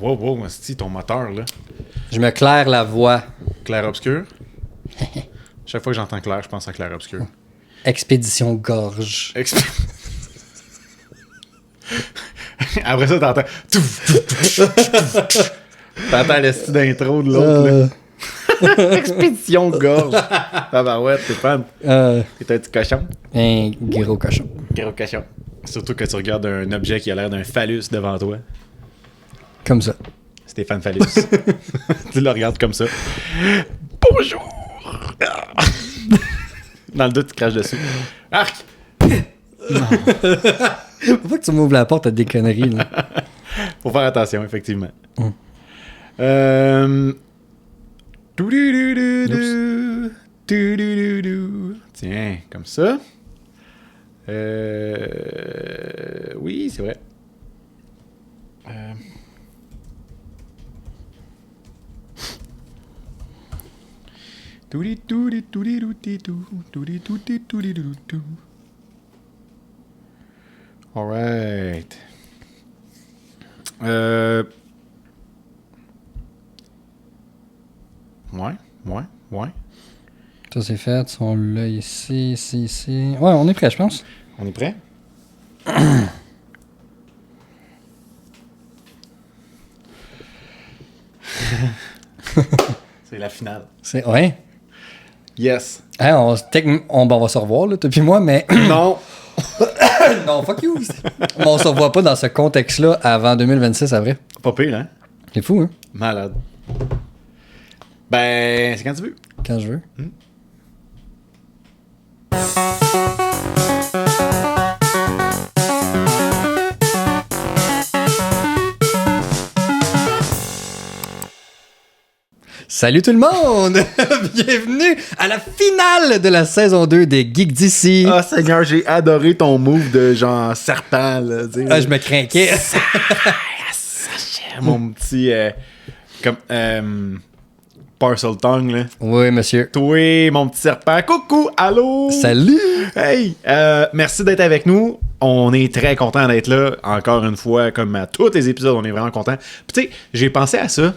Wow, c'est ton moteur, là. Je me claire la voix. Clair-obscur. Chaque fois que j'entends clair, je pense à clair-obscur. Expédition gorge. Après ça, t'entends... T'entends le style d'intro de l'autre, là. Expédition gorge. Tabarouette, t'es fan. T'es un petit cochon. Un gros cochon. Gros cochon. Surtout que tu regardes un objet qui a l'air d'un phallus devant toi. Comme ça. Stéphane Phallus. Tu le regardes comme ça. Bonjour! Dans le doute, tu craches dessus. Arc! Faut pas que tu m'ouvres la porte à des conneries, là. Faut faire attention, effectivement. Tiens, comme ça. Oui, c'est vrai. Alright. Ouais. Ça c'est fait, on l'a ici. Ouais, on est prêt, je pense. On est prêt? C'est la finale. Ouais. Yes. Hein, on va se revoir, là, toi puis moi, mais... Non. Non, fuck you. Mais on se revoit pas dans ce contexte-là avant 2026, à vrai. Pas pire, hein? C'est fou, hein? Malade. Ben, c'est quand tu veux. Quand je veux. Salut tout le monde! Bienvenue à la finale de la saison 2 des Geeks d'ici. Ah, Seigneur, j'ai adoré ton move de genre serpent, là. Je me craquais. Mon petit... comme... parcel tongue, là. Oui, monsieur. Toi, mon petit serpent. Coucou, allô? Salut! Hey! Merci d'être avec nous. On est très content d'être là. Encore une fois, comme à tous les épisodes, on est vraiment content. Puis tu sais, j'ai pensé à ça.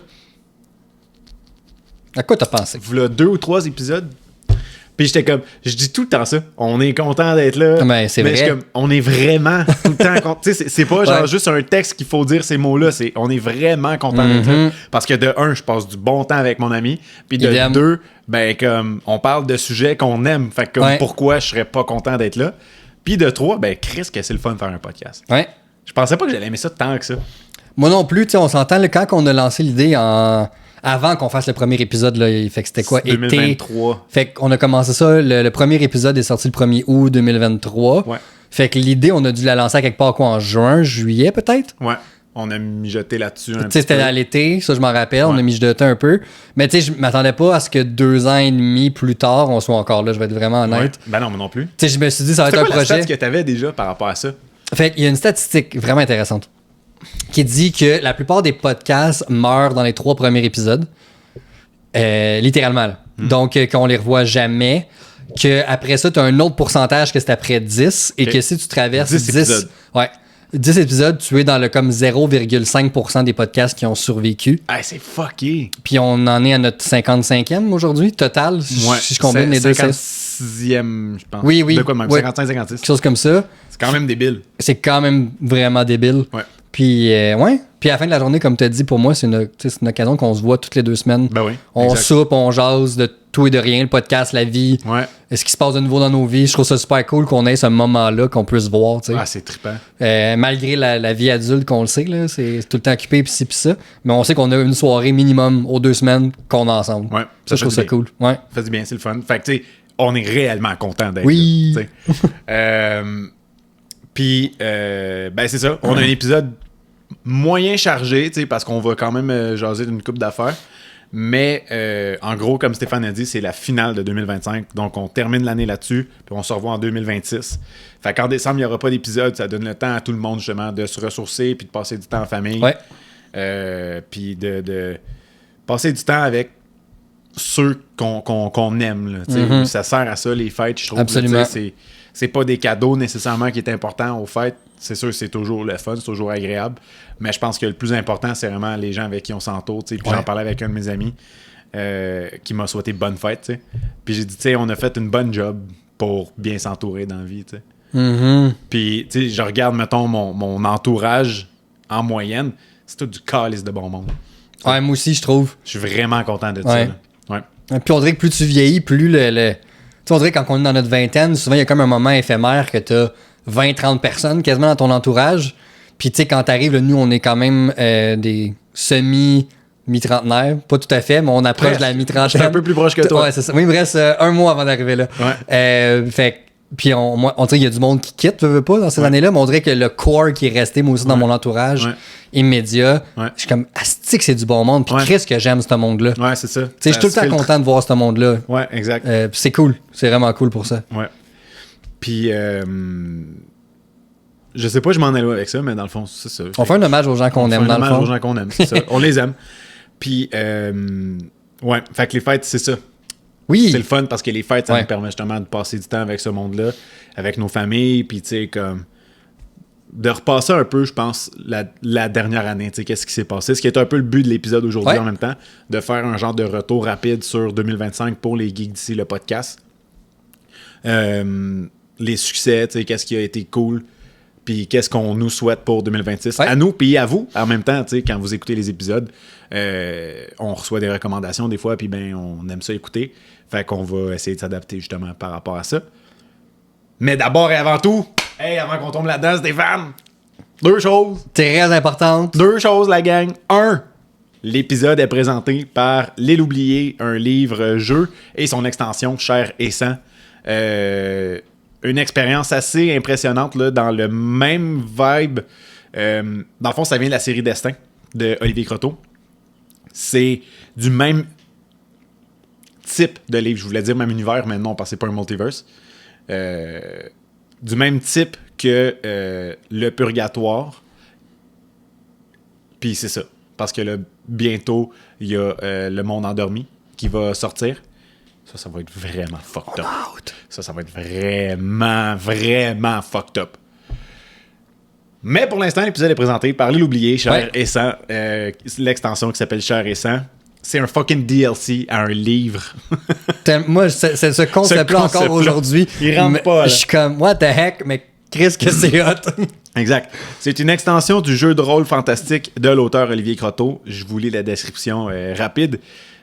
À quoi t'as pensé? Voilà 2 ou 3 épisodes. Puis j'étais comme, je dis tout le temps ça. On est content d'être là. Mais c'est vrai. Comme, on est vraiment tout le temps content. Tu sais, c'est pas genre juste un texte qu'il faut dire ces mots-là. On est vraiment content d'être là. Parce que de un, je passe du bon temps avec mon ami. Puis de deux, ben comme, on parle de sujets qu'on aime. Fait que comme, pourquoi je serais pas content d'être là. Puis de trois, ben Chris, que c'est le fun de faire un podcast. Ouais. Je pensais pas que j'allais aimer ça tant que ça. Moi non plus, tu sais, on s'entend, là, quand on a lancé l'idée avant qu'on fasse le premier épisode, là, fait que c'était quoi? 2023. Été. Fait qu'on a commencé ça, le premier épisode est sorti le 1er août 2023. Ouais. Fait que l'idée, on a dû la lancer à quelque part, quoi, en juin, juillet, peut-être? Ouais. On a mijoté là-dessus un Tu petit sais, c'était peu. à l'été, ça, je m'en rappelle. Ouais. On a mijoté un peu. Mais tu sais, je m'attendais pas à ce que 2 ans et demi plus tard, on soit encore là, je vais être vraiment honnête. Ouais. Ben non, moi non plus. Tu sais, je me suis dit, ça va être un quoi la projet. stat que t'avais déjà par rapport à ça? Fait qu'il y a une statistique vraiment intéressante qui dit que la plupart des podcasts meurent dans les 3 premiers épisodes. Littéralement. Là. Donc, qu'on les revoit jamais. Qu'après ça, tu as un autre pourcentage que c'est après 10. Et que si tu traverses 10 épisodes. Ouais. 10 épisodes, tu es dans le comme 0,5% des podcasts qui ont survécu. Ah, c'est fucké! Puis on en est à notre 55e aujourd'hui, total, si je combine les deux. 56e, je pense. Oui. De quoi de même? Ouais. 55-56. Quelque chose comme ça. C'est quand même débile. C'est quand même vraiment débile. Ouais. Puis, ouais. Puis à la fin de la journée, comme tu as dit, pour moi, c'est une occasion qu'on se voit toutes les 2 semaines. Ben oui. On exact. soupe, on jase de tout et de rien, le podcast, la vie, Ouais. ce qui se passe de nouveau dans nos vies. Je trouve ça super cool qu'on ait ce moment-là, qu'on puisse voir. Tu sais. Ah, c'est trippant. Malgré la vie adulte qu'on le sait, là, c'est tout le temps occupé, pis ci, pis ça. Mais on sait qu'on a une soirée minimum aux 2 semaines qu'on est ensemble. Ouais. Ça, je trouve ça cool. Ouais. Ça fait du bien, c'est le fun. Fait que, tu sais, on est réellement content d'être Oui. là. Tu sais. Puis, ben, c'est ça. On a un épisode moyen chargé, tu sais, parce qu'on va quand même jaser d'une couple d'affaires. Mais en gros, comme Stéphane a dit, c'est la finale de 2025. Donc, on termine l'année là-dessus, puis on se revoit en 2026. Fait qu'en décembre, il n'y aura pas d'épisode. Ça donne le temps à tout le monde, justement, de se ressourcer puis de passer du temps en famille. Ouais. Puis de passer du temps avec ceux qu'on aime. Là, tu sais. Ça sert à ça, les fêtes, je trouve. Absolument. Là, c'est pas des cadeaux nécessairement qui est important aux fêtes. c'est sûr, c'est toujours le fun, c'est toujours agréable. Mais je pense que le plus important, c'est vraiment les gens avec qui on s'entoure. Puis j'en parlais avec un de mes amis qui m'a souhaité bonne fête. T'sais. Puis j'ai dit, on a fait une bonne job pour bien s'entourer dans la vie. T'sais. Puis je regarde, mettons, mon entourage en moyenne, c'est tout du calice de bon monde. Ouais, moi aussi, je trouve. Je suis vraiment content de ça. Ouais. Puis on dirait que plus tu vieillis, plus le... Tu sais, on dirait que quand on est dans notre vingtaine, souvent, il y a comme un moment éphémère que t'as 20-30 personnes quasiment dans ton entourage. Puis, tu sais, quand t'arrives, nous, on est quand même des mi-trentenaires. Pas tout à fait, mais on approche de la mi-trentaine. Je suis un peu plus proche que toi. Ouais, c'est ça. Moi, il me reste un mois avant d'arriver là. Ouais. Puis, on dirait qu'il y a du monde qui quitte, veux pas, dans ces années-là, mais on dirait que le core qui est resté, moi aussi, dans mon entourage immédiat, je suis comme, asti que c'est du bon monde. Puis, Chris, que j'aime ce monde-là. Ouais, c'est ça. Tu sais, je suis tout le temps content de voir ce monde-là. Ouais, exact. Puis, c'est cool. C'est vraiment cool pour ça. Ouais. Puis, je sais pas, je m'en allais avec ça, mais dans le fond, c'est ça. On fait un hommage aux gens qu'on aime, dans le fond. On fait un hommage aux gens qu'on aime, c'est ça. On les aime. Puis, ouais, fait que les fêtes, c'est ça. Oui. C'est le fun parce que les fêtes, ça nous permet justement de passer du temps avec ce monde-là, avec nos familles, puis tu sais, comme de repasser un peu, je pense, la dernière année, tu sais, qu'est-ce qui s'est passé. Ce qui est un peu le but de l'épisode aujourd'hui en même temps, de faire un genre de retour rapide sur 2025 pour les Geeks d'ici le podcast. Les succès, tu sais, qu'est-ce qui a été cool, puis qu'est-ce qu'on nous souhaite pour 2026. À nous, puis à vous, en même temps, tu sais, quand vous écoutez les épisodes, on reçoit des recommandations des fois, puis ben on aime ça écouter. Fait qu'on va essayer de s'adapter justement par rapport à ça. Mais d'abord et avant tout, avant qu'on tombe là-dedans, Stéphane, 2 choses. Très importante. 2 choses, la gang. 1, l'épisode est présenté par L'Île oubliée, un livre-jeu et son extension Chair et sang. Une expérience assez impressionnante là, dans le même vibe. Dans le fond, ça vient de la série Destin de Olivier Croteau. C'est du même type de livre. Je voulais dire même univers, mais non, parce que c'est pas un multiverse. Du même type que Le Purgatoire. Puis c'est ça. Parce que là, bientôt, il y a Le Monde endormi qui va sortir. Ça va être vraiment fucked up. Ça va être vraiment, vraiment fucked up. Mais pour l'instant, l'épisode est présenté par L'Île oubliée, Chair et sang. L'extension qui s'appelle Chair et sang. C'est un fucking DLC à un livre. Moi, c'est ce concept-là encore aujourd'hui. Il rentre pas, là. Je suis comme, what the heck, mais Chris, que c'est hot. Exact. C'est une extension du jeu de rôle fantastique de l'auteur Olivier Croteau. Je vous lis la description rapide.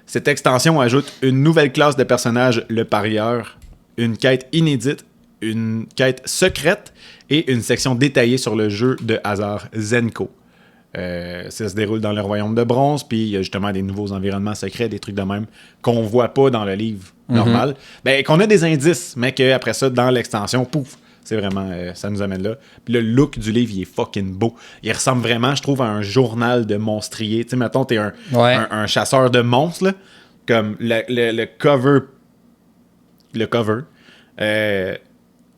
Cette extension ajoute une nouvelle classe de personnages, le parieur, une quête inédite, une quête secrète et une section détaillée sur le jeu de hasard Zenko. Ça se déroule dans le royaume de bronze, puis il y a justement des nouveaux environnements secrets, des trucs de même qu'on voit pas dans le livre normal. Ben, qu'on a des indices, mais qu'après ça, dans l'extension, pouf, c'est vraiment, ça nous amène là. Puis le look du livre, il est fucking beau. Il ressemble vraiment, je trouve, à un journal de monstrier. Tu sais, mettons, t'es un chasseur de monstres, là. Comme le cover. Le cover.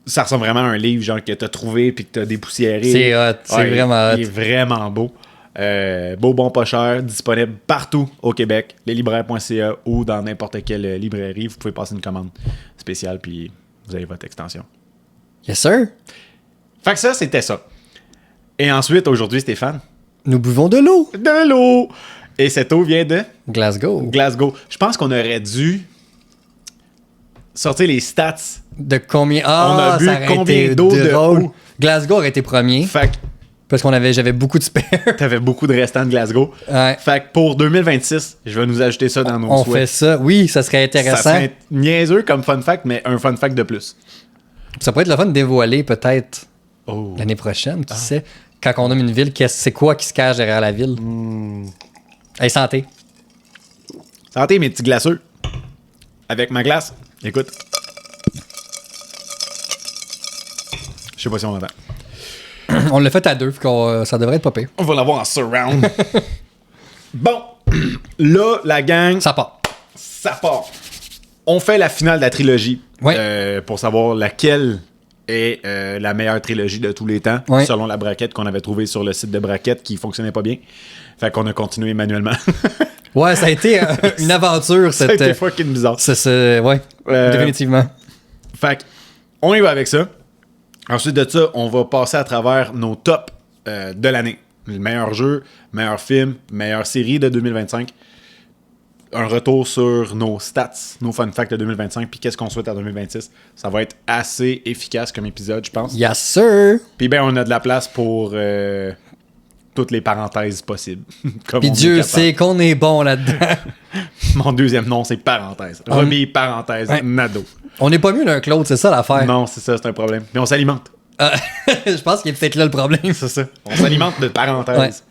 Ça ressemble vraiment à un livre genre que t'as trouvé puis que t'as dépoussiéré. C'est hot, c'est vraiment hot. Il est vraiment beau. Beau, bon, pas cher, disponible partout au Québec, leslibraires.ca ou dans n'importe quelle librairie. Vous pouvez passer une commande spéciale puis vous avez votre extension. Yes, sir. Fait que ça, c'était ça. Et ensuite, aujourd'hui, Stéphane. Nous buvons de l'eau. De l'eau! Et cette eau vient de Glasgow. Je pense qu'on aurait dû sortir les stats. De combien? On a bu combien d'eau de eau? Glasgow aurait été premier. Fait que parce j'avais beaucoup de spare. T'avais beaucoup de restants de Glasgow. Ouais. Fait que pour 2026, je vais nous ajouter ça dans nos souhaits. On fait ça. Oui, ça serait intéressant. Ça serait niaiseux comme fun fact, mais un fun fact de plus. Ça pourrait être le fun de dévoiler peut-être l'année prochaine, qui sait. Quand on nomme une ville, c'est quoi qui se cache derrière la ville? Hey, santé. Santé, mes petits glaceux. Avec ma glace. Écoute. Je sais pas si on l'entend. On l'a fait à 2, ça devrait être pas pire. On va l'avoir en surround. Bon. Là, la gang. Ça part. On fait la finale de la trilogie. Ouais. Pour savoir laquelle est la meilleure trilogie de tous les temps, selon la braquette qu'on avait trouvée sur le site de braquette qui fonctionnait pas bien. Fait qu'on a continué manuellement. Ouais, ça a été une aventure. Ça a été fucking bizarre. Ouais, définitivement. Fait qu'on y va avec ça. Ensuite de ça, on va passer à travers nos tops de l'année. Le meilleur jeu, meilleur film, meilleure série de 2025. Un retour sur nos stats, nos fun facts de 2025, puis qu'est-ce qu'on souhaite en 2026. Ça va être assez efficace comme épisode, je pense. Yes, sir! Puis ben, on a de la place pour toutes les parenthèses possibles. Puis Dieu sait qu'on est bon là-dedans. Mon deuxième nom, c'est parenthèse. Remis parenthèse, Nado. On n'est pas mieux l'un que l'autre, c'est ça l'affaire. Non, c'est ça, c'est un problème. Mais on s'alimente. Je pense qu'il est peut-être là le problème. C'est ça. On s'alimente de parenthèses.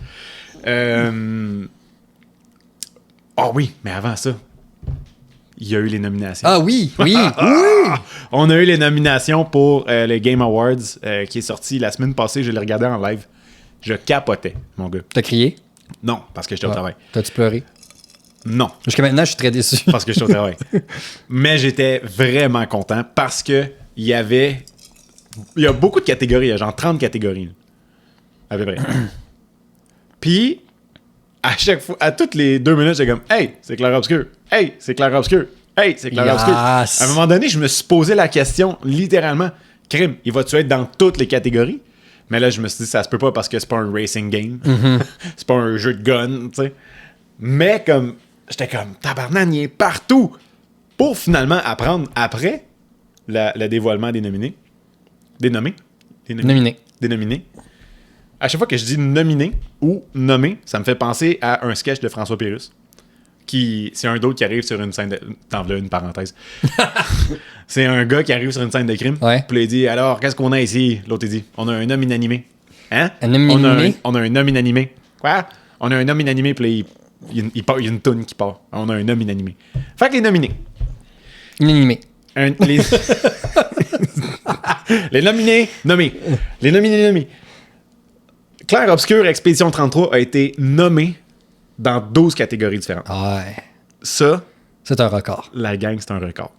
Oh oui, mais avant ça, il y a eu les nominations. Ah oui, oui, On a eu les nominations pour le Game Awards qui est sorti la semaine passée. Je l'ai regardé en live. Je capotais, mon gars. T'as crié? Non, parce que j'étais au travail. T'as-tu pleuré? Non. Jusqu'à maintenant, je suis très déçu. Parce que j'étais au travail. Mais j'étais vraiment content parce que il y a beaucoup de catégories. Il y a genre 30 catégories. À peu près. Puis, à chaque fois, à toutes les 2 minutes, j'ai comme « Hey, c'est clair-obscur! Hey, c'est clair-obscur! Hey, c'est clair-obscur! » À un moment donné, je me suis posé la question, littéralement, « Crime, il va-tu être dans toutes les catégories? » Mais là, je me suis dit « Ça se peut pas parce que c'est pas un racing game. C'est pas un jeu de gun, tu sais. » Mais comme, j'étais comme « Tabarnak, il est partout! » Pour finalement apprendre après le dévoilement des nominés. Des nommés? Des nominés. À chaque fois que je dis nominé ou nommé, ça me fait penser à un sketch de François Pérus. C'est un d'autre qui arrive sur une scène de... T'en veux une parenthèse. C'est un gars qui arrive sur une scène de crime. Ouais. Puis il dit « Alors, qu'est-ce qu'on a ici? » L'autre, il dit « On a un homme inanimé. » Hein? Un homme inanimé? On a un homme inanimé. Quoi? On a un homme inanimé, puis il y a une toune qui part. On a un homme inanimé. Fait que les nominés. Inanimé. Les nominés, nommés. Les nominés, nommés. Clair Obscur Expédition 33 a été nommé dans 12 catégories différentes. Ouais. Ça, c'est un record. La gang, c'est un record.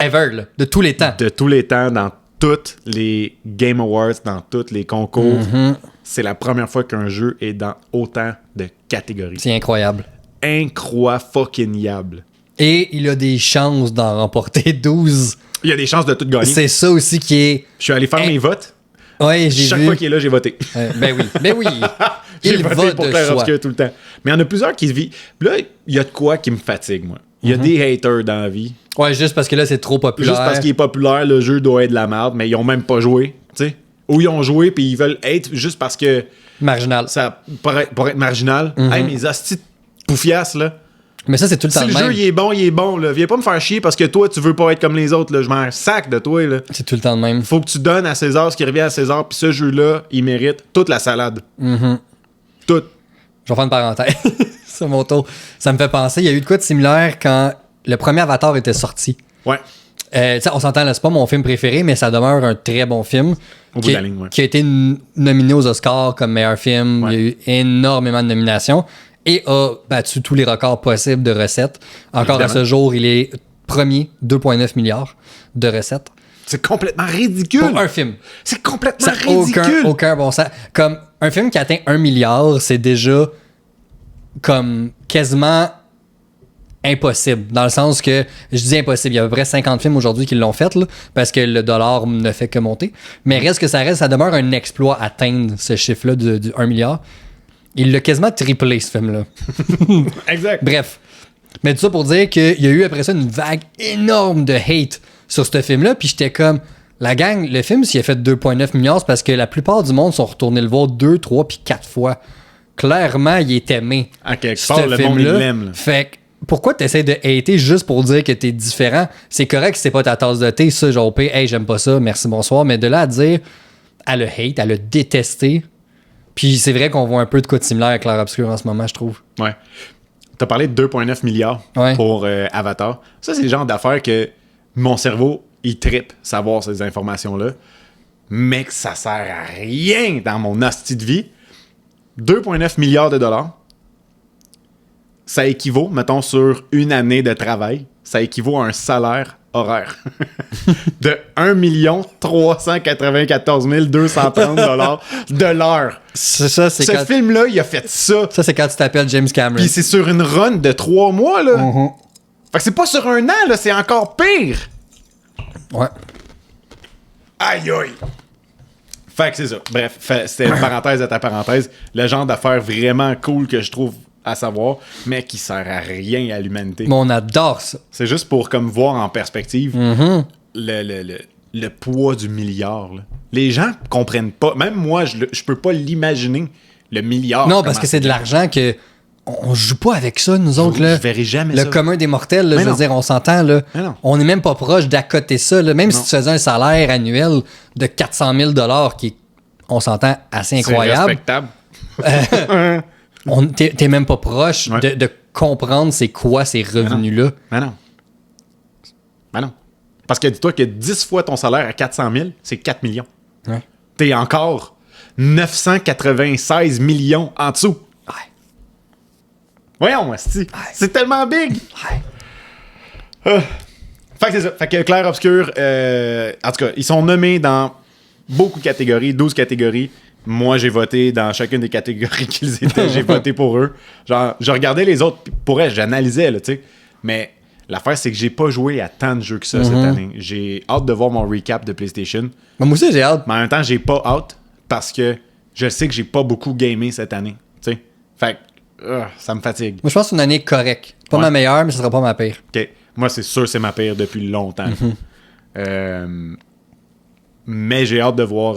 Ever, là, de tous les temps. De tous les temps, dans tous les Game Awards, dans tous les concours. C'est la première fois qu'un jeu est dans autant de catégories. C'est incroyable. Incroyable. Et il a des chances d'en remporter 12. Il y a des chances de tout gagner. C'est ça aussi qui est... Je suis allé faire mes votes. Ouais, j'ai vu. Chaque fois qu'il est là, j'ai voté. Ben oui. J'ai Il voté vote pour de Clair choix. Obscur tout le temps. Mais il y en a plusieurs qui se vivent. Là, il y a de quoi qui me fatigue, moi. Il y a des haters dans la vie. Ouais, juste parce que là, c'est trop populaire. Juste parce qu'il est populaire, le jeu doit être de la merde, mais ils ont même pas joué, tu sais. Ou ils ont joué, puis ils veulent être juste parce que... Marginal. Ça, pour être marginal. Hey, mes hosties de poufiasses, là. Mais ça, c'est tout le temps Si le le même. jeu, il est bon, là. Viens pas me faire chier parce que toi, tu veux pas être comme les autres, là. Je m'en sac de toi, là. C'est tout le temps le même. Faut que tu donnes à César ce qui revient à César, puis ce jeu-là, il mérite toute la salade. Toute. Je vais faire une parenthèse. C'est mon tour. Ça me fait penser, il y a eu de quoi de similaire quand le premier Avatar était sorti. Ouais. On s'entend, là, c'est pas mon film préféré, mais ça demeure un très bon film. Au bout de la ligne, ouais. Qui a été nominé aux Oscars comme meilleur film. Ouais. Il y a eu énormément de nominations et a battu tous les records possibles de recettes. Encore Évidemment. à ce jour, il est premier, 2,9 milliards de recettes. C'est complètement ridicule. Pour un film. C'est complètement Ça n'a ridicule. aucun bon sens. Comme un film qui atteint 1 milliard, c'est déjà comme quasiment impossible. Dans le sens que, je dis impossible, il y a à peu près 50 films aujourd'hui qui l'ont fait, là, parce que le dollar ne fait que monter. Mais reste que ça demeure un exploit atteindre ce chiffre-là du 1 milliard. Il l'a quasiment triplé, ce film-là. Exact. Bref. Mais tout ça pour dire qu'il y a eu après ça une vague énorme de hate sur ce film-là, puis j'étais comme, la gang, le film, s'il a fait 2,9 milliards, c'est parce que la plupart du monde sont retournés le voir 2, 3 puis 4 fois. Clairement, il est aimé. À quelque ce part, le monde, il film-là. l'aime, là. Fait que, pourquoi t'essaies de hater juste pour dire que t'es différent? C'est correct si c'est pas ta tasse de thé, ça, genre, hey, j'aime pas ça, merci, bonsoir. Mais de là à dire, elle le hate, elle le détester. Puis c'est vrai qu'on voit un peu de quoi de similaire à Clair Obscur en ce moment, je trouve. Ouais. T'as parlé de 2,9 milliards Ouais. pour Avatar. Ça, c'est le genre d'affaires que mon cerveau, il trippe savoir ces informations-là. Mais que ça sert à rien dans mon hostie de vie. 2,9 milliards de dollars. Ça équivaut, mettons, sur une année de travail, ça équivaut à un salaire horaire de 1 394 230 de l'heure. C'est ça, c'est Ce quand... film-là, il a fait ça. Ça, c'est quand tu t'appelles James Cameron. Puis c'est sur une run de 3 mois, là. Fait que c'est pas sur un an, là, c'est encore pire. Ouais. Aïe aïe! Fait que c'est ça. Bref, c'était une parenthèse à ta parenthèse. Le genre d'affaire vraiment cool que je trouve à savoir, mais qui sert à rien à l'humanité. Mais on adore ça. C'est juste pour comme voir en perspective Mm-hmm. le poids du milliard. Là. Les gens comprennent pas. Même moi, je peux pas l'imaginer, le milliard. Non, parce que c'est de l'argent que on joue pas avec ça, nous autres. Là. Je verrai jamais Le ça. commun des mortels, là, Mais je veux non. dire, on s'entend. Là, Mais non. on n'est même pas proche d'accoter ça. Là. Même Non. si tu faisais un salaire annuel de 400 000 qui est, on s'entend, assez incroyable, C'est respectable. t'es même pas proche Ouais. de comprendre c'est quoi ces revenus-là. Mais non. Mais non. Parce que dis-toi que 10 fois ton salaire à 400 000, c'est 4 millions. Ouais. T'es encore 996 millions en dessous. Ouais. Voyons, asti. C'est tellement big. Ouais. Fait que c'est ça. Fait que Clair Obscur, en tout cas, ils sont nommés dans beaucoup de catégories, 12 catégories. Moi, j'ai voté dans chacune des catégories qu'ils étaient. J'ai voté pour eux. Genre, je regardais les autres, puis pour elles, j'analysais, là, tu sais. Mais l'affaire, c'est que j'ai pas joué à tant de jeux que ça cette année. J'ai hâte de voir mon recap de PlayStation. Moi aussi, j'ai hâte. Mais en même temps, j'ai pas hâte parce que je sais que j'ai pas beaucoup gamé cette année. Tu sais. Fait que ça me fatigue. Moi, je pense que c'est une année correcte. Pas Ouais. ma meilleure, mais ce sera pas ma pire. OK. Moi, c'est sûr c'est ma pire depuis longtemps. Mais j'ai hâte de voir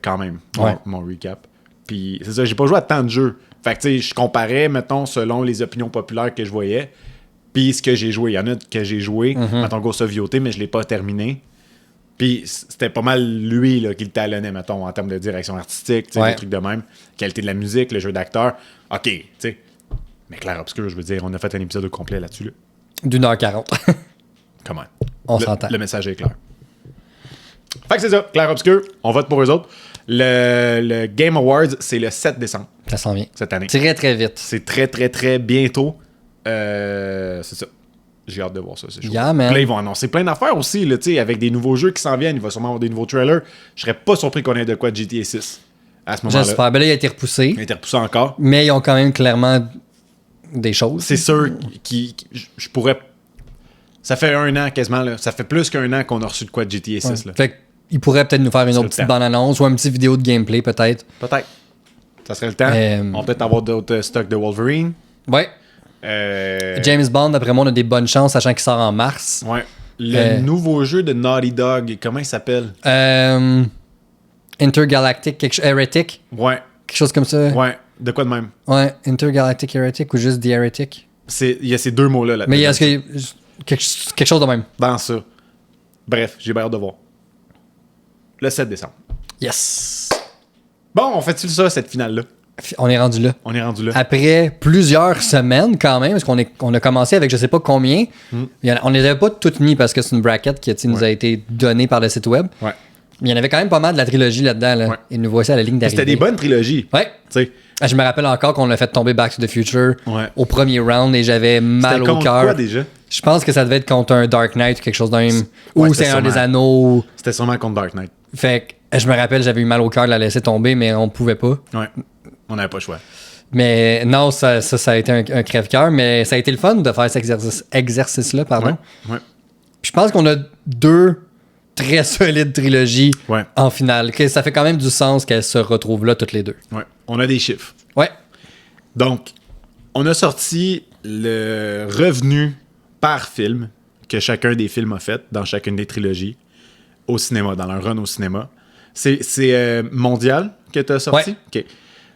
quand même mon recap. Puis c'est ça, j'ai pas joué à tant de jeux. Fait que tu sais, je comparais, mettons, selon les opinions populaires que je voyais, puis ce que j'ai joué. Il y en a que j'ai joué, mettons Ghost of Yotei, mais je l'ai pas terminé. Puis c'était pas mal lui là, qui le talonnait, mettons, en termes de direction artistique, tu sais, Ouais. des trucs de même. Qualité de la musique, le jeu d'acteur. OK, tu sais. Mais Clair Obscur, je veux dire, on a fait un épisode au complet là-dessus. Là. d'1h40. Comment? On s'entend. Le message est clair. Fait que c'est ça, Clair Obscur, on vote pour eux autres. Le Game Awards, c'est le 7 décembre Ça s'en vient. cette année. Très, très vite. C'est très, très, très bientôt. C'est ça. J'ai hâte de voir ça. C'est chaud. Yeah, man. Puis là, ils vont annoncer plein d'affaires aussi, là, avec des nouveaux jeux qui s'en viennent. Il va sûrement avoir des nouveaux trailers. Je serais pas surpris qu'on ait de quoi de GTA 6 à ce moment-là. J'espère. Ben là, il a été repoussé. Il a été repoussé encore. Mais ils ont quand même clairement des choses. C'est sûr je pourrais. Ça fait 1 an quasiment. Là. Ça fait plus qu'un an qu'on a reçu de quoi de GTA 6. Là. Fait qu'ils pourraient peut-être nous faire une serait autre le petite temps. bande-annonce ou une petite vidéo de gameplay, peut-être. Peut-être. Ça serait le temps. On va peut-être avoir d'autres stocks de Wolverine. Ouais. James Bond, d'après moi, on a des bonnes chances, sachant qu'il sort en mars. Ouais. Le nouveau jeu de Naughty Dog, comment il s'appelle? Intergalactic, Heretic, Ouais. quelque chose comme ça. Ouais. De quoi de même? Ouais, Intergalactic Heretic ou juste The Heretic. Il y a ces deux mots-là. Mais est-ce que quelque chose de même? Dans ça. Bref, j'ai bien hâte de voir. Le 7 décembre. Yes! Bon, on fait-tu ça, cette finale-là? On est rendu là. On est rendu là. Après plusieurs semaines quand même, parce qu'on a commencé avec je sais pas combien. On les avait pas toutes mis parce que c'est une bracket qui nous a été donnée par le site web. Ouais. Mais il y en avait quand même pas mal de la trilogie là-dedans. Là. Ouais. Et nous voici à la ligne d'arrivée. C'était des bonnes trilogies. Ouais. Tu sais. Je me rappelle encore qu'on a fait tomber Back to the Future Ouais. au premier round et j'avais mal C'était au contre cœur. quoi déjà? Je pense que ça devait être contre un Dark Knight ou quelque chose d'un même. Ouais, Ou c'était c'est un des sûrement. anneaux. C'était sûrement contre Dark Knight. Fait que je me rappelle, j'avais eu mal au cœur de la laisser tomber, mais on pouvait pas. Ouais. On n'avait pas le choix. Mais non, ça a été un crève-cœur, mais ça a été le fun de faire cet exercice-là, pardon. Ouais. Puis je pense qu'on a 2 très solides trilogies Ouais. en finale. Que ça fait quand même du sens qu'elles se retrouvent là toutes les deux. Ouais. On a des chiffres. Ouais. Donc, on a sorti le revenu par film que chacun des films a fait dans chacune des trilogies au cinéma, dans leur run au cinéma. C'est mondial que tu as sorti? Ouais. OK.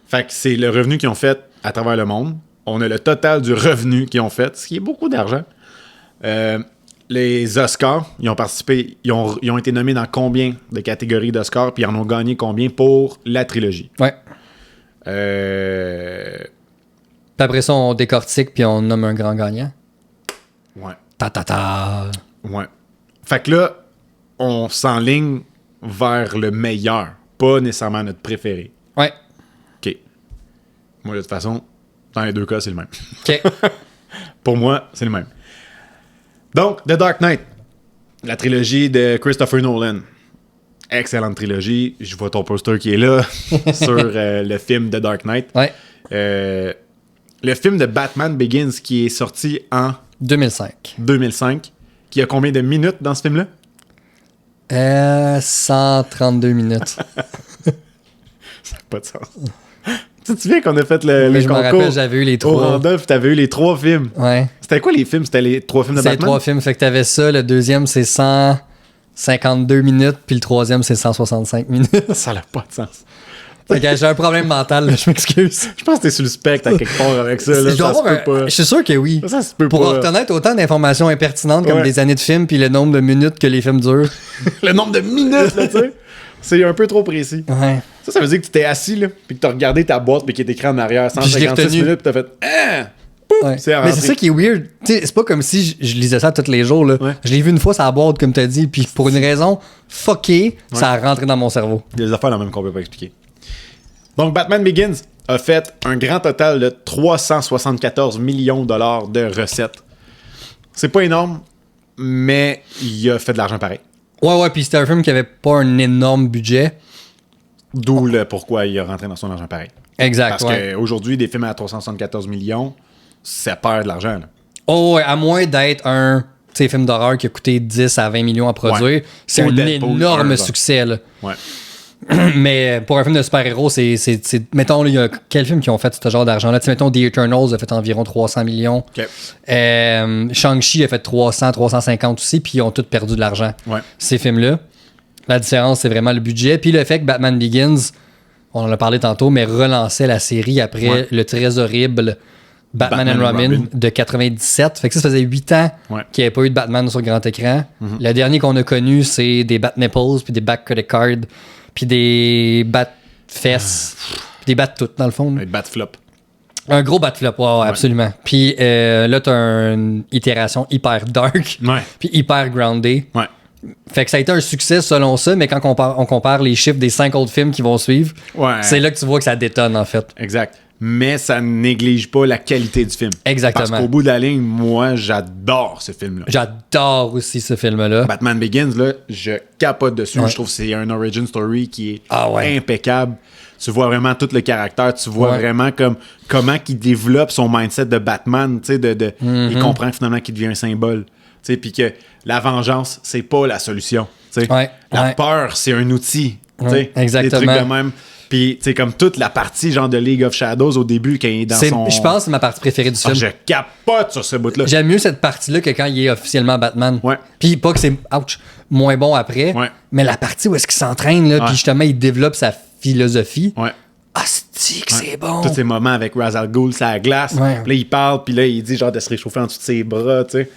Fait que c'est le revenu qu'ils ont fait à travers le monde. On a le total du revenu qu'ils ont fait, ce qui est beaucoup d'argent. Les Oscars, ils ont participé, ils ont été nommés dans combien de catégories d'Oscars, puis ils en ont gagné combien pour la trilogie. Ouais. Puis après ça, on décortique puis on nomme un grand gagnant. Ouais. Ta. Ouais. Fait que là, on s'enligne vers le meilleur, pas nécessairement notre préféré. Ouais. OK. Moi, de toute façon, dans les deux cas, c'est le même. OK. Pour moi, c'est le même. Donc, The Dark Knight, la trilogie de Christopher Nolan. Excellente trilogie. Je vois ton poster qui est là sur le film The Dark Knight. Ouais. Le film de Batman Begins qui est sorti en 2005. 2005, qui a combien de minutes dans ce film-là? 132 minutes. Ça n'a pas de sens. Tu te souviens qu'on a fait le Mais je me concours rappelle, j'avais eu les au 3. Randolph, t'avais eu les 3 films. Ouais. C'était quoi les films? C'était les 3 films de C'est les Batman? 3 films. Fait que t'avais ça. Le deuxième, c'est 152 minutes. Puis le troisième, c'est 165 minutes. Ça n'a pas de sens. Fait que j'ai un problème mental, là, je m'excuse. Je pense que t'es suspect à quelque part avec ça. Là, Je dois ça se avoir peut pas. Je suis sûr que oui. Ça se peut Pour pas. reconnaître autant d'informations impertinentes comme Ouais. des années de films puis le nombre de minutes que les films durent. Le nombre de minutes, là, tu sais. C'est un peu trop précis. Ouais. Ça veut dire que tu t'es assis, là, puis que t'as regardé ta boîte, puis qu'il est écrit en arrière, Puis je l'ai 156 retenu. minutes, puis t'as fait Ah! Ouais. C'est Mais c'est ça qui est weird. Tu sais, c'est pas comme si je lisais ça tous les jours. Là. Ouais. Je l'ai vu une fois sur la boîte, comme tu as dit, puis pour une raison fuckée, ça a rentré dans mon cerveau. Il y a des affaires là même qu'on peut pas expliquer. Donc, Batman Begins a fait un grand total de 374 millions de dollars de recettes. C'est pas énorme, mais il a fait de l'argent pareil. Ouais, puis c'était un film qui avait pas un énorme budget. D'où le pourquoi il a rentré dans son argent pareil. Exact, Parce ouais. qu'aujourd'hui, des films à 374 millions, ça perd de l'argent. Là. Oh, ouais, à moins d'être un film d'horreur qui a coûté 10 à 20 millions à produire, Ouais. c'est Ou un Deadpool énorme 1, succès. Là. Ouais. Mais pour un film de super-héros, c'est mettons, il y a quel film qui ont fait ce genre d'argent-là? Tu sais, mettons, The Eternals a fait environ 300 millions. OK. Shang-Chi a fait 300, 350 aussi, puis ils ont tous perdu de l'argent. Ouais. Ces films-là. La différence, c'est vraiment le budget. Puis le fait que Batman Begins, on en a parlé tantôt, mais relançait la série après Ouais. le très horrible Batman and Robin de 97. Fait que ça faisait 8 ans Ouais. qu'il n'y avait pas eu de Batman sur grand écran. Le dernier qu'on a connu, c'est des Bat Nipples, puis des Bat Credit Card, puis des Bat Fesses, puis des Bat toutes, dans le fond. là. Avec Batflop. Un gros bat flop, ouais, absolument. Puis là, t'as une itération hyper dark, Ouais. puis hyper grounded. Ouais. Fait que ça a été un succès selon ça, mais quand on compare les chiffres des 5 autres films qui vont suivre, Ouais. c'est là que tu vois que ça détonne, en fait. Exact. Mais ça néglige pas la qualité du film. Exactement. Parce qu'au bout de la ligne, moi, j'adore ce film-là. J'adore aussi ce film-là. Batman Begins, là, je capote dessus. Ouais. Je trouve que c'est un origin story qui est Ah ouais. impeccable. Tu vois vraiment tout le caractère. Tu vois Ouais. vraiment comment il développe son mindset de Batman. Tu sais, il comprend finalement qu'il devient un symbole. Tu sais, puis que la vengeance, c'est pas la solution. Tu sais. Ouais. La Ouais. peur, c'est un outil. Tu sais. Ouais, exactement. Des trucs de même. Puis, tu sais, comme toute la partie genre de League of Shadows au début, quand il est dans son... Je pense que c'est ma partie préférée du film. Je capote sur ce bout-là. J'aime mieux cette partie-là que quand il est officiellement Batman. Ouais. Puis pas que c'est moins bon après, Ouais. mais la partie où est-ce qu'il s'entraîne, là, Ouais. puis justement, il développe sa philosophie. Ouais. Ah, c'est que c'est bon! Tous ces moments avec Ra's al Ghul, ça glace. Ouais. Puis là, il parle, puis là, il dit genre de se réchauffer en dessous de ses bras, tu sais.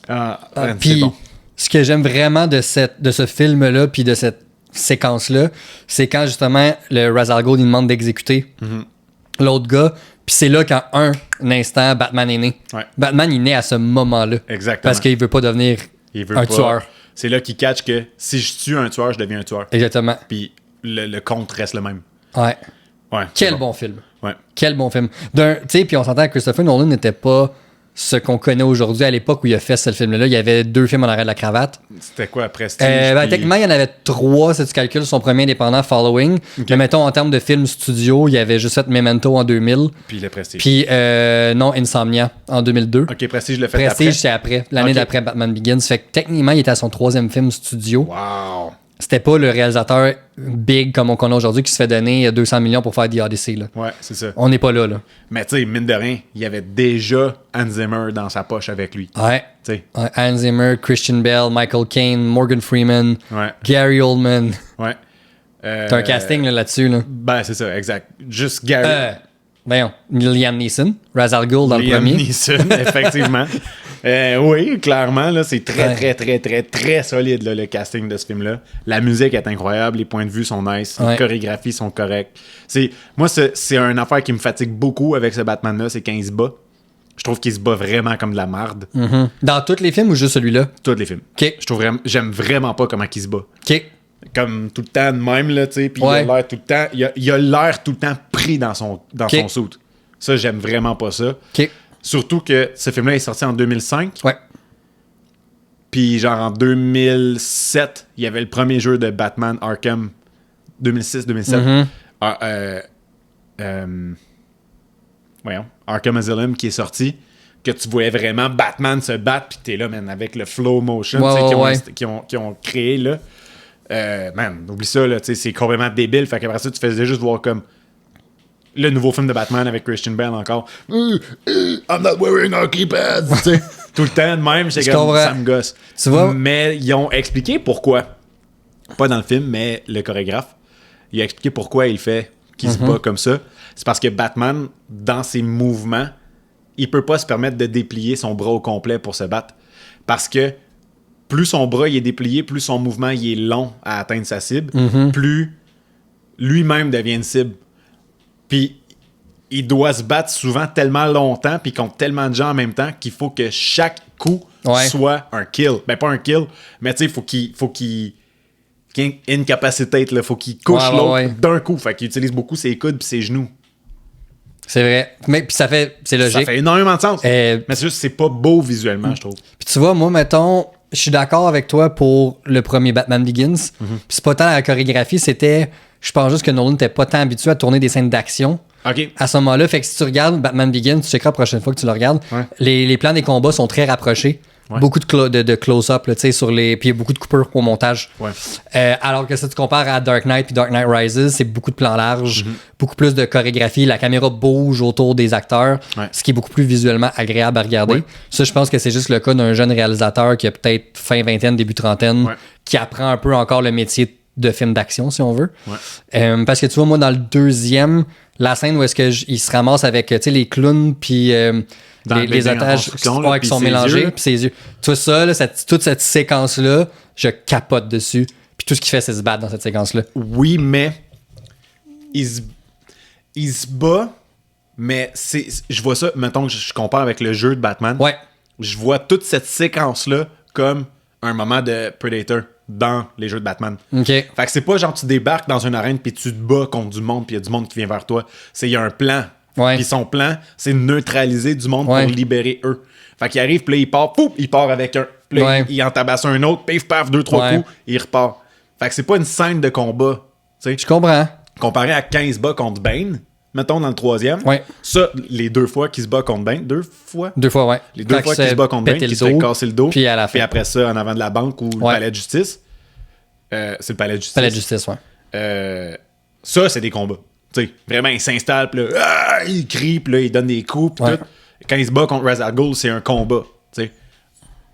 Man, Puis, c'est bon. ce que j'aime vraiment de ce film-là, puis de cette séquence-là, c'est quand justement le Ra's al Ghul il demande d'exécuter l'autre gars, puis c'est là qu'en un instant, Batman est né. Ouais. Batman, il naît à ce moment-là. Exactement. Parce qu'il veut pas devenir Il veut un pas- tueur. C'est là qu'il catch que si je tue un tueur, je deviens un tueur. Exactement. Puis le compte reste le même. Ouais. Ouais. c'est Quel bon film. Ouais. Quel bon film. Tu sais, puis on s'entend que Christopher Nolan n'était pas ce qu'on connaît aujourd'hui. À l'époque où il a fait ce film-là, il y avait 2 films en arrière de la cravate. C'était quoi, Prestige? puis- Techniquement, il y en avait 3, si tu calcules son premier indépendant, Following. Mais mettons, en termes de films studio, il y avait juste fait Memento en 2000. Puis le Prestige. Puis, non, Insomnia en 2002. OK, Prestige, le fait Prestige, après. c'est après. L'année Ok. d'après Batman Begins. Fait que techniquement, il était à son 3e film studio. Wow. C'était pas le réalisateur big comme on connaît aujourd'hui qui se fait donner 200 millions pour faire The Odyssey. Là. Ouais, c'est ça. On n'est pas là. Mais tu sais, mine de rien, il y avait déjà Hans Zimmer dans sa poche avec lui. Ouais. Tu sais. Ouais, Hans Zimmer, Christian Bale, Michael Caine, Morgan Freeman, Ouais. Gary Oldman. Ouais. T'as un casting là-dessus. Là. Ben, c'est ça, exact. Juste Gary. Voyons, Liam Neeson, Ra's al Ghul dans le Liam premier. Neeson, effectivement. Oui, clairement, là, c'est très, Ouais. très, très, très, très solide, là, le casting de ce film-là. La musique est incroyable, les points de vue sont nice, les Ouais. chorégraphies sont correctes. Moi, c'est une affaire qui me fatigue beaucoup avec ce Batman-là, c'est quand il se bat. Je trouve qu'il se bat vraiment comme de la marde. Mhm. Dans tous les films ou juste celui-là? Tous les films. OK. J'aime vraiment pas comment il se bat. OK. Comme tout le temps de même, là, tu sais, puis Ouais. il a l'air tout le temps... Il a l'air tout le temps pris dans son Ok. suit. Ça, j'aime vraiment pas ça. OK. Surtout que ce film-là est sorti en 2005. Ouais. Puis genre en 2007, il y avait le premier jeu de Batman Arkham. 2006-2007. Mhm. Voyons. Arkham Asylum qui est sorti. Que tu voyais vraiment Batman se battre. Puis t'es là, man, avec le flow motion Ouais, tu sais, ouais. qui ont créé là. man, oublie ça, là, tu sais, c'est complètement débile. Fait qu'après ça, tu faisais juste voir comme le nouveau film de Batman avec Christian Bale encore. I'm not wearing hockey pads! Tu sais, tout le temps de même, c'est comme ça me gosse. Tu vois? Mais ils ont expliqué pourquoi. Pas dans le film, mais le chorégraphe. Il a expliqué pourquoi il fait qu'il se bat comme ça. C'est parce que Batman, dans ses mouvements, il peut pas se permettre de déplier son bras au complet pour se battre. Parce que plus son bras il est déplié, plus son mouvement il est long à atteindre sa cible, plus lui-même devient une cible. Puis il doit se battre souvent tellement longtemps puis contre tellement de gens en même temps qu'il faut que chaque coup soit un kill. Ben pas un kill, mais tu sais, faut qu'il incapacitate, là. Faut qu'il couche l'autre d'un coup. Fait qu'il utilise beaucoup ses coudes puis ses genoux. C'est vrai. Mais puis c'est logique. Ça fait énormément de sens. Mais c'est juste c'est pas beau visuellement, je trouve. Puis tu vois, moi, mettons, je suis d'accord avec toi pour le premier Batman Begins. Puis c'est pas tant la chorégraphie, je pense juste que Nolan n'était pas tant habitué à tourner des scènes d'action. À ce moment-là, fait que si tu regardes Batman Begins, tu checkeras la prochaine fois que tu le regardes, les plans des combats sont très rapprochés. Beaucoup de close-up, tu sais, sur les. Puis il y a beaucoup de coupures au montage. Alors que si tu compares à Dark Knight puis Dark Knight Rises, c'est beaucoup de plans larges, beaucoup plus de chorégraphie. La caméra bouge autour des acteurs, ce qui est beaucoup plus visuellement agréable à regarder. Ça, je pense que c'est juste le cas d'un jeune réalisateur qui a peut-être fin vingtaine, début trentaine, qui apprend un peu encore le métier de film d'action, si on veut. Parce que tu vois, moi, dans le deuxième, la scène où est-ce qu'il se ramasse avec les clowns puis les otages qui sont mélangés puis ses yeux. Tout ça, là, toute cette séquence-là, je capote dessus. Puis tout ce qu'il fait, c'est se battre dans cette séquence-là. Oui, mais il se bat, mais je vois ça, mettons que je compare avec le jeu de Batman. Je vois toute cette séquence-là comme un moment de Predator dans les jeux de Batman. Fait que c'est pas genre tu débarques dans une arène puis tu te bats contre du monde puis il y a du monde qui vient vers toi. Il y a un plan. Puis son plan, c'est neutraliser du monde pour libérer eux. Fait qu'il arrive, puis là, il part, pouf, il part avec un. Puis là, il en tabasse un autre, pif, paf, 2-3 coups, il repart. Fait que c'est pas une scène de combat. T'sais. Je comprends. Comparé à 15 bats contre Bane, mettons dans le troisième, ça, les 2 fois qu'il se bat contre Bane, 2 fois? 2 fois, Les 2 fois qu'il se bat contre Bane, qu'il se fait casser le dos, puis après ça, en avant de la banque ou le palais de justice. C'est le palais de justice. Palais de justice, ça, c'est des combats. T'sais, vraiment, il s'installe, puis là, il crie, puis là, il donne des coups, puis tout. Quand il se bat contre Ra's al Ghul, c'est un combat. T'sais.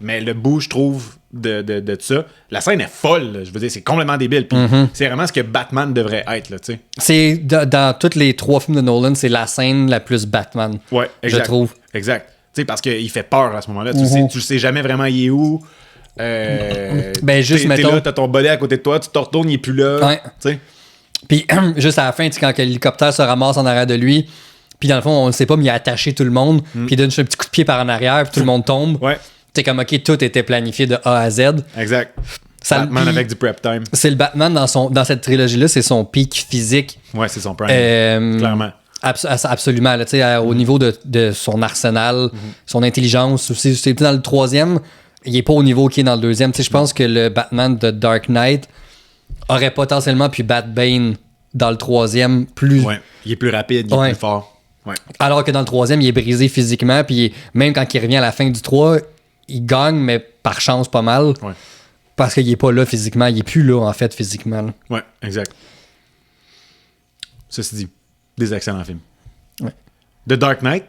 Mais le bout, je trouve, de ça, la scène est folle. Là. Je veux dire, c'est complètement débile. Puis c'est vraiment ce que Batman devrait être. Là, t'sais. C'est dans tous les 3 films de Nolan, c'est la scène la plus Batman. Exact. Je trouve. Exact. T'sais, parce qu'il fait peur à ce moment-là. Tu sais jamais vraiment il est où. Juste, mettons. T'es là, t'as ton body à côté de toi, tu te retournes, il est plus là. T'sais. Puis, juste à la fin, quand l'hélicoptère se ramasse en arrière de lui, puis dans le fond, on ne sait pas, mais il a attaché tout le monde, puis il donne juste un petit coup de pied par en arrière, puis tout le monde tombe. T'es comme, OK, tout était planifié de A à Z. Exact. Batman avec du prep time. C'est le Batman dans cette trilogie-là, c'est son pic physique. C'est son prime. Clairement. Absolument. Là, au niveau de son arsenal, son intelligence. C'est dans le troisième, il n'est pas au niveau qu'il est dans le deuxième. Je pense que le Batman de Dark Knight aurait potentiellement pu battre Bane dans le troisième plus... Il est plus rapide, il est plus fort. Alors que dans le troisième, il est brisé physiquement, puis même quand il revient à la fin du 3, il gagne, mais par chance pas mal. Parce qu'il est pas là physiquement. Il est plus là, en fait, physiquement. Là. Exact. Ceci dit, des excellents films. The Dark Knight,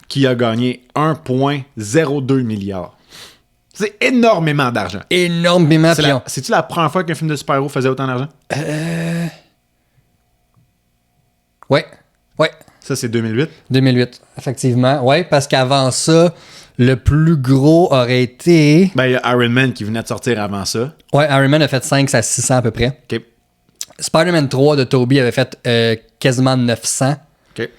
qui a gagné 1,02 milliard. C'est énormément d'argent. Énormément. C'est-tu la première fois qu'un film de super-héros faisait autant d'argent? Ouais. Ça, c'est 2008? 2008, effectivement. Ouais, parce qu'avant ça, le plus gros aurait été... Il y a Iron Man qui venait de sortir avant ça. Ouais, Iron Man a fait 5 à 600 à peu près. OK. Spider-Man 3 de Tobey avait fait quasiment 900. OK. Puis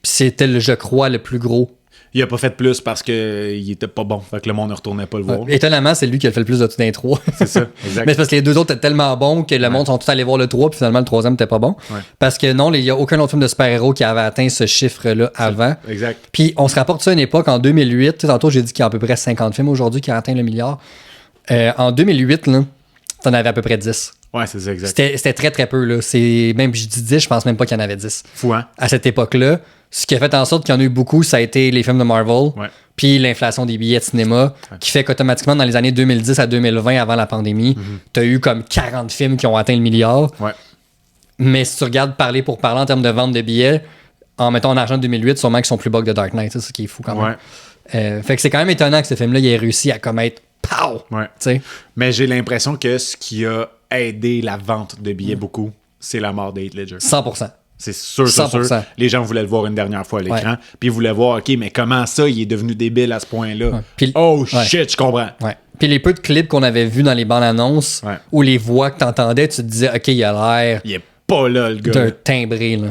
c'était, je crois, le plus gros. Il a pas fait plus parce qu'il était pas bon. Fait que le monde ne retournait pas le voir. Étonnamment, c'est lui qui a fait le plus de tout d'un 3. C'est ça, exact. Mais c'est parce que les 2 autres étaient tellement bons que le monde sont tous allés voir le 3, puis finalement, le 3e n'était pas bon. Parce que non, il n'y a aucun autre film de super-héros qui avait atteint ce chiffre-là avant. Exact. Puis on se rapporte ça à une époque, en 2008. Tantôt, j'ai dit qu'il y a à peu près 50 films aujourd'hui qui ont atteint le milliard. En 2008, là, t'en avais à peu près 10. Ouais, c'est ça, exact. C'était très, très peu. Là. Même je dis 10, je pense même pas qu'il y en avait 10. Fou, hein? À cette époque-là. Ce qui a fait en sorte qu'il y en a eu beaucoup, ça a été les films de Marvel. puis l'inflation des billets de cinéma, qui fait qu'automatiquement, dans les années 2010 à 2020, avant la pandémie, t'as eu comme 40 films qui ont atteint le milliard. Ouais. Mais si tu regardes parler pour parler en termes de vente de billets, en mettant en argent de 2008, sûrement qu'ils sont plus bas que The Dark Knight. C'est ça qui est fou quand même. Fait que c'est quand même étonnant que ce film-là, il ait réussi à comme être pow! Ouais. T'sais. Mais j'ai l'impression que ce qui a aidé la vente de billets beaucoup, c'est la mort d'Heath Ledger. 100%. C'est sûr. 100%. Les gens voulaient le voir une dernière fois à l'écran. Puis ils voulaient voir, OK, mais comment ça, il est devenu débile à ce point-là? Puis- Shit, je comprends. Ouais. Puis les peu de clips qu'on avait vus dans les bandes annonces, ou les voix que t'entendais, tu te disais, OK, il a l'air Il est pas là, le gars. d'un timbré. Là.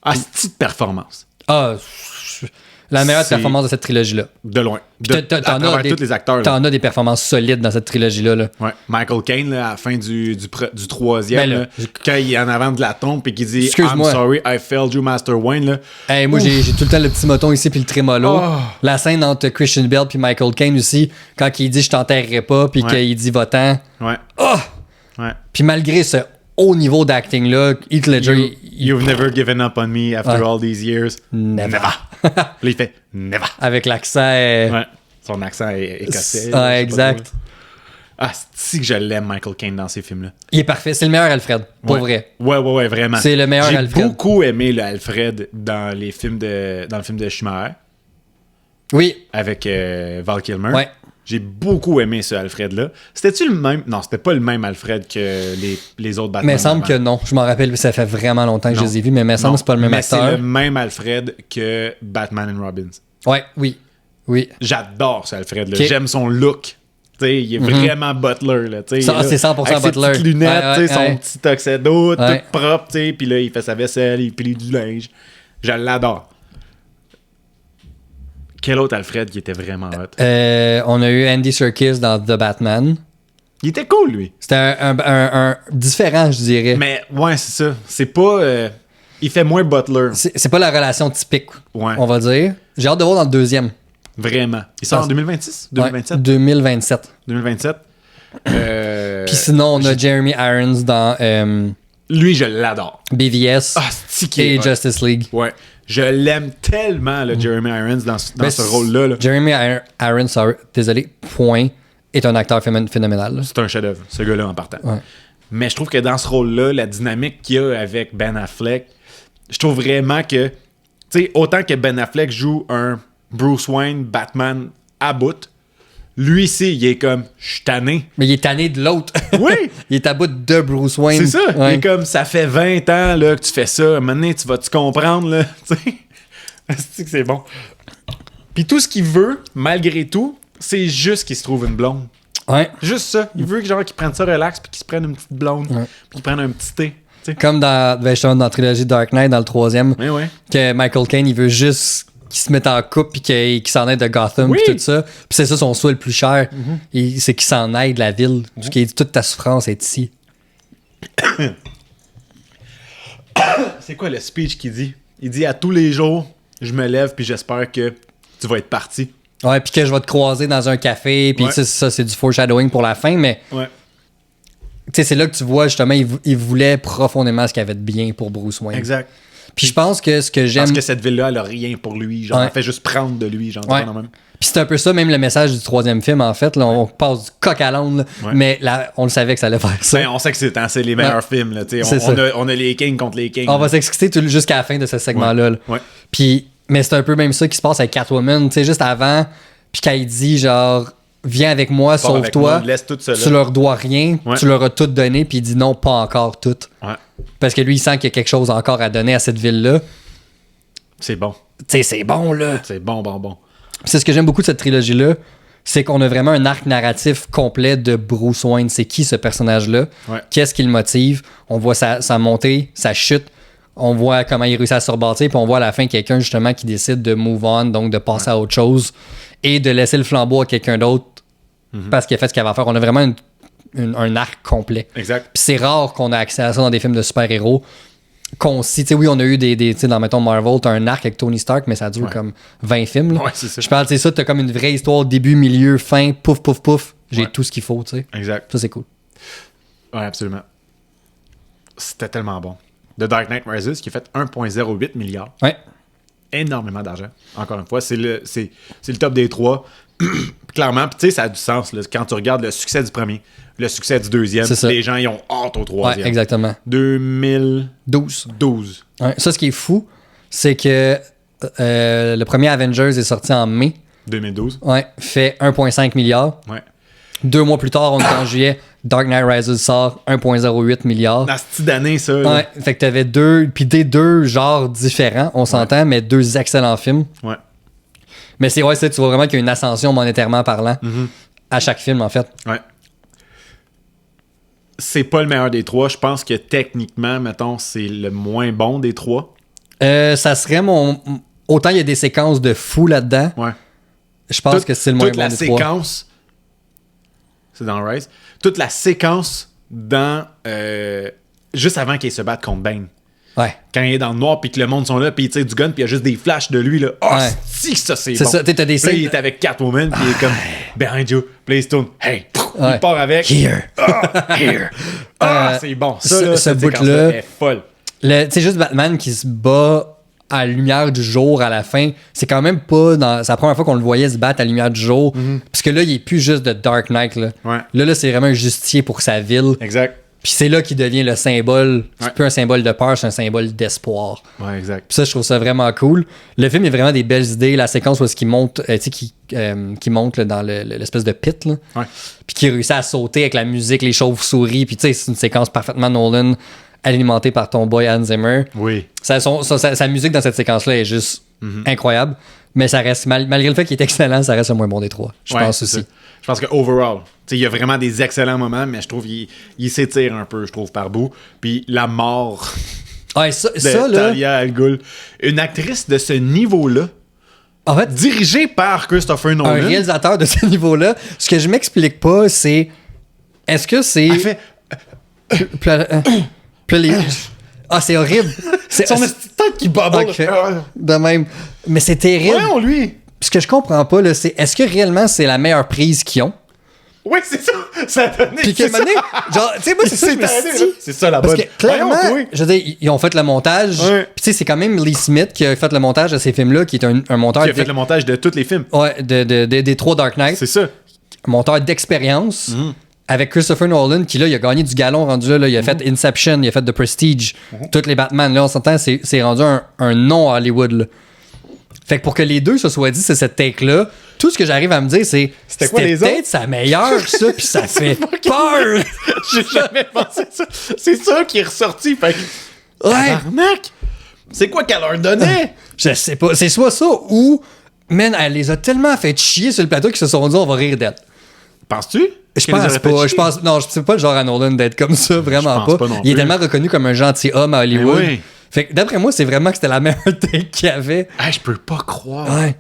Ah, c'est une performance. Ah, la meilleure C'est- performance de cette trilogie-là. De loin. Puis À travers tous les acteurs. Là. T'en as des performances solides dans cette trilogie-là. Là. Ouais. Michael Caine, là, à la fin du troisième, Ben là, là, quand il est en avant de la tombe et qu'il dit Excuse-moi. I'm sorry, I failed you, Master Wayne. Là. Hey, moi, j'ai tout le temps le petit moton ici puis le trémolo. Oh. La scène entre Christian Bale puis Michael Caine aussi, quand il dit « je t'enterrerai pas » puis qu'il dit « va-t'en Ouais. ». Ouais. Puis malgré ce haut niveau d'acting-là, Heath Ledger... You've never given up on me after all these years. Never. Puis là, il fait never. Avec l'accent... Ouais. Son accent est écossais. Ah, je sais pas exact. trop. Ah, c'est que je l'aime, Michael Caine, dans ces films-là. Il est parfait. C'est le meilleur Alfred, pour vrai. Ouais, vraiment. C'est le meilleur Alfred. J'ai beaucoup aimé le Alfred dans le film de Schumacher Oui. avec Val Kilmer. Ouais. J'ai beaucoup aimé ce Alfred-là. C'était-tu le même? Non, c'était pas le même Alfred que les autres Batman. Mais il semble avant. que non. Je m'en rappelle, ça fait vraiment longtemps que je Non. les ai vus, mais il me semble que c'est pas le même mais acteur. c'est le même Alfred que Batman and Robins. Ouais, oui. J'adore ce Alfred-là. Ok. J'aime son look. T'sais, il est vraiment butler. Là, t'sais, Ça, là, c'est 100% avec ses butler. petites lunettes, Ouais, t'sais, son ouais. petit tuxedo, Ouais. tout propre. Puis là, il fait sa vaisselle, il plie du linge. Je l'adore. Quel autre Alfred qui était vraiment hot? On a eu Andy Serkis dans The Batman. Il était cool, lui. C'était un différent, je dirais. Mais ouais, c'est ça. C'est pas... il fait moins butler. C'est pas la relation typique, Ouais. on va dire. J'ai hâte de voir dans le deuxième. Vraiment. Il sort Ah, en 2026? 2027? Ouais, 2027. 2027. Puis sinon, on a Jeremy Irons dans Lui, je l'adore. BVS Ah, c'est qui est et hot. Justice League. Ouais. Je l'aime tellement, le Jeremy Irons, dans Ben, ce rôle-là. Là. Jeremy Irons, désolé, point, est un acteur phénoménal. Là. C'est un chef-d'œuvre, ce gars-là, en partant. Ouais. Mais je trouve que dans ce rôle-là, la dynamique qu'il y a avec Ben Affleck, je trouve vraiment que, tu sais, autant que Ben Affleck joue un Bruce Wayne, Batman à bout, lui ici, il est comme, je suis tanné. Mais il est tanné de l'autre. Oui! Il est à bout de Bruce Wayne. C'est ça. Ouais. Il est comme, ça fait 20 ans là, que tu fais ça. Maintenant, tu vas-tu comprendre, là? Tu sais? C'est que c'est bon. Puis tout ce qu'il veut, malgré tout, c'est juste qu'il se trouve une blonde. Ouais. Juste ça. Il veut que genre qu'ils prennent ça relax puis qu'ils se prennent une petite blonde. Ouais. Puis qu'ils prennent un petit thé. Tu sais? Comme justement dans la trilogie Dark Knight, dans le troisième, Oui, oui. que Michael Caine, il veut juste qu'il se mette en couple puis qu'il s'en aide de Gotham Oui. puis tout ça. Puis c'est ça son souhait le plus cher. C'est qu'il s'en aide de la ville. Parce qu'il dit toute ta souffrance est ici. C'est quoi le speech qu'il dit? Il dit à tous les jours, je me lève puis j'espère que tu vas être parti. Ouais, puis que je vais te croiser dans un café. Puis Ouais. tu sais, ça, c'est du foreshadowing pour la fin. Mais Ouais. tu sais, c'est là que tu vois justement, il voulait profondément ce qu'il avait de bien pour Bruce Wayne. Exact. Puis je pense que ce que j'aime. Parce que cette ville-là, elle a rien pour lui. Genre, Ouais. elle fait juste prendre de lui. Genre, Ouais. non, même. Puis c'est un peu ça, même le message du troisième film, en fait. Là, on passe du coq à l'âne, là. Ouais. Mais là, on le savait que ça allait faire ça. Ben, on sait que c'est les meilleurs films. Là, tu sais. C'est ça. On a les kings contre les kings. On là. va s'exciter jusqu'à la fin de ce segment-là. là. Ouais. Puis, mais c'est un peu même ça qui se passe avec Catwoman. Tu sais, juste avant, puis quand il dit genre, viens avec moi, Pars avec sauve-toi. moi, laisse tout ça là. Tu leur dois rien, Ouais. tu leur as tout donné, puis il dit non, pas encore tout. Ouais. Parce que lui, il sent qu'il y a quelque chose encore à donner à cette ville-là. C'est bon. Tu sais, c'est bon, là. C'est bon. Puis c'est ce que j'aime beaucoup de cette trilogie-là, c'est qu'on a vraiment un arc narratif complet de Bruce Wayne. C'est qui ce personnage-là? Ouais. Qu'est-ce qui le motive? On voit sa montée, sa chute. On voit comment il réussit à se rebâtir. Puis on voit à la fin quelqu'un justement qui décide de move on, donc de passer à autre chose et de laisser le flambeau à quelqu'un d'autre parce qu'il a fait ce qu'il avait à faire. On a vraiment un arc complet. Exact. Puis c'est rare qu'on a accès à ça dans des films de super-héros. Concis. Tu sais, oui, on a eu tu sais, dans, mettons, Marvel, t'as un arc avec Tony Stark, mais ça dure Ouais. comme 20 films. là. Ouais, c'est ça. Je parle, tu sais, ça, t'as comme une vraie histoire, début, milieu, fin, pouf, pouf, pouf. J'ai Ouais. tout ce qu'il faut, tu sais. Exact. Ça, c'est cool. Ouais, absolument. C'était tellement bon. The Dark Knight Rises qui a fait 1,08 milliard. Ouais. énormément d'argent. Encore une fois, c'est le top des 3. Clairement, puis tu sais, ça a du sens. Là, quand tu regardes le succès du premier, le succès du deuxième, les gens, ils ont hâte au troisième. Ouais, exactement. 2012. Ouais, ça, ce qui est fou, c'est que le premier Avengers est sorti en mai. 2012. Ouais, fait 1,5 milliard. Ouais. 2 mois plus tard, on est en juillet, Dark Knight Rises sort 1,08 milliard. Dans cette d'année, ça. Ouais, fait que t'avais des deux genres différents, on s'entend, mais deux excellents films. Ouais. Mais tu vois vraiment qu'il y a une ascension monétairement parlant à chaque film, en fait. Ouais. C'est pas le meilleur des 3. Je pense que techniquement, mettons, c'est le moins bon des 3. Ça serait mon... Autant il y a des séquences de fou là-dedans. Ouais. Je pense que c'est le moins bon des 3. Toute la séquence... C'est dans Rise. Toute la séquence dans... juste avant qu'il se batte contre Bane. Ouais. Quand il est dans le noir, puis que le monde sont là, puis il tire du gun, puis il y a juste des flashs de lui, là. Oh, ouais. si ça, c'est bon. C'est ça, t'as des scènes... il est avec Catwoman, puis il est comme... Behind you, Playstone. Hey! Ouais. Il part avec... Here! Here! C'est bon. Ça, là, ce bout-là est folle. C'est juste Batman qui se bat à la lumière du jour à la fin. C'est quand même pas... C'est la première fois qu'on le voyait se battre à la lumière du jour. Parce que là, il est plus juste de Dark Knight. Là, là c'est vraiment un justicier pour sa ville. Exact. Puis c'est là qu'il devient le symbole. C'est plus un symbole de peur, c'est un symbole d'espoir. Ouais, exact. Puis ça, je trouve ça vraiment cool. Le film, il y a vraiment des belles idées. La séquence où il monte, qui monte là, dans l'espèce de pit. Là. Ouais. Puis qui réussit à sauter avec la musique, les chauves-souris. Puis tu sais, c'est une séquence parfaitement Nolan, alimentée par ton boy Hans Zimmer. Oui. Sa musique dans cette séquence-là est juste incroyable. Mais ça reste, malgré le fait qu'il est excellent, ça reste le moins bon des 3. Je pense aussi. Ça. Je pense que overall, il y a vraiment des excellents moments, mais je trouve qu'il s'étire un peu, je trouve, par bout. Puis la mort ouais, ça de Talia al Ghul, une actrice de ce niveau-là, en fait, dirigée par Christopher Nolan. Un réalisateur de ce niveau-là. Ce que je m'explique pas, c'est... Est-ce que c'est... Elle fait... c'est horrible. C'est son tête qui bubble. Okay. De même. Mais c'est terrible. Ouais, on lui. Ce que je comprends pas, là, c'est est-ce que réellement c'est la meilleure prise qu'ils ont? Oui, c'est ça. Ça a donné. Puis qu'à genre, tu sais, moi, c'est ça que je me suis dit. C'est ça la bonne. Parce que clairement, je veux dire, ils ont fait le montage. Ouais. Puis tu sais, c'est quand même Lee Smith qui a fait le montage de ces films-là, qui est un monteur. Qui a fait le montage de tous les films. Ouais, des 3 Dark Knight. C'est ça. Un monteur d'expérience. Avec Christopher Nolan, qui là, il a gagné du galon rendu là. Il a fait Inception, il a fait The Prestige, tous les Batman. Là, on s'entend, c'est rendu un nom à Hollywood. Là. Fait que pour que les deux se soient dit, c'est cette take-là. Tout ce que j'arrive à me dire, c'est c'était peut-être sa meilleure, ça, puis ça fait peur. J'ai jamais pensé ça. C'est ça qui est ressorti. Fait que... Ouais. Tabarnak! C'est quoi qu'elle leur donnait? Je sais pas. C'est soit ça ou, man, elle les a tellement fait chier sur le plateau qu'ils se sont dit, on va rire d'elle. Penses-tu? Je pense pas. Non, c'est pas le genre à Nolan d'être comme ça, vraiment pas. Il est tellement reconnu comme un gentilhomme à Hollywood. Oui. Fait que d'après moi, c'est vraiment que c'était la meilleure take qu'il y avait. Ah, je peux pas croire. Ouais.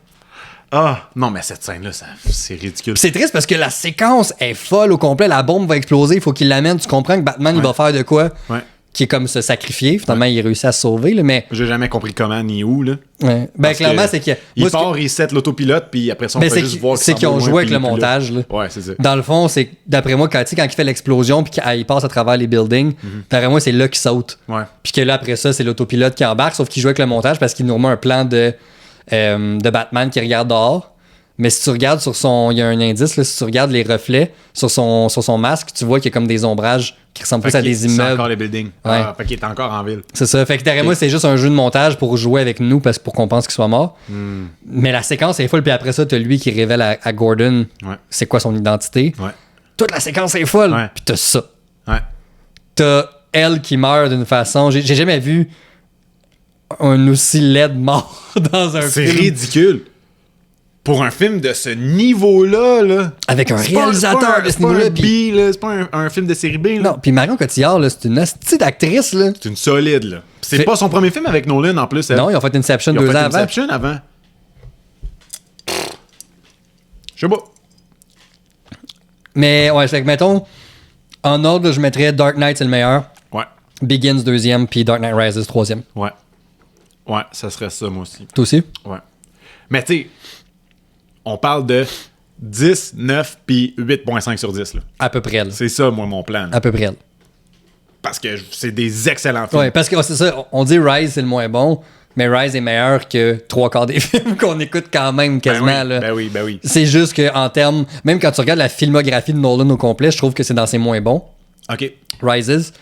Ah, non, mais cette scène-là, c'est ridicule. Pis c'est triste parce que la séquence est folle au complet. La bombe va exploser, il faut qu'il l'amène. Tu comprends que Batman, il va faire de quoi? Ouais. Qui est comme se sacrifier. Finalement, il réussit à se sauver, là, mais... J'ai jamais compris comment ni où, là. Ouais. Ben, clairement, c'est qu'il... Il part, il set l'autopilote, puis après ça, on peut juste voir c'est qu'ils ont joué avec le montage, là. Ouais, c'est ça. Dans le fond, c'est... D'après moi, quand il fait l'explosion, puis qu'il passe à travers les buildings, d'après moi, c'est là qu'il saute. Ouais. Puis que là, après ça, c'est l'autopilote qui embarque, sauf qu'il joue avec le montage parce qu'il nous remet un plan de Batman qui regarde dehors. Mais si tu regardes sur son... Il y a un indice, là, si tu regardes les reflets sur son masque, tu vois qu'il y a comme des ombrages qui ressemblent plus à des immeubles. C'est encore les buildings. Ouais. Fait qu'il est encore en ville. C'est ça. Fait que derrière moi, c'est juste un jeu de montage pour jouer avec nous pour qu'on pense qu'il soit mort. Mais la séquence est folle. Puis après ça, t'as lui qui révèle à Gordon c'est quoi son identité. Ouais. Toute la séquence est folle. Ouais. Puis t'as ça. Ouais. T'as elle qui meurt d'une façon... J'ai jamais vu un aussi laid mort dans un film. C'est ridicule. Pour un film de ce niveau-là, là. Avec un réalisateur de ce niveau-là. C'est pas un film de série B, là. Non, puis Marion Cotillard, là, c'est une hostie d'actrice, là. C'est une solide, là. C'est pas son premier film avec Nolan, en plus. Non, ils ont fait Inception 2 ans avant. Inception avant. Je sais pas. Mais, ouais, fait que, mettons, en ordre, là, je mettrais Dark Knight, c'est le meilleur. Ouais. Begins, deuxième, puis Dark Knight Rises, troisième. Ouais. Ouais, ça serait ça, moi aussi. Toi aussi? Ouais. Mais, tu sais, on parle de 10, 9, puis 8.5 sur 10, là. À peu près, là. C'est ça, moi, mon plan. Là. À peu près, là. Parce que c'est des excellents films. Ouais, parce que c'est ça, on dit Rise, c'est le moins bon, Mais Rise est meilleur que 3/4 des films qu'on écoute quand même quasiment. Ben oui, ben oui. C'est juste qu'en termes, même quand tu regardes la filmographie de Nolan au complet, je trouve que c'est dans ses moins bons. OK. Rises.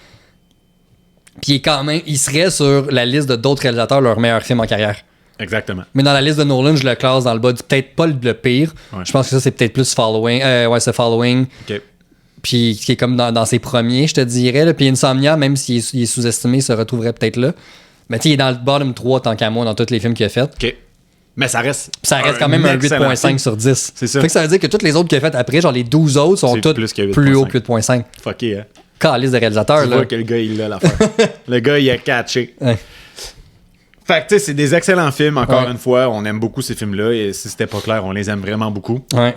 Puis il serait sur la liste de d'autres réalisateurs leur meilleur film en carrière. Exactement. Mais dans la liste de Nolan, je le classe dans le bas, peut-être pas le pire. Ouais. Je pense que ça, c'est peut-être plus Following. C'est Following. OK. Puis qui est comme dans ses premiers, je te dirais. Là. Puis Insomnia, même s'il est sous-estimé, se retrouverait peut-être là. Mais tu sais, il est dans le bottom 3 tant qu'à moi dans tous les films qu'il a fait. OK. Mais ça reste. Quand même un excellent 8.5 film. sur 10. C'est ça. Fait que ça veut dire que tous les autres qu'il a fait après, genre les 12 autres, sont C'est tous plus que 8.5. plus haut que 8.5. Fucké, hein. Calice de réalisateur, Tu là. vois que le gars, il a l'affaire. Le gars, il a catché. Ouais. Fait que, tu sais, c'est des excellents films, encore Ouais. une fois. On aime beaucoup ces films-là. Et si c'était pas clair, on les aime vraiment beaucoup. Ouais.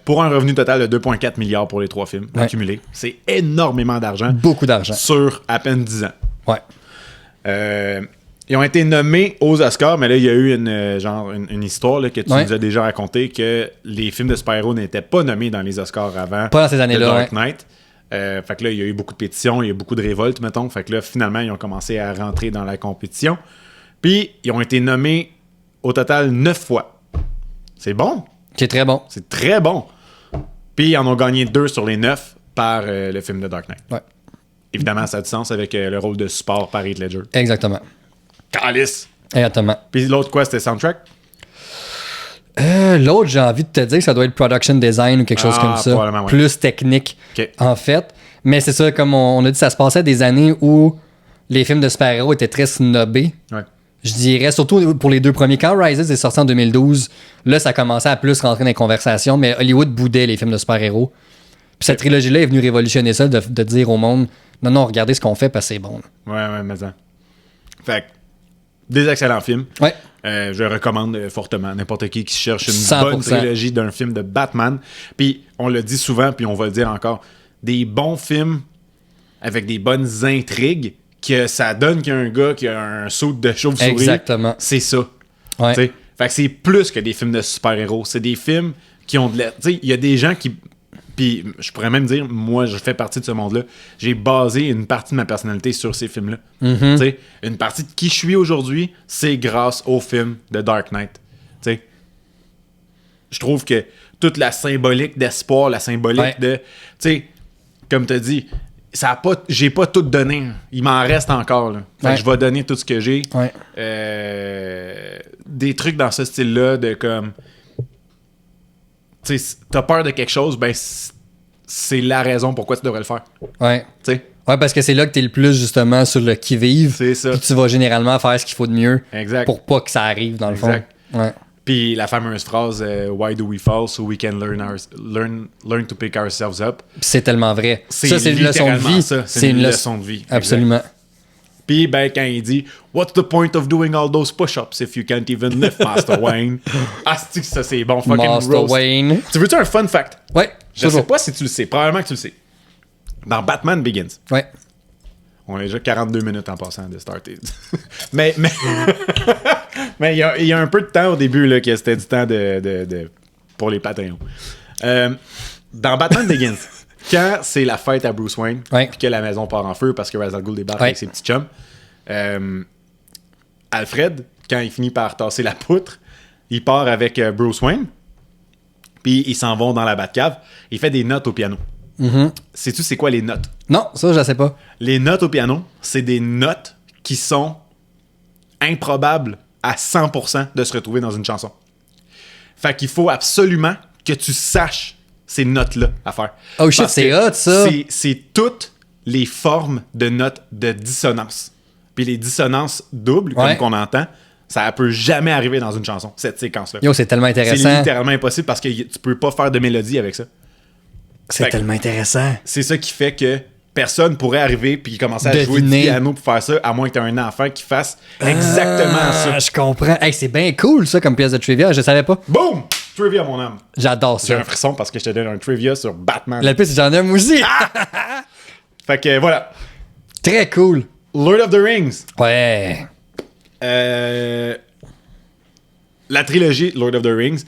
Pour un revenu total de 2,4 milliards pour les 3 films accumulés. C'est énormément d'argent Beaucoup d'argent. sur à peine 10 ans. Ouais. Ils ont été nommés aux Oscars, mais là, il y a eu une histoire là, que tu nous as déjà raconté que les films de super-héros n'étaient pas nommés dans les Oscars avant. Pas dans ces années-là, The Dark Knight. Fait que là, il y a eu beaucoup de pétitions, il y a eu beaucoup de révoltes, mettons. Fait que là, finalement, ils ont commencé à rentrer dans la compétition. Puis, ils ont été nommés au total 9 fois. C'est bon. Qui est très bon. C'est très bon. Puis, ils en ont gagné 2 sur les 9 par le film de Dark Knight. Ouais. Évidemment, ça a du sens avec le rôle de support par Heath Ledger. Exactement. Calice! Exactement. Puis l'autre, quoi, c'était soundtrack? L'autre, j'ai envie de te dire que ça doit être production design ou quelque chose comme ça. Probablement, ouais. Plus technique, OK. en fait. Mais c'est ça, comme on a dit, ça se passait des années où les films de super-héros étaient très snobés. Ouais. Je dirais, surtout pour les 2 premiers. Quand Rises est sorti en 2012, là, ça commençait à plus rentrer dans les conversations, mais Hollywood boudait les films de super-héros. Puis cette trilogie-là est venue révolutionner ça, de dire au monde, non, regardez ce qu'on fait parce que c'est bon. Ouais, mais ça. Fait que, des excellents films. Ouais. Je recommande fortement n'importe qui cherche une 100%. bonne trilogie d'un film de Batman. Puis, on le dit souvent, puis on va le dire encore, des bons films avec des bonnes intrigues, que ça donne qu'il y a un gars qui a un saut de chauve-souris. Exactement. C'est ça. Ouais. T'sais? Fait que c'est plus que des films de super-héros. C'est des films qui ont de l'air. Tu sais, il y a des gens qui. Puis je pourrais même dire, moi, je fais partie de ce monde-là. J'ai basé une partie de ma personnalité sur ces films-là. Mm-hmm. Tu sais, une partie de qui je suis aujourd'hui, c'est grâce au film de Dark Knight. Tu sais, je trouve que toute la symbolique d'espoir, la symbolique de. Tu sais, comme tu as dit, j'ai pas tout donné. Il m'en reste encore. Là. Fait que je vais donner tout ce que j'ai. Ouais. Des trucs dans ce style-là de comme. Tu sais, t'as peur de quelque chose, ben c'est la raison pourquoi tu devrais le faire. Ouais. Tu sais? Ouais, parce que c'est là que t'es le plus justement sur le qui-vive. C'est ça. Puis tu vas généralement faire ce qu'il faut de mieux. Exact. Pour pas que ça arrive, dans le Exact. fond. Ouais. Puis la fameuse phrase Why do we fall so we can learn to pick ourselves up. Puis c'est tellement vrai. C'est Ça, c'est une leçon de littéralement vie. ça. C'est une leçon de vie. Absolument. Exact. Puis ben quand il dit What's the point of doing all those push-ups if you can't even lift, Master Wayne? Asti que ça c'est bon. Fucking Master roast. Wayne. Tu veux-tu un fun fact? Ouais. Je sais pas si tu le sais. Probablement que tu le sais. Dans Batman Begins. Ouais. On est déjà 42 minutes en passant de starter. mais il y a un peu de temps au début là, que c'était du temps pour les Patreons. Dans Batman Begins, quand c'est la fête à Bruce Wayne, Ouais. puis que la maison part en feu parce que Ra's al Ghul débarque avec ses petits chums, Alfred, quand il finit par tasser la poutre, il part avec Bruce Wayne, puis ils s'en vont dans la Batcave. Il fait des notes au piano. Sais-tu c'est quoi les notes? Non, ça, je sais pas. Les notes au piano, c'est des notes qui sont improbables à 100% de se retrouver dans une chanson. Fait qu'il faut absolument que tu saches ces notes-là à faire. Oh shit, Parce c'est que hot, ça! C'est toutes les formes de notes de dissonance. Puis les dissonances doubles, Ouais. comme qu'on entend, ça peut jamais arriver dans une chanson, cette séquence-là. Yo, c'est tellement C'est intéressant. littéralement impossible parce que tu peux pas faire de mélodie avec ça. C'est Fait que- tellement intéressant. C'est ça qui fait que personne pourrait arriver puis commencer à jouer du Deviner. piano pour faire ça, à moins que tu aies un enfant qui fasse exactement ça. Je comprends. Hey, c'est bien cool, ça, comme pièce de trivia. Je savais pas. Boom! Trivia, mon âme. J'adore J'ai ça. un frisson parce que je te donne un trivia sur Batman. La piste, j'en ai un aussi. Fait que voilà. Très cool. Lord of the Rings. Ouais. La trilogie Lord of the Rings.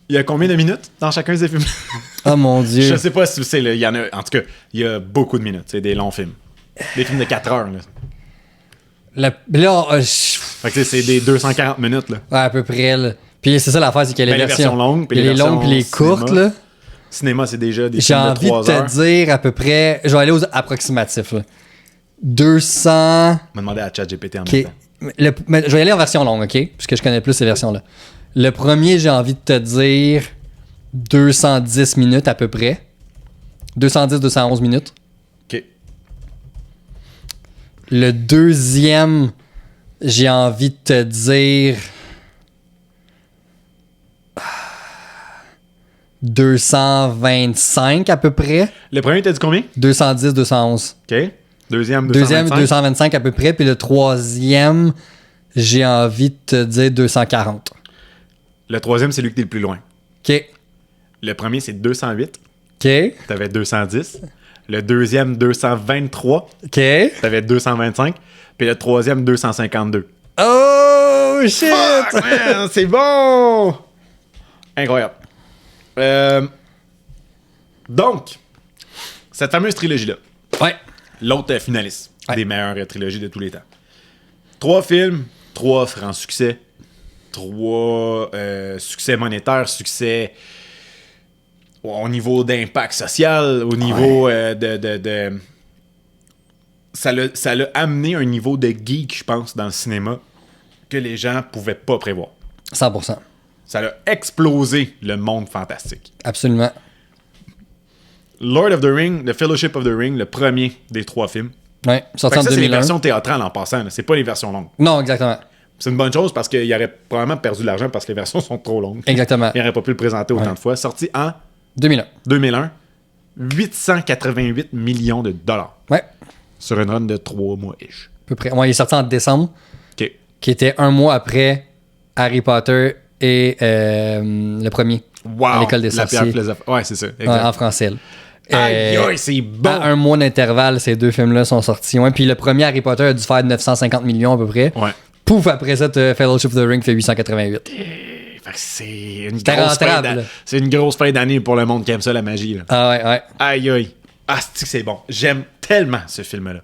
Il y a combien de minutes dans chacun des films? Oh mon Dieu. Je sais pas si c'est il y en a. En tout cas, il y a beaucoup de minutes. C'est des longs films. Des films de 4 heures. Là. Là, Fait que c'est des 240 minutes, là. ouais, à peu près. Là. Puis c'est ça l'affaire, c'est qu'il y a les versions longues, il y a les longues puis les courtes. Là. Cinéma, c'est déjà des J'ai films de envie 3 de heures. te dire à peu près... Je vais aller aux approximatifs. Là. 200... Je me demandais à ChatGPT en OK. même temps. Mais je vais y aller en version longue, OK? Puisque je connais plus ces versions-là. Le premier, j'ai envie de te dire 210 minutes à peu près. 210-211 minutes. OK. Le deuxième, j'ai envie de te dire 225 à peu près. Le premier, t'as dit combien? 210-211. OK. Deuxième, Deuxième, 225. 225 à peu près. Puis le troisième, j'ai envie de te dire 240. Le troisième, c'est lui qui est le plus loin. OK. Le premier, c'est 208. OK. T'avais 210. Le deuxième, 223. OK. T'avais 225. Puis le troisième, 252. Oh, shit! Fuck, man, c'est bon! Incroyable. Donc, cette fameuse trilogie-là, Ouais. l'autre finaliste Ouais. des meilleures trilogies de tous les temps. 3 films, 3 francs succès, 3 succès monétaires, succès au niveau d'impact social, au niveau de ça l'a amené un niveau de geek, je pense, dans le cinéma que les gens pouvaient pas prévoir. 100%. Ça a explosé le monde fantastique. Absolument. Lord of the Ring, The Fellowship of the Ring, le premier des 3 films. Ouais. Fait Sorti que en ça, c'est les 2001. versions théâtrales en passant, là. C'est pas les versions longues. Non, exactement. C'est une bonne chose parce qu'il aurait probablement perdu de l'argent parce que les versions sont trop longues. Exactement. Il n'aurait pas pu le présenter autant Ouais. de fois. Sorti en 2001. 2001, 888 millions de dollars Ouais. sur une run de 3 mois-ish. À peu près. Ouais, il est sorti en décembre, OK. qui était un mois après Harry Potter et le premier. Wow! À l'école des La pierre sorciers. philosophique. Ouais, c'est ça. Ouais, Exact. en français. Là. Aïe, aïe, c'est bon! À un mois d'intervalle, ces deux films-là sont sortis. Ouais, puis le premier Harry Potter a dû faire 950 millions à peu près. Ouais. Pouf, après ça, Fellowship of the Ring fait 888. Fait que c'est une C'était grosse fin rentable. c'est une grosse fin d'année pour le monde qui aime ça, la magie. Là. Ah ouais, ouais. Aïe, aïe. Ah, c'est bon. J'aime tellement ce film-là.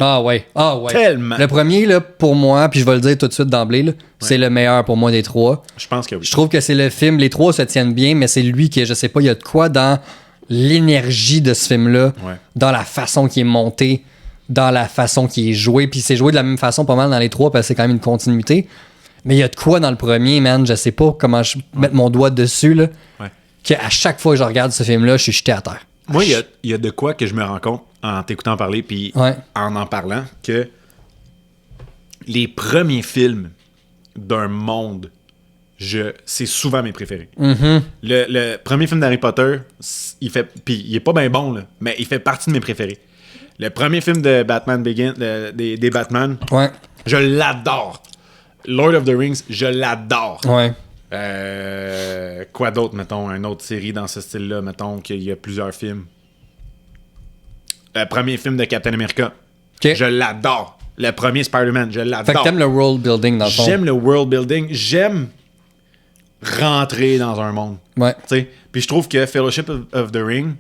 Ah ouais, ah ouais. Tellement. Le premier, là, pour moi, puis je vais le dire tout de suite d'emblée, là, c'est le meilleur pour moi des trois. Je pense que oui. Je trouve que c'est le film, les trois se tiennent bien, mais c'est lui qui, je sais pas, il y a de quoi dans l'énergie de ce film-là, Ouais. dans la façon qui est monté, dans la façon qui est joué, puis c'est joué de la même façon pas mal dans les trois parce que c'est quand même une continuité. Mais il y a de quoi dans le premier, man, je sais pas comment mettre mon doigt dessus, là, Ouais. qu'à chaque fois que je regarde ce film-là, je suis jeté à terre. Moi, il y a de quoi que je me rends compte en t'écoutant parler puis Ouais. en parlant que les premiers films d'un monde, c'est souvent mes préférés. Mm-hmm. Le premier film d'Harry Potter, puis il est pas bien bon, là, mais il fait partie de mes préférés. Le premier film de Batman Begins, des Batman, Ouais, je l'adore. Lord of the Rings, je l'adore. ouais. Quoi d'autre, mettons, une autre série dans ce style-là, mettons qu'il y a plusieurs films. Le premier film de Captain America, OK. je l'adore. Le premier Spider-Man, je Fait que l'adore. t'aimes le world building dans le fond. J'aime le world building, j'aime rentrer dans un monde. Ouais. T'sais. Puis je trouve que Fellowship of the Ring,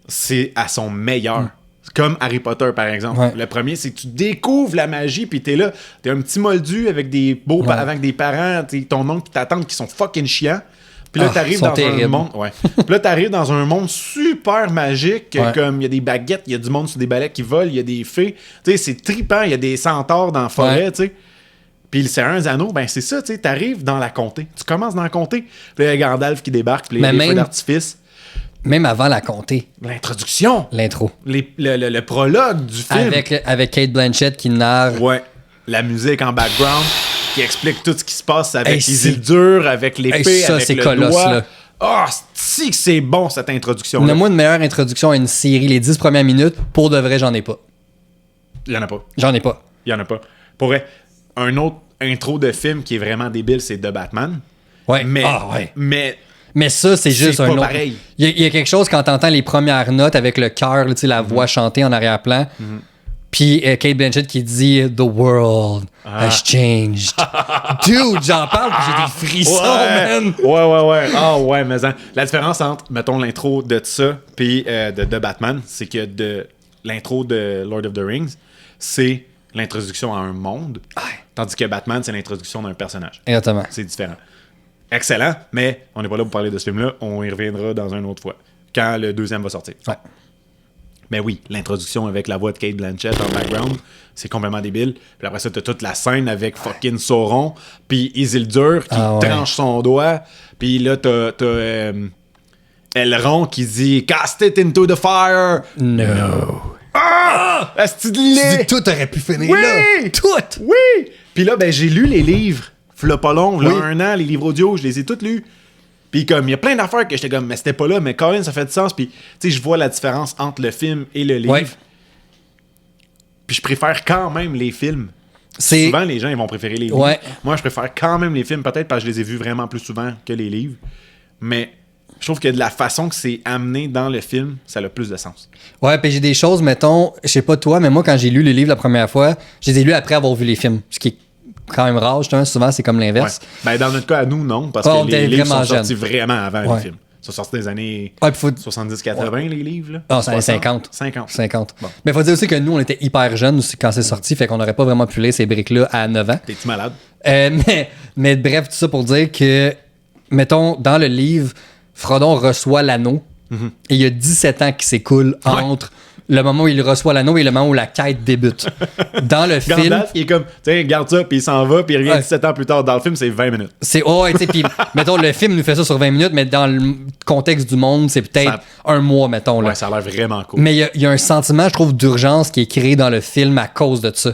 c'est à son meilleur. Comme Harry Potter, par exemple. Ouais. Le premier, c'est que tu découvres la magie, puis t'es là, t'es un petit moldu avec des avec des parents, ton oncle qui t'attendent qui sont fucking chiants. Puis là, Ah, t'arrives sont dans un terribles. monde. Ouais. Puis là, t'arrives dans un monde super magique, Ouais. comme il y a des baguettes, il y a du monde sur des balais qui volent, il y a des fées. Tu sais, c'est trippant, il y a des centaures dans la forêt, Ouais. tu sais. Puis le Seigneur des Anneaux, ben c'est ça, tu sais, t'arrives dans la comté. Tu commences dans la comté, puis là, il y a Gandalf qui débarque, puis Mais les feux même- d'artifice. Même avant la comté, L'introduction, l'intro. le prologue du film. Avec Kate Blanchett qui narre. Ouais. La musique en background qui explique tout ce qui se passe avec Hey, les c'est- îles dures, avec l'épée, Hey, ça, avec c'est le colosse, doigt. là. Ah, si que c'est bon, cette introduction-là. Donne-moi une meilleure introduction à une série, les 10 premières minutes. Pour de vrai, j'en ai pas. Il y en a pas. J'en ai pas. Il y en a pas. Pour vrai, un autre intro de film qui est vraiment débile, c'est The Batman. Ouais. Mais, Ah, ouais. mais ça, c'est juste c'est un pas autre. pareil. Il y a quelque chose quand t'entends les premières notes avec le cœur, là, tu sais, la voix chantée en arrière-plan. Puis Kate Blanchett qui dit The world has changed. Dude, j'en parle puis j'ai des frissons, man. Ouais. Ah ouais, mais la différence entre, mettons, l'intro de ça puis de Batman, c'est que l'intro de Lord of the Rings, c'est l'introduction à un monde, tandis que Batman, c'est l'introduction d'un personnage. Exactement. C'est différent. Excellent, mais on n'est pas là pour parler de ce film-là. On y reviendra dans une autre fois, quand le deuxième va sortir. Ouais. Mais oui, l'introduction avec la voix de Cate Blanchett en background, c'est complètement débile. Puis après ça, t'as toute la scène avec fucking Sauron, puis Isildur qui tranche son doigt, puis là, t'as Elrond qui dit « Cast it into the fire! » No. Ah! Asti de Tu lait! dis que tout aurait pu finir Oui! là. Tout! Oui! Puis là, ben, j'ai lu les livres, là, pas long, là, Oui. 1 an, les livres audio, je les ai tous lus. Puis comme, il y a plein d'affaires que j'étais comme, mais c'était pas là, mais Colin, ça fait du sens. Puis, tu sais, je vois la différence entre le film et le livre. Ouais. Puis je préfère quand même les films. C'est... Souvent, les gens, ils vont préférer les livres. Ouais. Moi, je préfère quand même les films, peut-être parce que je les ai vus vraiment plus souvent que les livres. Mais je trouve que de la façon que c'est amené dans le film, ça a plus de sens. Ouais, puis j'ai des choses, mettons, je sais pas toi, mais moi, quand j'ai lu les livres la première fois, je les ai lus après avoir vu les films. Ce qui est quand même rare, justement, souvent, c'est comme l'inverse. Ouais. Ben, dans notre cas, à nous, non, parce on que était les livres vraiment sont sortis jeunes. vraiment avant Ouais. les films. Ils sont sortis des années Ouais, puis faut... 70-80, les livres. Là. Ah, c'est les 60, 50. 50. 50. Bon. Mais faut dire aussi que nous, on était hyper jeunes quand c'est sorti, fait qu'on n'aurait pas vraiment pu lire ces briques-là à 9 ans. T'es-tu malade? Mais bref, tout ça pour dire que, mettons, dans le livre, Frodon reçoit l'anneau et il y a 17 ans qui s'écoulent entre le moment où il reçoit l'anneau et le moment où la quête débute. Dans le film... Gandalf, il est comme, tiens, garde ça, puis il s'en va, puis il revient Ouais. 17 ans plus tard. Dans le film, c'est 20 minutes. C'est ouais, tu sais, puis mettons le film nous fait ça sur 20 minutes, mais dans le contexte du monde, c'est peut-être Ça- un mois, mettons là. Ouais, ça a l'air vraiment cool. Mais il y a un sentiment, je trouve, d'urgence qui est créé dans le film à cause de ça.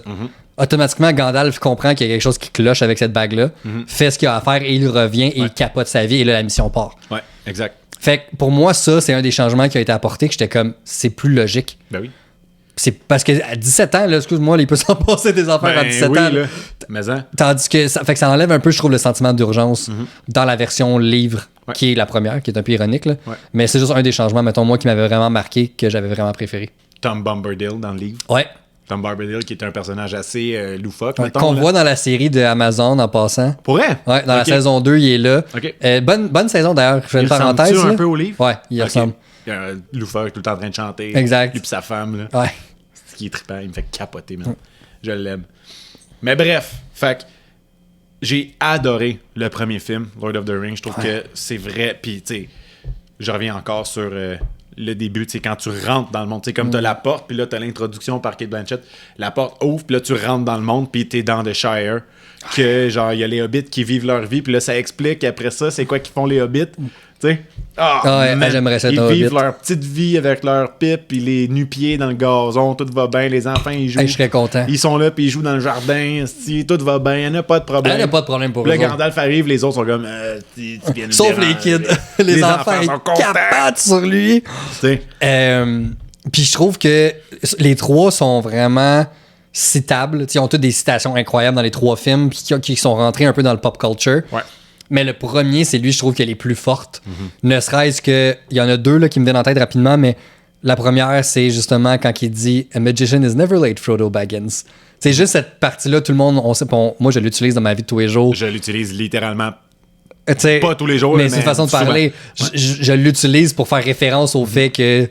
Automatiquement, Gandalf comprend qu'il y a quelque chose qui cloche avec cette bague-là, fait ce qu'il a à faire et il revient et il capote sa vie et là la mission part. Ouais, exact. Fait que pour moi, ça, c'est un des changements qui a été apporté que j'étais comme, c'est plus logique. Ben oui. C'est parce qu'à 17 ans, là, excuse-moi, il peut s'en passer des affaires à 17 oui, ans. là. Mais hein, Tandis que ça, fait que ça enlève un peu, je trouve, le sentiment d'urgence dans la version livre, Ouais. qui est la première, qui est un peu ironique. Là. Ouais. Mais c'est juste un des changements, mettons, moi, qui m'avait vraiment marqué, que j'avais vraiment préféré. Tom Bombadil dans le livre. Ouais. Tom Bombadil qui est un personnage assez loufoque. Ouais, mettons, qu'on là. voit dans la série de Amazon en passant. Pour vrai? Ouais, dans la Ok. saison 2, il est là. Ok. Bonne saison d'ailleurs, je fais Il une parenthèse. ressemble-tu un là. peu au livre? Ouais, il Ok. ressemble. Il y a un loufoque tout le temps en train de chanter. Exact. Lui pis sa femme, là. Ouais. Ce qui est trippant, il me fait capoter, man. Je l'aime. Mais bref, fait que j'ai adoré le premier film, Lord of the Rings. Je trouve que c'est vrai. Puis, tu sais, je reviens encore sur le début, tu sais, quand tu rentres dans le monde. Tu sais, comme t'as la porte, puis là, t'as l'introduction par Cate Blanchett. La porte ouvre, puis là, tu rentres dans le monde, puis t'es dans The Shire. Que, genre, il y a les hobbits qui vivent leur vie, puis là, ça explique après ça, c'est quoi qu'ils font les hobbits. Tu sais? Ouais, man, j'aimerais ça, ils ton vivent Hobbit. leur petite vie avec leur pipe, puis les nu-pieds dans le gazon, tout va bien, les enfants, ils jouent. Hey, je serais content. Ils sont là, puis ils jouent dans le jardin, si tout va bien, il n'y a pas de problème. Il n'y a pas de problème pour Le eux autres. Gandalf arrive, les autres sont comme, tu viens nous Sauf les déranger. kids. Les enfants, sont ils contents. capotent sur lui. Tu sais. Puis je trouve que les trois sont vraiment citables. Ils ont toutes des citations incroyables dans les trois films qui sont rentrés un peu dans le pop culture. Ouais. Mais le premier, c'est lui, je trouve, qui est les plus fortes. Ne serait-ce que... Il y en a deux là, qui me viennent en tête rapidement, mais la première, c'est justement quand il dit « A magician is never late, Frodo Baggins ». C'est juste cette partie-là, tout le monde, on sait, moi, je l'utilise dans ma vie de tous les jours. Je l'utilise littéralement. T'sais, Pas tous les jours, mais là, c'est une façon de souvent. parler. Je l'utilise pour faire référence au fait que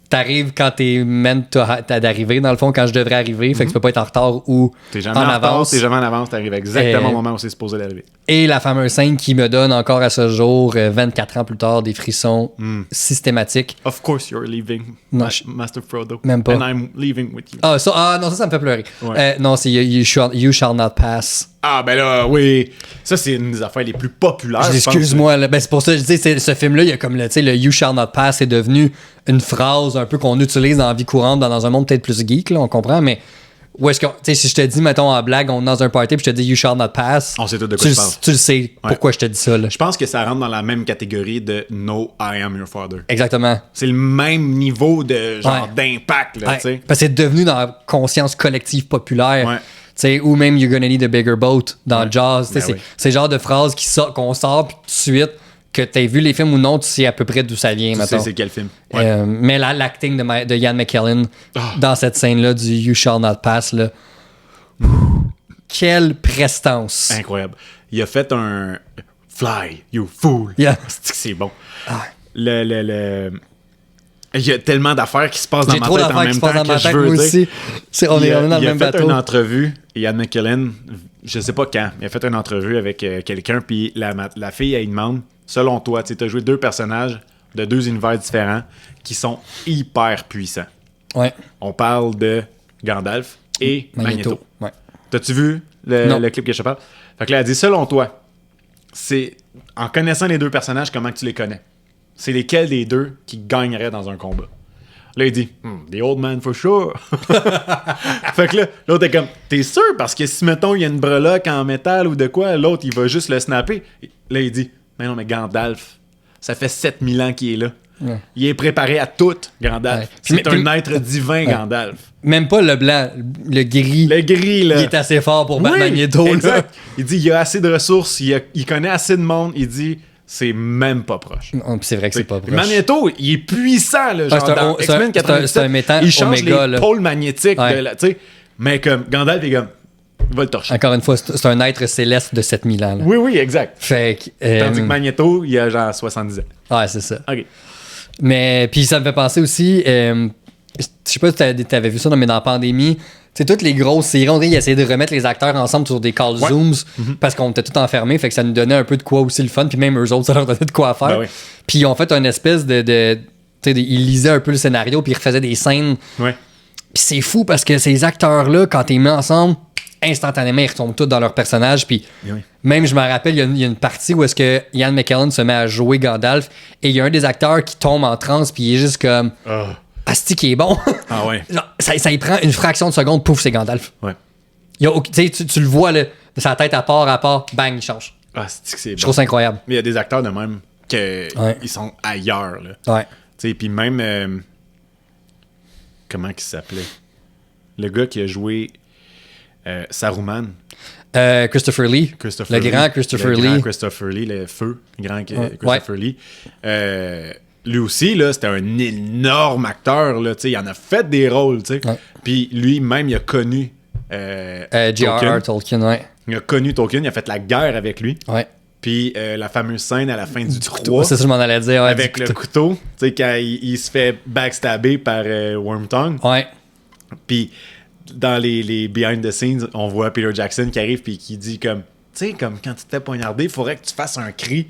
t'arrives quand t'es meant d'arriver, dans le fond, quand je devrais arriver. Fait que tu peux pas être en retard ou T'es jamais en en retard, avance. t'es jamais en avance, t'arrives exactement au moment où c'est supposé d'arriver. Et la fameuse scène qui me donne encore à ce jour, 24 ans plus tard, des frissons systématiques. Of course you're leaving, Non, Master Frodo. Même pas. And I'm leaving with you. Non, ça me fait pleurer. Ouais. Non, c'est you shall not pass. Ah, ben là, oui. Ça, c'est une des affaires les plus populaires. je pense. Excuse-moi, là, ben c'est pour ça que je dis, ce film-là, il y a comme le You shall not pass est devenu une phrase un peu qu'on utilise dans la vie courante, dans un monde peut-être plus geek, là, on comprend, mais où est-ce que, tu sais, si je te dis, mettons en blague, on est dans un party puis je te dis You shall not pass, On sait tout de quoi tu parles. tu le sais pourquoi je te dis ça, là. Je pense que ça rentre dans la même catégorie de No, I am your father. Exactement. C'est le même niveau de genre Ouais. d'impact, là, Ouais. tu sais. Parce que c'est devenu dans la conscience collective populaire. Ouais. Tu sais, ou même You're gonna need a bigger boat dans Jaws. Tu sais, Ben oui. c'est le genre de phrase qu'on sort puis tout de suite, que t'aies vu les films ou non, tu sais à peu près d'où ça vient, Tu sais mettons. c'est quel film. Ouais. Mais là, l'acting de Ian McKellen dans cette scène-là du You Shall Not Pass, là, quelle prestance. Incroyable. Il a fait un Fly, you fool. Yeah. C'est que c'est bon. Ah. Le Il y a tellement d'affaires qui se passent dans J'ai ma trop tête en d'affaires qui même se passent temps dans ma que je tête, veux moi dire. aussi. On est dans le même Il a fait bateau. une entrevue, Ian McKellen, je sais pas quand, il a fait une entrevue avec quelqu'un, puis la fille, elle lui demande, selon toi, tu as joué 2 personnages de 2 univers différents qui sont hyper puissants. Ouais. On parle de Gandalf et Magneto. Ouais. T'as-tu vu le clip que je te parle? Fait que là, elle dit, selon toi, c'est en connaissant les 2 personnages, comment que tu les connais? C'est lesquels des 2 qui gagneraient dans un combat? Là, il dit, The Old Man for sure. Fait que là, l'autre est comme, t'es sûr? Parce que si, mettons, il y a une breloque en métal ou de quoi, l'autre, il va juste le snapper. Là, il dit, mais non, mais Gandalf, ça fait 7000 ans qu'il est là. Ouais. Il est préparé à tout, Gandalf. Ouais. C'est un être divin, Gandalf. Même pas le blanc, le gris. Le gris, là. Il est assez fort pour battre Magneto. Exact. Là. Il dit, il y a assez de ressources, il connaît assez de monde. Il dit, c'est même pas proche. C'est vrai que c'est pas proche. Magneto, il est puissant, là, genre dans X-Men 97. C'est un métal il change Omega, les pôles magnétiques. Mais comme Gandalf est comme, il va le torcher. Encore une fois, c'est un être céleste de 7000 ans. Là. Oui, exact. Fait que, tandis que Magneto, il a genre 70 ans. Ouais, c'est ça. OK. Mais puis ça me fait penser aussi, je sais pas si t'avais vu ça, mais dans la pandémie, tu sais, toutes les grosses séries, on dirait qu'ils essayaient de remettre les acteurs ensemble sur des calls Zooms parce qu'on était tout enfermés, fait que ça nous donnait un peu de quoi aussi le fun, puis même eux autres, ça leur donnait de quoi faire. Puis ils ont fait une espèce de ils lisaient un peu le scénario, puis ils refaisaient des scènes. Ouais. Puis c'est fou parce que ces acteurs-là, quand t'es mis ensemble, instantanément, ils retombent tous dans leur personnage. Puis même, je me rappelle, il y a une partie où est-ce que Ian McKellen se met à jouer Gandalf et il y a un des acteurs qui tombe en transe puis il est juste comme asti qui est bon. Ah ouais. Genre, ça y prend une fraction de seconde, pouf, c'est Gandalf. Ouais. Tu le vois, là, de sa tête à part, bang, il change. Ah, c'est bon. Je trouve ça incroyable. Mais il y a des acteurs de même ils sont ailleurs. Là. Ouais. Tu sais, puis même... comment il s'appelait? Le gars qui a joué Saruman. Christopher Lee. Le grand Christopher Lee, le feu. Grand Christopher Lee. Lui aussi, là, c'était un énorme acteur. Là, il en a fait des rôles. Puis lui-même, il a connu J.R.R. Tolkien. Ouais. Il a connu Tolkien. Il a fait la guerre avec lui. Ouais. Puis la fameuse scène à la fin du 3. C'est ça que je m'en allais dire. Ouais, avec le couteau. Quand il se fait backstabber par Wormtongue. Ouais. Puis dans les behind the scenes, on voit Peter Jackson qui arrive puis qui dit comme, tu sais, comme quand tu te fais poignarder, il faudrait que tu fasses un cri.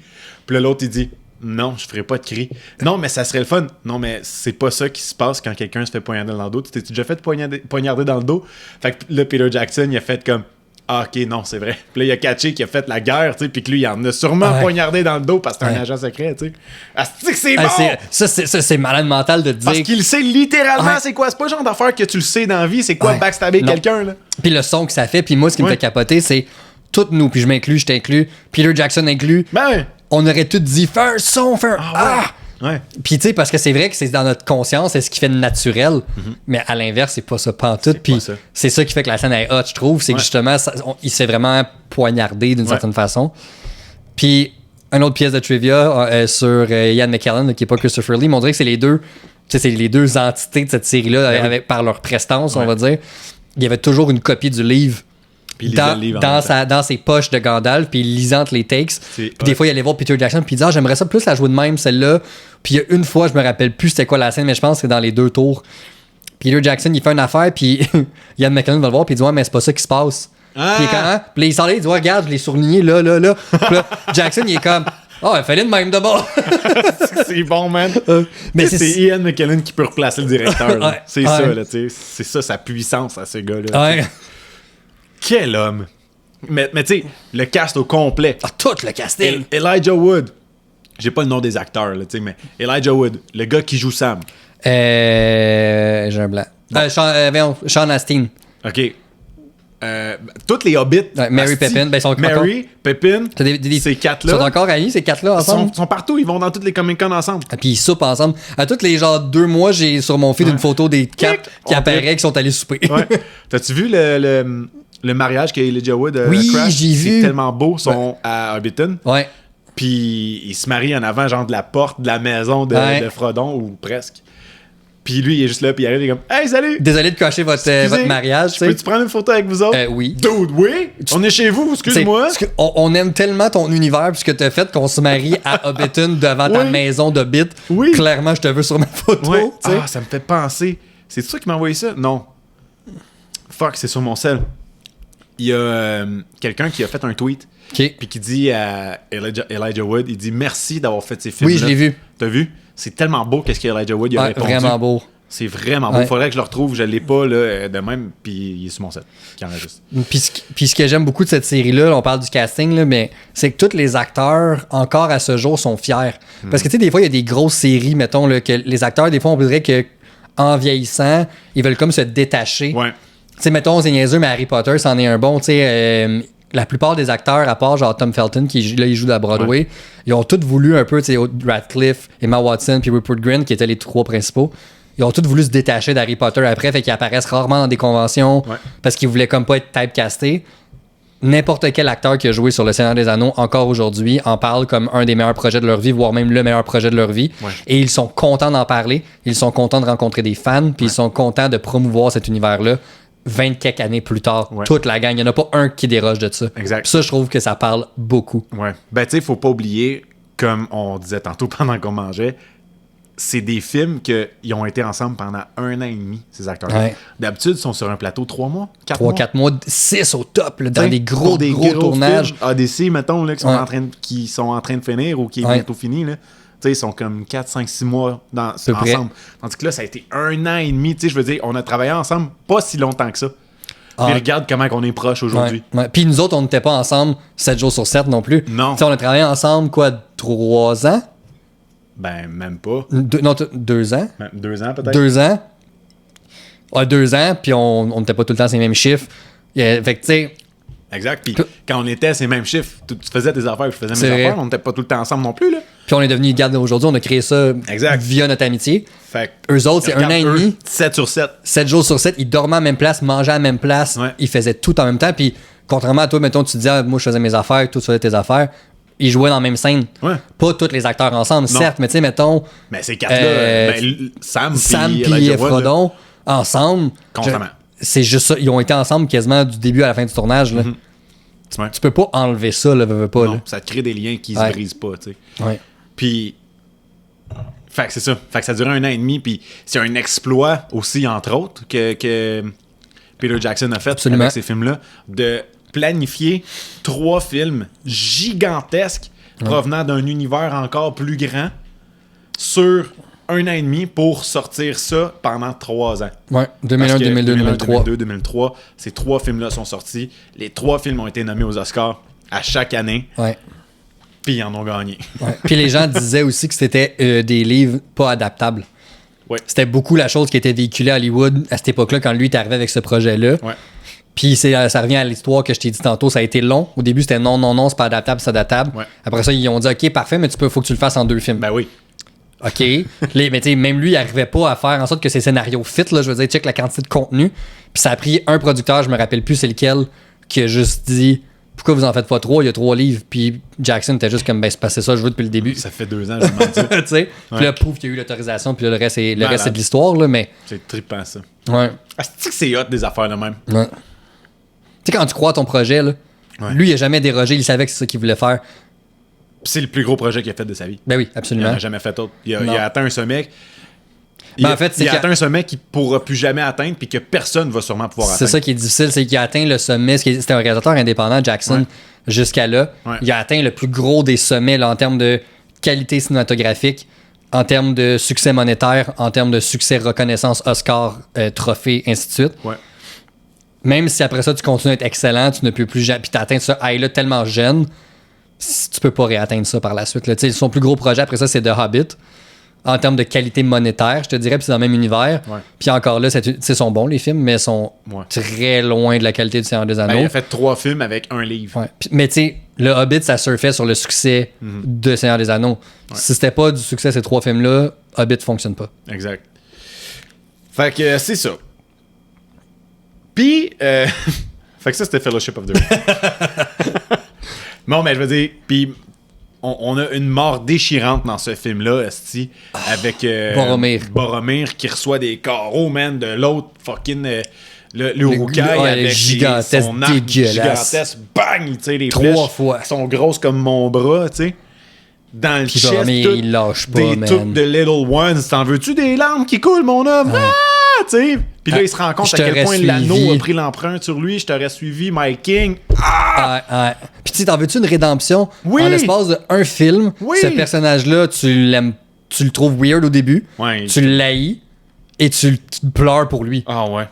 Puis là, l'autre, il dit, non, je ferai pas de cri. Non, mais ça serait le fun. Non, mais c'est pas ça qui se passe quand quelqu'un se fait poignarder dans le dos. Tu t'es déjà fait poignarder dans le dos? Fait que là, Peter Jackson, il a fait comme, ah, ok, non, c'est vrai. Puis là, il a catché qu'il a fait la guerre, tu sais, puis que lui, il en a sûrement poignardé dans le dos parce que c'est un agent secret, tu sais. Ah, c'est bon! Ça, c'est malade mental de te dire. Parce qu'il sait littéralement c'est quoi. C'est pas le genre d'affaire que tu le sais dans la vie, c'est quoi backstabber quelqu'un, là. Puis le son que ça fait, puis moi, ce qui me fait capoter, c'est toutes nous, puis je t'inclus, Peter Jackson inclus. Ben on aurait tout dit, fais un son, fais un Ouais. Puis tu sais, parce que c'est vrai que c'est dans notre conscience, c'est ce qui fait de naturel, mais à l'inverse, c'est pas ça pantoute. Puis c'est ça qui fait que la scène est hot, je trouve, c'est que justement, il s'est vraiment poignardé d'une certaine façon. Puis une autre pièce de trivia sur Ian McKellen, qui est pas Christopher Lee, mais on dirait que c'est les deux, c'est les deux entités de cette série-là, par leur prestance, on va dire. Il y avait toujours une copie du livre. Puis dans ses poches de Gandalf, puis il lisait entre les takes. Puis des fois, il allait voir Peter Jackson, puis il disait j'aimerais ça plus la jouer de même, celle-là. Puis il y a une fois, je me rappelle plus c'était quoi la scène, mais je pense que c'est dans les 2 tours. Peter Jackson, il fait une affaire, puis Ian McKellen va le voir, puis il dit mais c'est pas ça qui se passe. Puis là, il s'en il dit regarde, je l'ai surligné là. Puis là, Jackson, il est comme il fallait de même d'abord. C'est bon, man. Mais c'est Ian McKellen qui peut replacer le directeur. C'est ça, là, tu sais. C'est ça, sa puissance à ce gars-là. Ouais. Quel homme! Mais tu sais, le cast au complet. Tout le casting! Elijah Wood. J'ai pas le nom des acteurs, là, tu sais, mais Elijah Wood, le gars qui joue Sam. J'ai un blanc. Sean Astin. OK. Toutes les hobbits. Mary Pippin. Mary, Pippin, ces 4-là. Ils sont encore amis, ces 4-là, ensemble? Ils sont partout. Ils vont dans toutes les Comic-Con ensemble. Puis ils soupent ensemble. À tous les 2 mois, j'ai sur mon feed une photo des 4 qui apparaît qui sont allés souper. Ouais. T'as-tu vu le mariage qu'Elijah Wood oui, crash? J'ai vu. C'est tellement beau. Ils sont à Hobbiton. Ouais. Puis ils se marient en avant, genre de la porte de la maison de Frodon, ou presque. Puis lui, il est juste là, puis il arrive, il est comme « Hey, salut! Désolé de cacher votre mariage, tu sais. Peux-tu prendre une photo avec vous autres? Oui. Dude, oui! On est chez vous, excuse-moi! Parce on aime tellement ton univers, puisque t'as fait qu'on se marie à Hobbiton devant ta maison d'Hobbit. Oui. Clairement, je te veux sur ma photo. Ouais. Tu sais. Ah, ça me fait penser. C'est toi qui m'as envoyé ça? Non. Fuck, c'est sur mon cell. Il y a quelqu'un qui a fait un tweet, OK. puis qui dit à Elijah Wood, il dit « Merci d'avoir fait ces films-là. » Oui, je l'ai vu. T'as vu? C'est tellement beau qu'est-ce qu'Elijah Wood il a répondu. Vraiment beau. C'est vraiment beau. Ouais. Faudrait que je le retrouve. Je l'ai pas là, de même. Puis il est sur mon set. Qui enregistre. Puis ce que j'aime beaucoup de cette série-là, on parle du casting, là, mais c'est que tous les acteurs, encore à ce jour, sont fiers. Parce que tu sais, des fois, il y a des grosses séries, mettons, là, que les acteurs, des fois, on voudrait que en vieillissant, ils veulent comme se détacher. Ouais. Tu sais, mettons, c'est niaiseux, mais Harry Potter, c'en est un bon. Tu sais, la plupart des acteurs, à part genre Tom Felton, qui là, il joue à Broadway, ils ont tous voulu un peu, tu sais, Radcliffe, Emma Watson, puis Rupert Grint, qui étaient les trois principaux. Ils ont tous voulu se détacher d'Harry Potter après, fait qu'ils apparaissent rarement dans des conventions parce qu'ils voulaient comme pas être typecastés. N'importe quel acteur qui a joué sur Le Seigneur des Anneaux encore aujourd'hui en parle comme un des meilleurs projets de leur vie, voire même le meilleur projet de leur vie. Ouais. Et ils sont contents d'en parler, ils sont contents de rencontrer des fans, puis ils sont contents de promouvoir cet univers-là 20 quelques années plus tard. Ouais. Toute la gang, il n'y en a pas un qui déroge de ça. Exact. Puis ça, je trouve que ça parle beaucoup. Ouais. Ben, tu sais, faut pas oublier, comme on disait tantôt pendant qu'on mangeait, c'est des films qu'ils ont été ensemble pendant 1 an et demi, ces acteurs-là. Ouais. D'habitude, ils sont sur un plateau 3 mois, 4 mois. 3-4 mois, 6 au top, là, dans T'sais, des gros pour tournages. films ADC, mettons, là, Ouais. qui sont en train de finir ou qui est Ouais. bientôt fini, là. Tu sais, ils sont comme 4, 5, 6 mois peu près. ensemble. Tandis que là, ça a été 1 an et demi. Tu sais, je veux dire, on a travaillé ensemble pas si longtemps que ça. Puis regarde comment on est proches aujourd'hui. Ouais, ouais. Puis nous autres, on n'était pas ensemble 7 jours sur 7 non plus. Non. T'sais, on a travaillé ensemble, quoi, 3 ans? Ben, même pas. 2 ans? Même 2 ans, peut-être. 2 ans. Ouais, 2 ans, puis on n'était pas tout le temps ces mêmes chiffres. Fait que, tu sais, Exact. Puis quand on était à ces mêmes chiffres, tu faisais tes affaires, je faisais C'est mes vrai. affaires. On n'était pas tout le temps ensemble non plus, là. puis on est devenus, regarde, aujourd'hui, on a créé ça Exact. via notre amitié. Fait que, Eux autres, c'est 1 an et regarde, demi. eux, 7 sur 7. 7 jours sur 7, ils dormaient à la même place, mangeaient à la même place, Ouais. ils faisaient tout en même temps. Puis, contrairement à toi, mettons, tu te disais, moi, je faisais mes affaires, toi, tu faisais tes affaires. Ils jouaient dans la même scène. Ouais. Pas tous les acteurs ensemble, Non. certes, mais tu sais, mettons, Mais ces 4-là, Sam Sam puis Elijah Wood, là, Frodon, ensemble. Constamment. C'est juste ça. Ils ont été ensemble quasiment du début à la fin du tournage. Là. Ouais. Tu peux pas enlever ça, là, veux pas. Non, Là. ça te crée des liens qui Ouais. se brisent pas, tu sais. Ouais. Puis, fait que c'est ça. Fait que ça a duré 1 an et demi. Puis c'est un exploit aussi, entre autres, que Peter Jackson a fait Absolument. avec ces films-là, de planifier 3 films gigantesques provenant d'un univers encore plus grand sur 1 an et demi pour sortir ça pendant 3 ans. Ouais, 2001, 2002, 2003. 2002, 2003, ces 3 films-là sont sortis. Les 3 films ont été nommés aux Oscars à chaque année. Ouais. Puis ils en ont gagné. Ouais. Puis les gens disaient aussi que c'était des livres pas adaptables. Ouais. C'était beaucoup la chose qui était véhiculée à Hollywood à cette époque-là quand lui est arrivé avec ce projet-là. Ouais. Puis ça revient à l'histoire que je t'ai dit tantôt, ça a été long. Au début, c'était non, c'est pas adaptable, c'est adaptable. Ouais. Après ça, ils ont dit OK, parfait, mais faut que tu le fasses en 2 films. Ben oui. OK. Mais tu sais, même lui, il arrivait pas à faire en sorte que ses scénarios fit, là, je veux dire, check la quantité de contenu. Puis ça a pris un producteur, je me rappelle plus c'est lequel, qui a juste dit pourquoi vous en faites pas 3, il y a 3 livres. Puis Jackson était juste comme ben c'est passé ça, je veux depuis le début. Ça fait 2 ans, je m'en dis. Tu sais. Puis là, prouve qu'il y a eu l'autorisation, puis là, le reste, c'est de l'histoire, là, mais. C'est trippant, ça. Ouais. Ah, c'est que c'est hot, des affaires de même. Ouais. Tu sais, quand tu crois à ton projet, là, Ouais. lui, il a jamais dérogé, il savait que c'est ça qu'il voulait faire. C'est le plus gros projet qu'il a fait de sa vie. Ben oui, Il absolument. n'en a jamais fait autre. Il Non. a atteint un sommet. Ben, en fait, c'est il a qu'il atteint un sommet qu'il ne pourra plus jamais atteindre puis que personne ne va sûrement pouvoir C'est atteindre. ça qui est difficile, c'est qu'il a atteint le sommet. C'était un réalisateur indépendant, Jackson, Ouais. jusqu'à là. Ouais. Il a atteint le plus gros des sommets là, en termes de qualité cinématographique, en termes de succès monétaire, en termes de succès reconnaissance, Oscar, trophée, ainsi de suite. Ouais. Même si après ça, tu continues à être excellent, tu ne peux plus jamais. Puis tu atteins ce high-là tellement jeune, tu peux pas réatteindre ça par la suite. Là. Tu sais, son plus gros projet après ça, c'est The Hobbit. En termes de qualité monétaire, je te dirais, puis c'est dans le même univers. Ouais. Puis encore là, c'est sont bons les films, mais sont Ouais. très loin de la qualité du Seigneur des Anneaux. Ben, il a fait 3 films avec un livre. Ouais. Mais tu sais, le Hobbit, ça surfait sur le succès de Seigneur des Anneaux. Si c'était pas du succès ces 3 films-là, Hobbit fonctionne pas. Exact. Fait que c'est ça. Puis, fait que ça, c'était Fellowship of the Ring. Non, mais je veux dire, puis on a une mort déchirante dans ce film-là, esti, avec Boromir qui reçoit des carreaux, man, de l'autre fucking le Uruk-hai avec son arc gigantesque, bang, tu sais, les 3 flèches fois. qui sont grosses comme mon bras, tu sais. Dans le Puis chest, Boromir, il lâche pas, des man. trucs de Little Ones. T'en veux-tu des larmes qui coulent, mon homme? Ah, tu sais. Puis là, il se rend compte à quel point l'anneau a pris l'empreinte sur lui. Je t'aurais suivi, My King. Ah! Ouais. Puis tu sais, t'en veux-tu une rédemption? Oui. En l'espace d'un film, Oui. ce personnage-là, tu l'aimes, tu le trouves weird au début, Ouais. tu l'haïs et tu pleures pour lui. Ah ouais.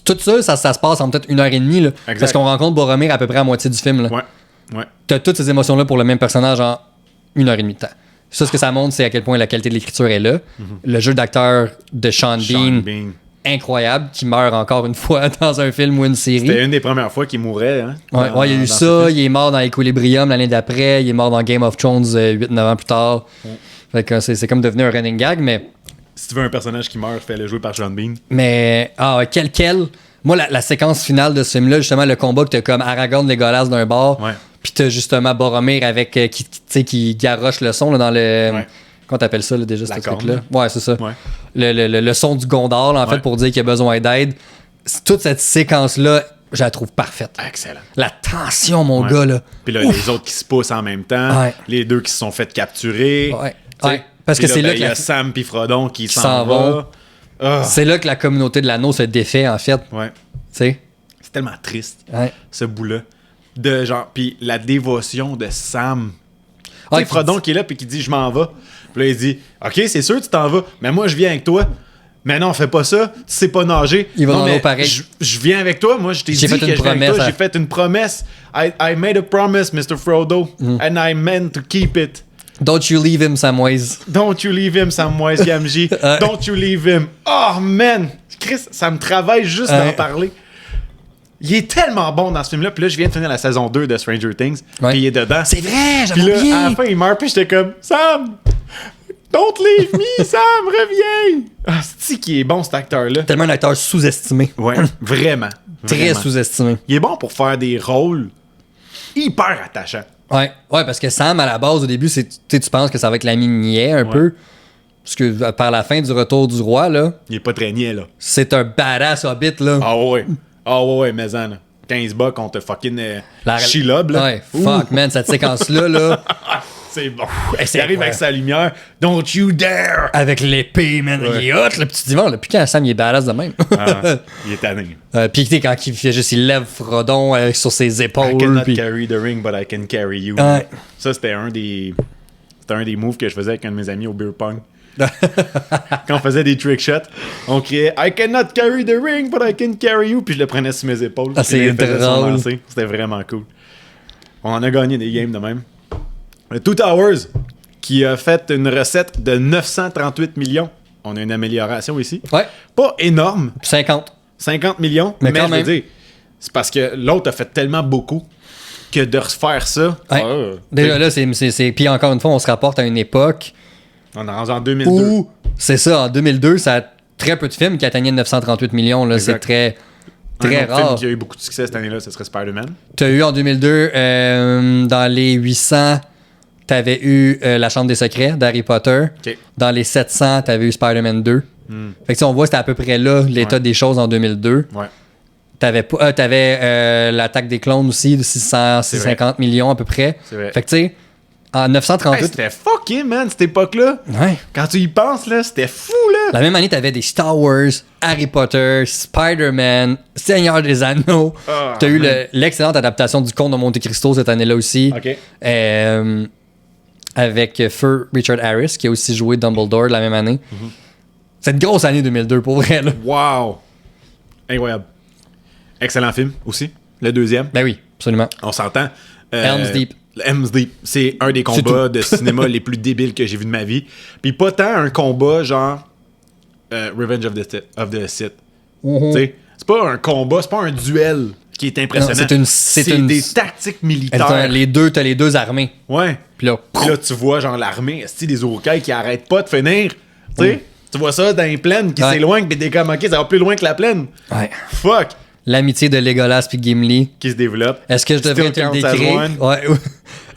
Tout ça se passe en peut-être 1h30, là, Exact. parce qu'on rencontre Boromir à peu près à moitié du film. Là. Ouais. T'as toutes ces émotions-là pour le même personnage en 1h30 de temps. Ça, ce que ça montre, c'est à quel point la qualité de l'écriture est là. Le jeu d'acteur de Sean Bean, incroyable, qui meurt encore une fois dans un film ou une série. C'était une des premières fois qu'il mourait. Hein, Ouais, il y a eu ça, il est mort dans Equilibrium l'année d'après, il est mort dans Game of Thrones 8-9 ans plus tard. Fait que c'est comme devenu un running gag, mais... Si tu veux un personnage qui meurt, fais-le jouer par Sean Bean. Mais, quel... Moi, la séquence finale de ce film-là, justement, le combat que t'as comme Aragorn, Legolas d'un bord, puis t'as justement Boromir avec qui garoche le son là, dans le... Ouais. Comment t'appelles ça, là, déjà, ce truc-là? Ouais, c'est ça. Ouais. Le son du Gondor, là, en fait, pour dire qu'il a besoin d'aide. Toute cette séquence-là, je la trouve parfaite. Excellent. La tension, mon gars, là. Puis là, les autres qui se poussent en même temps. Ouais. Les deux qui se sont fait capturer. Ouais. Parce que Puis c'est là il que y a Sam puis Frodon qui s'en vont. vont. Ah. C'est là que la communauté de l'anneau se défait, en fait. Ouais. Tu sais? C'est tellement triste, Ouais. ce bout-là. De genre, puis la dévotion de Sam. Ah, Tu sais, Frodon qui est là puis qui dit je m'en vais. Puis là il dit OK, c'est sûr tu t'en vas, mais moi je viens avec toi. Mais non, fais pas ça, tu sais pas nager. Il va non, dans mais l'eau pareil. Je viens avec toi, moi je t'ai dit que je viens avec toi, j'ai fait une promesse. I made a promise, Mr. Frodo, and I meant to keep it. Don't you leave him, Samwise. Don't you leave him, Samwise Gamgee. Don't you leave him. Oh man, Chris, ça me travaille juste d'en parler. Il est tellement bon dans ce film-là. Puis là, je viens de finir la saison 2 de Stranger Things. Puis il est dedans. C'est vrai, Puis j'avais là, oublié. à la fin, il meurt. Puis j'étais comme, Sam, don't leave me, Sam, reviens. Ah, c'est qui est bon, cet acteur-là. Tellement un acteur sous-estimé. Ouais, vraiment. Très vraiment. sous-estimé. Il est bon pour faire des rôles hyper attachants. Ouais, parce que Sam, à la base, au début, tu penses que ça va être l'ami niais un peu. Parce que par la fin du Retour du Roi, là, Il est pas très niais, là. c'est un badass hobbit, là. Ah ouais, mais là. 15 bucks contre fucking La- Shelob, là. Ouais, fuck, man, cette séquence-là, là, C'est bon. c'est Il arrive avec sa lumière. Don't you dare! avec l'épée, man, Ouais. il est hot, le petit divan, là. Puis quand Sam, il est badass de même. Il est tanné. Puis tu sais, quand il fait juste, il lève Frodon sur ses I épaules. cannot puis- carry the ring, but I can carry you. Ouais. Ça, c'était un des moves que je faisais avec un de mes amis au beer pong. Quand on faisait des trick shots, on criait I cannot carry the ring, but I can carry you. Puis je le prenais sur mes épaules. Ah, Puis là, c'est il faisait son drôle. lancer. C'était vraiment cool. On en a gagné des games de même. Two Towers, qui a fait une recette de 938 millions. On a une amélioration ici. Ouais, Pas énorme, 50. 50 millions, Mais mais quand je veux même. dire, c'est parce que l'autre a fait tellement beaucoup que de refaire ça. Ouais. Déjà là, c'est. Puis encore une fois, on se rapporte à une époque On est rendu en 2002. où, c'est ça, en 2002, ça a très peu de films qui atteignaient 938 millions. Là, c'est Exact. très, très Un autre rare. film qui a eu beaucoup de succès cette année-là, ce serait Spider-Man. Tu as eu en 2002, dans les 800, tu avais eu La Chambre des Secrets d'Harry Potter. Ok. Dans les 700, tu avais eu Spider-Man 2. Fait que si on voit, c'était à peu près là l'état Ouais. des choses en 2002. Ouais. T'avais l'Attaque des clones aussi, de 600, C'est 650 millions à peu près. C'est vrai. Fait que tu sais, en Hey, 938... c'était fucké, man, cette époque-là. ouais. Quand tu y penses, là, c'était fou, là. La même année, t'avais des Star Wars, Harry Potter, Spider-Man, Seigneur des Anneaux. Ah, T'as eu man. l'excellente adaptation du Conte de Monte Cristo cette année-là aussi. OK. Avec Feu Richard Harris, qui a aussi joué Dumbledore la même année. Mm-hmm. C'est une grosse année 2002 pour vrai, là. Wow. Incroyable. Excellent film aussi. Le deuxième. Ben oui, absolument. On s'entend. Helm's Deep. Helm's Deep. C'est un des combats de cinéma les plus débiles que j'ai vu de ma vie. Puis pas tant un combat genre Revenge of the Sith. Tu sais, c'est pas un combat, c'est pas un duel qui est impressionnant. Non, c'est une- des tactiques T'as militaires. t'as les deux armées. Ouais. Puis là, Puis là, tu vois genre l'armée, des Uruk-hai qui arrêtent pas de finir. Tu sais, tu vois ça dans les plaines qui Ouais. s'éloignent, puis t'es comme, OK, ça va plus loin que la plaine. ouais. Fuck. L'amitié de Legolas puis Gimli. Qui se développe. Est-ce que je devrais Still te le counts as décrire? one. Ouais.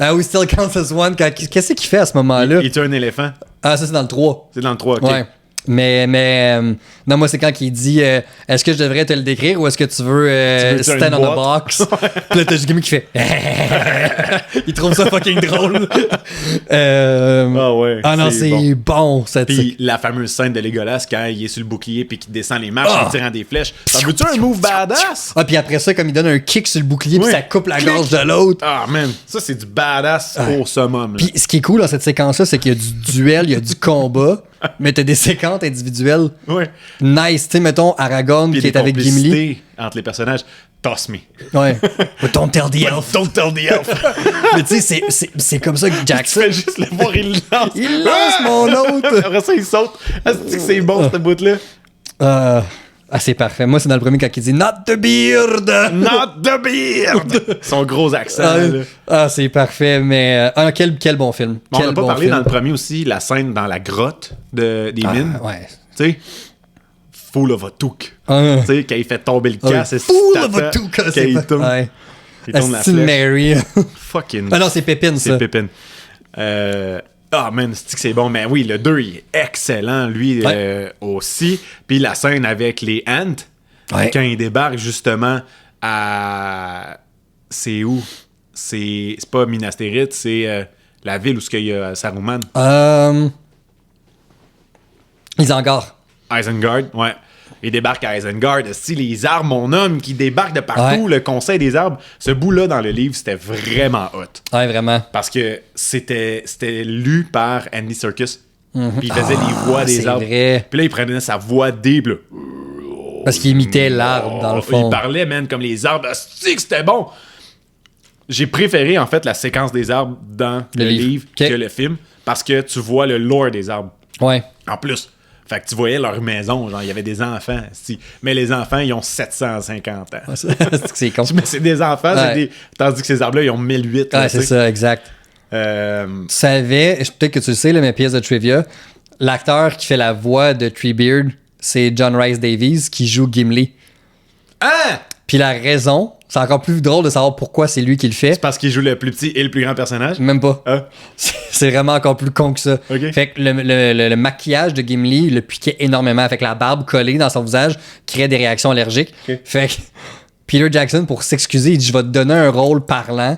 Ah oui, Still Counts as One. Qu'est-ce qu'il fait à ce moment-là? Il tue un éléphant. Ah, ça, c'est dans le 3. C'est dans le 3, ok. Ouais. Mais non, moi, c'est quand il dit est-ce que je devrais te le décrire ou est-ce que tu veux stand on the box? Puis là, t'as Jimmy qui fait il trouve ça fucking drôle. Ah ouais. Ah non, c'est bon cette Puis la fameuse scène de Legolas quand il est sur le bouclier puis qu'il descend les marches en tirant des flèches. T'en veux-tu un move badass? Ah, puis après ça, comme il donne un kick sur le bouclier puis ça coupe la gorge de l'autre. Ah man, ça c'est du badass au summum. Puis ce qui est cool dans cette séquence-là, c'est qu'il y a du duel, il y a du combat, mais t'as des séquences individuelles. Ouais. Nice, tu sais, mettons Aragorn qui est avec Gimli. Entre les personnages, toss me. Ouais. But don't tell the elf. Don't tell the elf. Mais tu sais, c'est comme ça que Jackson. Tu fais juste le voir, il lance. Il lance mon autre. Après ça, il saute. C'est bon, cette bout-là. Ah, c'est parfait. Moi, c'est dans le premier quand il dit Not the beard! Not the beard! Son gros accent. C'est parfait, mais quel bon film. On n'a pas parlé dans le premier aussi, la scène dans la grotte des mines. Ouais. Tu sais, Full of a Took. Tu sais, quand il fait tomber le casse, Full of a Took, quand il tourne, ouais. il tourne la C'est flèche. Mary. Fucking. Ah non, c'est Pépine, ça. C'est Pépine. Man, c'est bon. Mais oui, le 2, il est excellent, lui aussi. Puis la scène avec les Ants, quand il débarque justement à... C'est où? C'est pas Minas Tirith, c'est la ville où il y a Saruman. Isengard. Isengard, ouais. Il débarque à Isengard. Si les arbres, mon homme, qui débarque de partout, le conseil des arbres, ce bout-là dans le livre, c'était vraiment hot. Ouais, vraiment. Parce que c'était lu par Andy Serkis. Puis il faisait les voix des arbres. Vrai. Puis là, il prenait sa voix deep, là. Parce qu'il imitait l'arbre, dans le fond. Il parlait, man, comme les arbres. Asti que c'était bon! J'ai préféré, en fait, la séquence des arbres dans le livre que le film. Parce que tu vois le lore des arbres. Ouais. En plus. Fait que tu voyais leur maison, genre, il y avait des enfants. Mais les enfants, ils ont 750 ans. C'est con. Mais c'est des enfants, tandis que ces arbres-là, ils ont 1008. Ouais, c'est ça, exact. Tu savais, peut-être que tu le sais, là, mais pièce de trivia, l'acteur qui fait la voix de Treebeard, c'est John Rhys Davies qui joue Gimli. Ah! Puis la raison, c'est encore plus drôle de savoir pourquoi c'est lui qui le fait. C'est parce qu'il joue le plus petit et le plus grand personnage? Même pas. Ah. C'est vraiment encore plus con que ça. Okay. Fait que le maquillage de Gimli le piquait énormément. Fait que la barbe collée dans son visage créait des réactions allergiques. Okay. Fait que Peter Jackson, pour s'excuser, il dit « Je vais te donner un rôle parlant.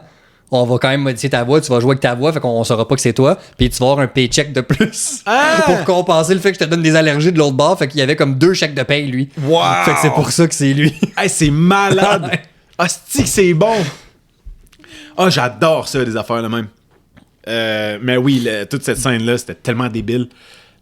On va quand même modifier ta voix. Tu vas jouer avec ta voix. Fait qu'on saura pas que c'est toi. Puis tu vas avoir un paycheck de plus pour compenser le fait que je te donne des allergies de l'autre bord. » Fait qu'il y avait comme 2 chèques de paye, lui. Wow! Fait que c'est pour ça que c'est lui. Hey, c'est malade! Ah, c'est bon! Ah, j'adore ça, des affaires de même. Mais oui, toute cette scène-là, c'était tellement débile.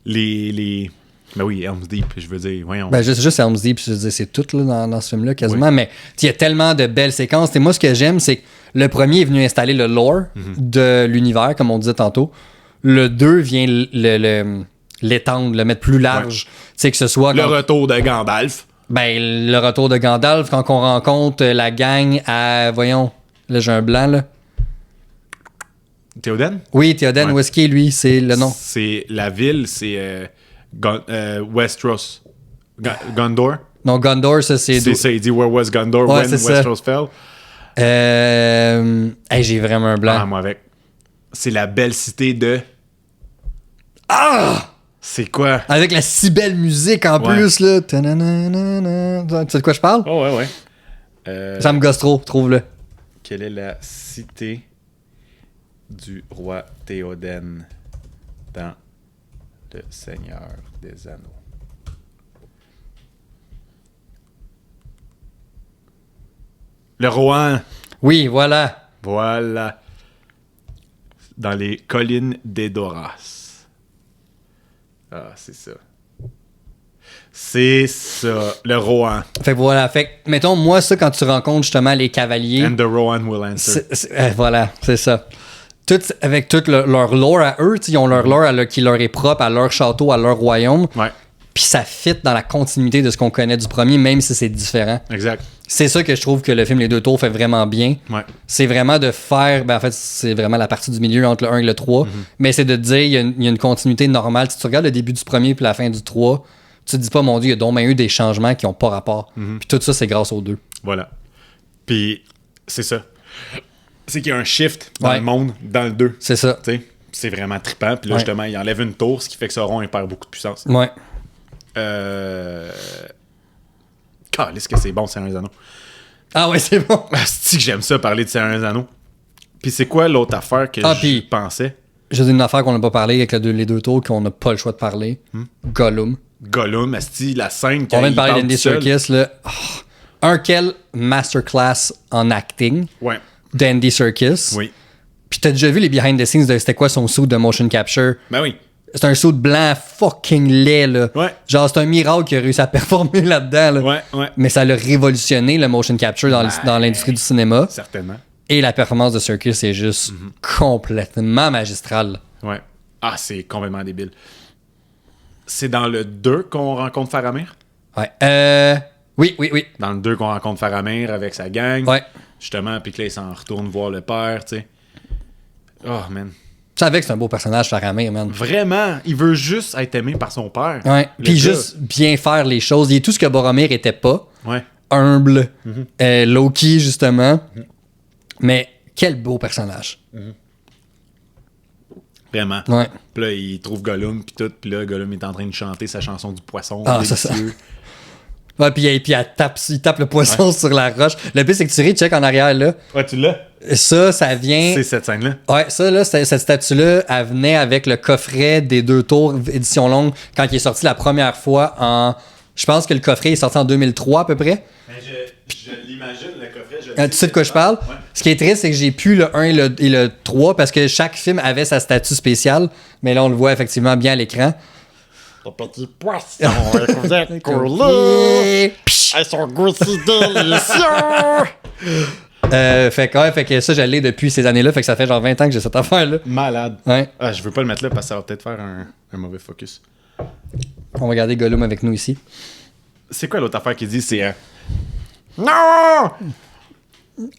Ben oui, Helm's Deep, je veux dire, voyons. Ben juste Helm's Deep, je veux dire, c'est tout là, dans ce film-là, quasiment. Oui. Mais il y a tellement de belles séquences. T'sais, moi, ce que j'aime, c'est que le premier est venu installer le lore de l'univers, comme on disait tantôt. Le 2 vient l'étendre, le mettre plus large. Tu sais, que ce soit... Le retour de Gandalf. Ben, le retour de Gandalf, quand on rencontre la gang à... Voyons, là, j'ai un blanc, là. Théoden? Oui, Théoden. Où est-ce qu'il est, lui? C'est le nom. C'est la ville, c'est Westeros. Gondor? Non, Gondor, ça, c'est... C'est ça, il dit « Where was Gondor when Westeros fell? » Hey, j'ai vraiment un blanc. Ah, moi avec. C'est la belle cité de... Ah! C'est quoi? Avec la si belle musique en plus, là. Tu sais de quoi je parle? Oh, ouais. Ça me gosse trop, trouve-le. Quelle est la cité du roi Théoden dans Le Seigneur des Anneaux? Le Rohan. Oui, voilà. Voilà. Dans les collines d'Edoras. Ah, c'est ça. C'est ça, le Rohan. Fait que voilà, fait que, mettons, moi, ça, quand tu rencontres justement les cavaliers... And the Rohan will answer. Voilà, c'est ça. Avec tout leur lore à eux, ils ont leur lore qui leur est propre à leur château, à leur royaume. Ouais. Puis ça fit dans la continuité de ce qu'on connaît du premier, même si c'est différent. Exact. C'est ça que je trouve que le film Les Deux Tours fait vraiment bien. Ouais. C'est vraiment de faire... Ben en fait, c'est vraiment la partie du milieu entre le 1 et le 3. Mais c'est de dire, il y a une continuité normale. Si tu regardes le début du premier puis la fin du 3, tu te dis pas, mon Dieu, il y a donc même eu des changements qui n'ont pas rapport. Puis tout ça, c'est grâce aux deux. Voilà. Puis, c'est ça. c'est qu'il y a un shift dans Ouais. le monde, dans le 2. C'est ça. Tu sais, c'est vraiment trippant. Puis là, Ouais. justement, il enlève une tour, ce qui fait que Sauron, il perd beaucoup de puissance. Ouais. Calisse que c'est bon, Seigneur des Anneaux. Ah ouais, c'est bon. Asti que j'aime ça, parler de Seigneur des Anneaux. Puis c'est quoi l'autre affaire que Ah, je puis- pensais? J'ai une affaire qu'on n'a pas parlé avec les deux tours qu'on n'a pas le choix de parler. Gollum. Gollum, Asti, la scène quand On vient il de parler parle d'Andy tout seul. Serkis, là. Oh, quel masterclass en acting Ouais, d'Andy Serkis. oui. Puis t'as déjà vu les behind the scenes de c'était quoi son suit de motion capture. Ben oui. C'est un suit blanc fucking laid, là. Ouais. Genre, c'est un miracle qu'il a réussi à performer là-dedans, là. Ouais, ouais. Mais ça l'a révolutionné, le motion capture, dans l'industrie du cinéma. Certainement. Et la performance de Serkis est juste complètement magistrale. Ouais. Ah, c'est complètement débile. C'est dans le 2 qu'on rencontre Faramir? Ouais. Oui. Dans le 2 qu'on rencontre Faramir avec sa gang. Ouais. Justement, puis que là, il s'en retourne voir le père, tu sais. Oh, man. Tu savais que c'est un beau personnage, Faramir, man. Vraiment, il veut juste être aimé par son père. Ouais. Le Puis gars. juste bien faire les choses. Il est tout ce que Boromir était pas. Ouais. Humble. Low-key, justement. Mais quel beau personnage. Vraiment. Ouais. Puis là, il trouve Gollum, puis tout. Puis là, Gollum est en train de chanter sa chanson du poisson. Ah, c'est ça. délicieux. Ouais, puis il tape le poisson sur la roche. Le pire, c'est que tu ris, check en arrière, là. Ouais, tu l'as? Ça vient... C'est cette scène-là. Ouais, ça, là, cette statue-là, elle venait avec le coffret des deux tours édition longue quand il est sorti la première fois en... Je pense que le coffret est sorti en 2003 à peu près. Mais je l'imagine, le coffret. Tu sais de quoi je parle? Ouais. Ce qui est triste, c'est que j'ai plus le 1 et le 3 parce que chaque film avait sa statue spéciale. Mais là, on le voit effectivement bien à l'écran. Le petit poisson, vous êtes coulé. Elles sont goût si délicieux. Fait que ça, j'allais depuis ces années-là. Fait que ça fait genre 20 ans que j'ai cette affaire-là. Malade. Ouais. Ah, je veux pas le mettre là parce que ça va peut-être faire un mauvais focus. On va garder Gollum avec nous ici. C'est quoi l'autre affaire qu'il dit? C'est... Non!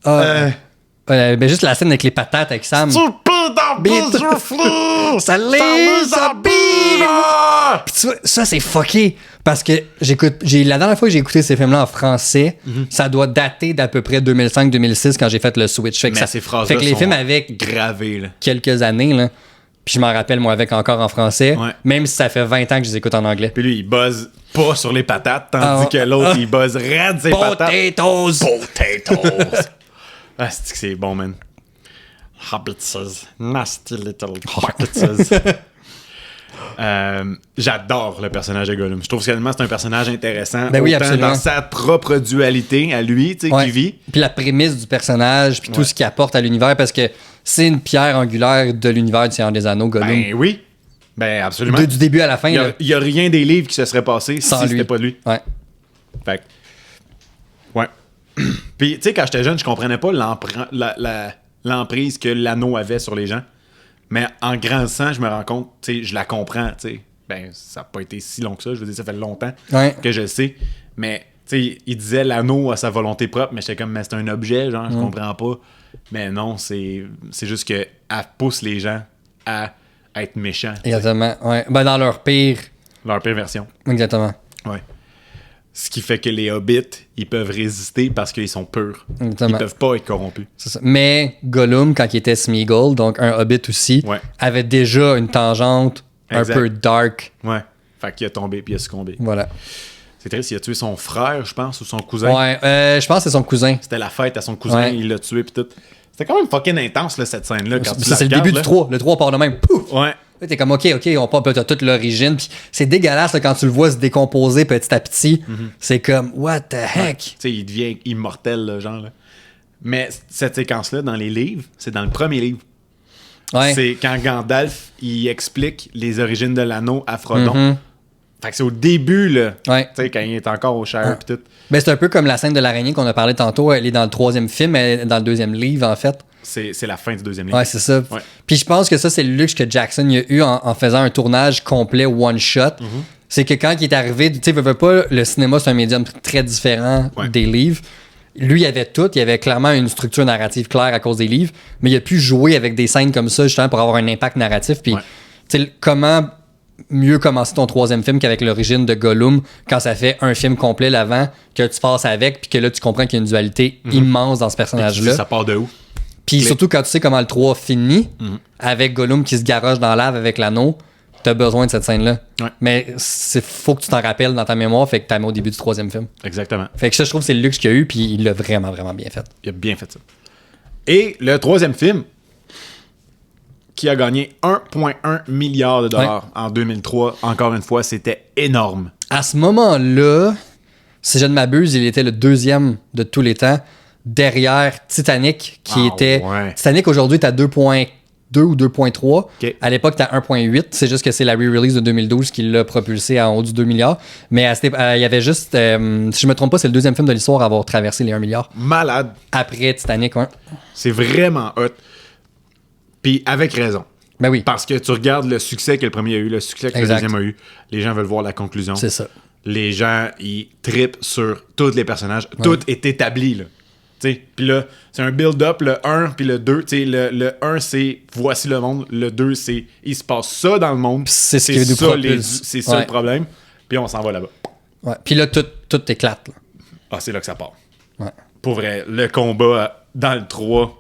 Ben juste la scène avec les patates avec Sam. Stupide ambitieux. Ça les abîme! Puis tu vois, ça c'est fucké parce que la dernière fois que j'ai écouté ces films-là en français, ça doit dater d'à peu près 2005-2006 quand j'ai fait le switch. Fait que, Mais ces phrases-là fait que les sont films avec gravées, là. quelques années, là, puis je m'en rappelle moi avec encore en français, Ouais. même si ça fait 20 ans que je les écoute en anglais. Puis lui, il buzz pas sur les patates, tandis Ah, que l'autre, ah. il buzz raide ses patates. Potatoes! Potatoes! Ah, c'est que c'est bon, man. Hobbitses. Nasty little Hobbitses. J'adore le personnage de Gollum. Je trouve que c'est un personnage intéressant. Ben oui, autant absolument. dans sa propre dualité à lui, tu sais, Ouais. qui vit. Puis la prémisse du personnage, puis tout Ouais. ce qu'il apporte à l'univers, parce que c'est une pierre angulaire de l'univers du Seigneur des Anneaux, Gollum. Ben oui. Ben absolument. Du début à la fin. là. Il y a rien des livres qui se seraient passés Sans si lui. c'était pas de lui. Ouais. Fait que- ouais. Puis, tu sais, quand j'étais jeune, je comprenais pas l'emprise que l'anneau avait sur les gens. Mais en grandissant, je me rends compte, tu sais, je la comprends, tu sais. Ben, ça n'a pas été si long que ça. Je veux dire, ça fait longtemps Ouais. que je le sais. Mais, tu sais, il disait l'anneau à sa volonté propre, mais j'étais comme, mais c'est un objet, genre, je comprends pas. Mais non, c'est juste qu'elle pousse les gens à être méchants. tu sais. Exactement. Ouais. Ben, dans leur pire. Leur pire version. Exactement. Ouais. Ce qui fait que les hobbits, ils peuvent résister parce qu'ils sont purs. Exactement. Ils peuvent pas être corrompus. C'est ça. Mais Gollum, quand il était Smeagol, donc un hobbit aussi, Ouais. avait déjà une tangente Exact. un peu dark. Ouais. Fait qu'il a tombé puis il a succombé. Voilà. C'est triste, il a tué son frère, je pense, ou son cousin. Ouais, je pense que c'est son cousin. C'était la fête à son cousin, Ouais. il l'a tué puis tout. C'était quand même fucking intense, là, cette scène-là. Quand tu la C'est le regardes, début là. du 3. Le 3 part de même. Pouf! Ouais. Là, t'es comme, OK, on part, t'as toute l'origine. Puis c'est dégueulasse là, quand tu le vois se décomposer petit à petit. C'est comme, what the heck? Tu sais, il devient immortel, là, genre. Là. Mais cette séquence-là, dans les livres, c'est dans le premier livre. Ouais. C'est quand Gandalf, il explique les origines de l'anneau à Frodon. Mhm. Fait que c'est au début, là. Ouais. Tu sais, quand il est encore au Shire pis tout. Ben, c'est un peu comme la scène de l'araignée qu'on a parlé tantôt. Elle est dans le 3e film, elle est dans le 2e livre, en fait. C'est la fin du deuxième livre. Ouais, c'est ça. Ouais. Puis je pense que ça, c'est le luxe que Jackson il a eu en faisant un tournage complet one-shot. C'est que quand il est arrivé, tu sais, veux pas, le cinéma, c'est un médium très différent Ouais. des livres. Lui, il avait tout. Il avait clairement une structure narrative claire à cause des livres. Mais il a pu jouer avec des scènes comme ça, justement, pour avoir un impact narratif. Puis, Ouais. tu sais, comment mieux commencer ton 3e film qu'avec l'origine de Gollum quand ça fait un film complet l'avant que tu passes avec puis que là tu comprends qu'il y a une dualité immense dans ce personnage-là. Ça part de où? Puis Click. surtout quand tu sais comment le 3 finit, avec Gollum qui se garoche dans la lave avec l'anneau, t'as besoin de cette scène-là. Ouais. Mais faut que tu t'en rappelles dans ta mémoire, fait que t'as mis au début du 3e film. Exactement. Fait que ça, je trouve que c'est le luxe qu'il y a eu, puis il l'a vraiment, vraiment bien fait. Il a bien fait ça. Et le 3e film, qui a gagné 1,1 milliard de dollars en 2003, encore une fois, c'était énorme. À ce moment-là, si je ne m'abuse, il était le 2e de tous les temps, derrière Titanic, qui Ah, était... ouais. Titanic, aujourd'hui, est à 2,2 ou 2,3. Ok. À l'époque, t'as 1,8. C'est juste que c'est la re-release de 2012 qui l'a propulsé en haut du 2 milliards. Mais il y avait juste... si je me trompe pas, c'est le 2e film de l'histoire à avoir traversé les 1 milliard. Malade. Après Titanic, ouais. C'est vraiment hot. Puis avec raison. Ben oui, Parce que tu regardes le succès que le premier a eu, le succès que Exact. le deuxième a eu. Les gens veulent voir la conclusion. c'est ça. Les gens, ils trippent sur tous les personnages. Tout est établi, là. T'sais, puis là, c'est un build-up, le 1 puis le 2. T'sais, le 1, c'est voici le monde. Le 2, c'est il se passe ça dans le monde. Puis c'est ce qui nous ça, propulse. c'est ça Ouais. le problème. Puis on s'en va là-bas. Ouais. Puis là, tout éclate. Là. Ah, c'est là que ça part. Ouais. Pour vrai, le combat dans le 3,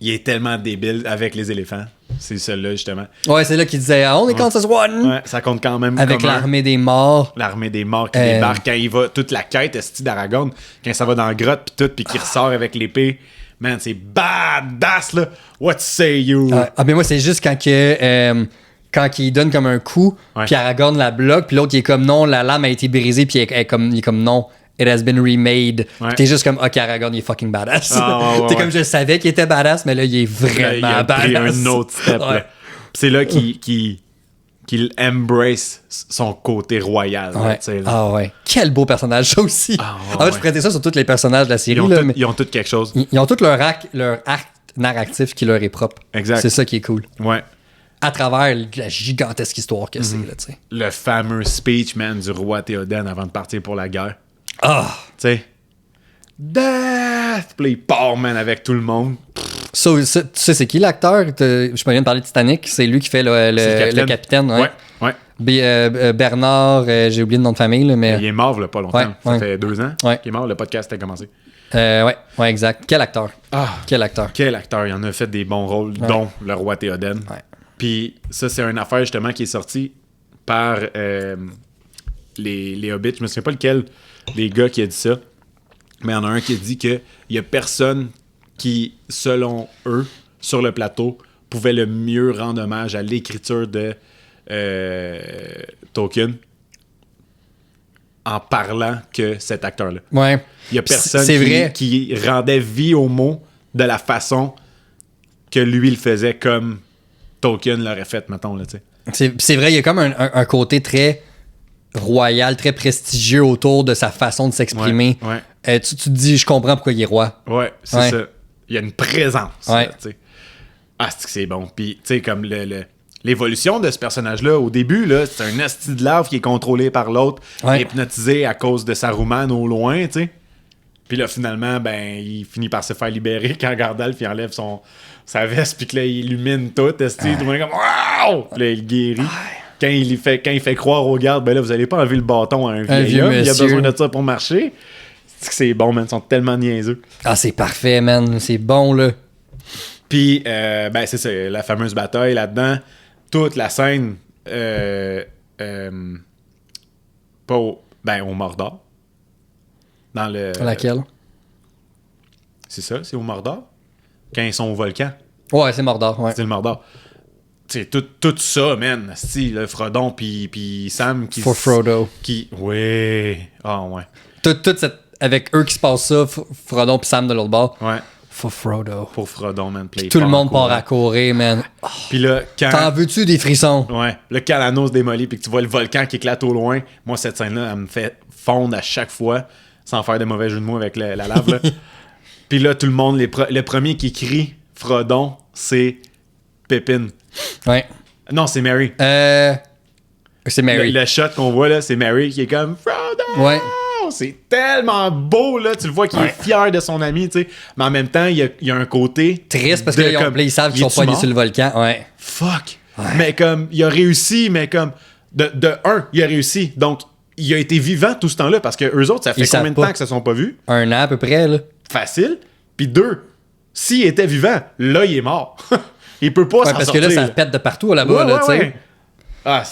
il est tellement débile avec les éléphants. C'est celui-là, justement. Ouais, c'est là qu'il disait Only counts as one. Ouais, ça compte quand même Avec comme un. l'armée des morts. L'armée des morts qui débarque quand il va toute la quête esti d'Aragorn, quand ça va dans la grotte puis tout puis qu'il ressort avec l'épée, man, c'est badass là. What say you? Ah, mais moi, c'est juste quand il donne comme un coup, Ouais. puis Aragorn la bloque, puis l'autre, il est comme non, la lame a été brisée, puis il est comme non. It has been remade. Ouais. Puis t'es juste comme, ok, Aragorn, il est fucking badass. Ah, ouais, T'es ouais. comme, je savais qu'il était badass, mais là, il est vraiment Là, il a badass. pris un autre step. Ouais. Là. Puis c'est là qu'il embrace son côté royal. là, Ouais. tu sais, là. Ah ouais. Quel beau personnage, ça aussi. Ah, ouais, en fait, ouais. je prêtais ça sur tous les personnages de la série. Ils ont, là, tout, mais ils ont tout quelque chose. ils ont tout leur acte narratif qui leur est propre. Exact. C'est ça qui est cool. Ouais. À travers la gigantesque histoire que Mhm. c'est, là, tu sais. Le fameux speech, man, du roi Théoden avant de partir pour la guerre. Ah! Tu sais. Death! Puis là, il part, man, avec tout le monde. Tu sais, c'est qui l'acteur? Je me viens de parler de Titanic. C'est lui qui fait C'est le capitaine. Ouais. Ouais. Bernard, j'ai oublié le nom de famille, là, mais. Il est mort, là, pas longtemps. Ouais, Ça ouais. fait 2 ans Ouais. qu'il est mort. Le podcast a commencé. Ouais, exact. Quel acteur? Ah! Quel acteur? Quel acteur. Il en a fait des bons rôles, dont le roi Théoden. Ouais. Puis ça, c'est une affaire, justement, qui est sortie par les Hobbits. Je me souviens pas lequel des gars qui a dit ça. Mais il y en a un qui a dit qu'il y a personne qui, selon eux, sur le plateau, pouvait le mieux rendre hommage à l'écriture de Tolkien en parlant que cet acteur-là. Ouais. Il y a personne C'est vrai. qui rendait vie aux mots de la façon que lui le faisait comme Tolkien l'aurait fait, mettons, là, tu sais. C'est vrai, il y a comme un côté très royal, très prestigieux autour de sa façon de s'exprimer. Ouais. Tu te dis, je comprends pourquoi il est roi. Ouais, c'est Ouais. ça. Il y a une présence, Ouais. là, tu sais. Ah, c'est bon. Puis, tu sais, comme l'évolution de ce personnage-là, au début, là, c'est un asti de larve qui est contrôlé par l'autre, Ouais. hypnotisé à cause de Saruman au loin, tu sais. Puis là, finalement, ben, il finit par se faire libérer quand Gandalf il enlève sa veste, puis que là, il illumine tout, esti, tout le monde est comme wow! Puis là, il guérit. Quand il fait croire aux gardes, ben là, vous allez pas enlever le bâton à un vieil vieux homme, il a monsieur. besoin de ça pour marcher. C'est bon, man, ils sont tellement niaiseux. Ah, c'est parfait, man. C'est bon, là. Puis, ben, c'est ça, la fameuse bataille là-dedans. Toute la scène, pas au Mordor. Dans le. Laquelle? C'est ça, c'est au Mordor. Quand ils sont au volcan, Ouais, c'est Mordor, ouais. c'est le Mordor. Tu sais, tout ça, man. Si, le Frodon, puis Sam qui. For Frodo. Oui. Ah, ouais. Toute cette... Avec eux qui se passent ça, Frodon pis Sam de l'autre bord. Ouais. For Frodo. Pour Frodon, man. Play Tout le monde courant. part à courir, man. Oh, Puis là, T'en quand. veux-tu des frissons? Ouais. Le Calanos démoli, puis que tu vois le volcan qui éclate au loin. Moi, cette scène-là, elle me fait fondre à chaque fois, sans faire de mauvais jeu de mots avec la lave, là. Puis là, tout le monde, le premier qui crie Frodon, c'est Pépine. Ouais. Non, c'est Mary. C'est Mary. Le shot qu'on voit, là, c'est Mary qui est comme Frodon! Ouais. C'est tellement beau, là. Tu le vois qu'il est fier de son ami, tu sais. Mais en même temps, il y a un côté. Triste parce de que là, comme, ils savent qu'ils il sont est-tu pas allés mort? sur le volcan. Ouais. Fuck! Mais comme, il a réussi, mais comme, il a réussi. Donc, il a été vivant tout ce temps-là parce que eux autres, ça fait Ils combien savent de pas. temps qu'ils se sont pas vus? 1 an à peu près, là. Facile. Puis 2, S'il était vivant, là, il est mort. Il peut pas s'en parce sortir. que là, ça pète de partout là-bas, là, tu sais. Ah,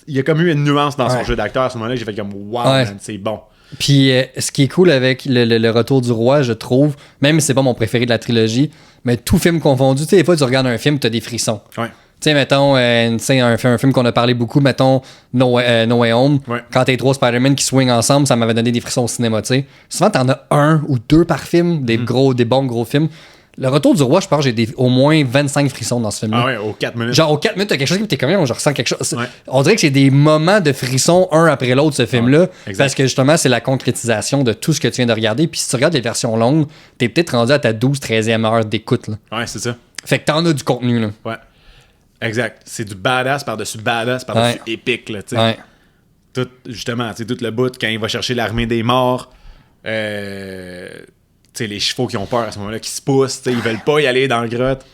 il y a comme eu une nuance dans son jeu d'acteur à ce moment-là que j'ai fait comme wow, man, c'est bon. Puis ce qui est cool avec le Retour du Roi, je trouve, même si c'est pas mon préféré de la trilogie, mais tout film confondu, tu sais, des fois tu regardes un film, t'as des frissons. Ouais. Tu sais, mettons, un film qu'on a parlé beaucoup, mettons, No Way Home. Ouais. Quand t'as les 3 Spider-Man qui swingent ensemble, ça m'avait donné des frissons au cinéma, tu sais. Souvent, t'en as 1 ou 2 par film, des bons gros films. Le Retour du Roi, je pense que j'ai au moins 25 frissons dans ce film-là. Ah ouais, aux 4 minutes. Genre, aux 4 minutes, t'as quelque chose qui t'es comme, je ressens quelque chose. Ouais. On dirait que c'est des moments de frissons un après l'autre, ce film-là. exact. Parce que justement, c'est la concrétisation de tout ce que tu viens de regarder. Puis si tu regardes les versions longues, t'es peut-être rendu à ta 12-13e heure d'écoute, là. Ouais, c'est ça. Fait que t'en as du contenu, là. Ouais. Exact. C'est du badass par-dessus épique, là, tu sais. Ouais. Tout, justement, tu sais, tout le bout, quand il va chercher l'armée des morts, tu sais, les chevaux qui ont peur à ce moment-là, qui se poussent, tu sais, ils veulent pas y aller dans la grotte.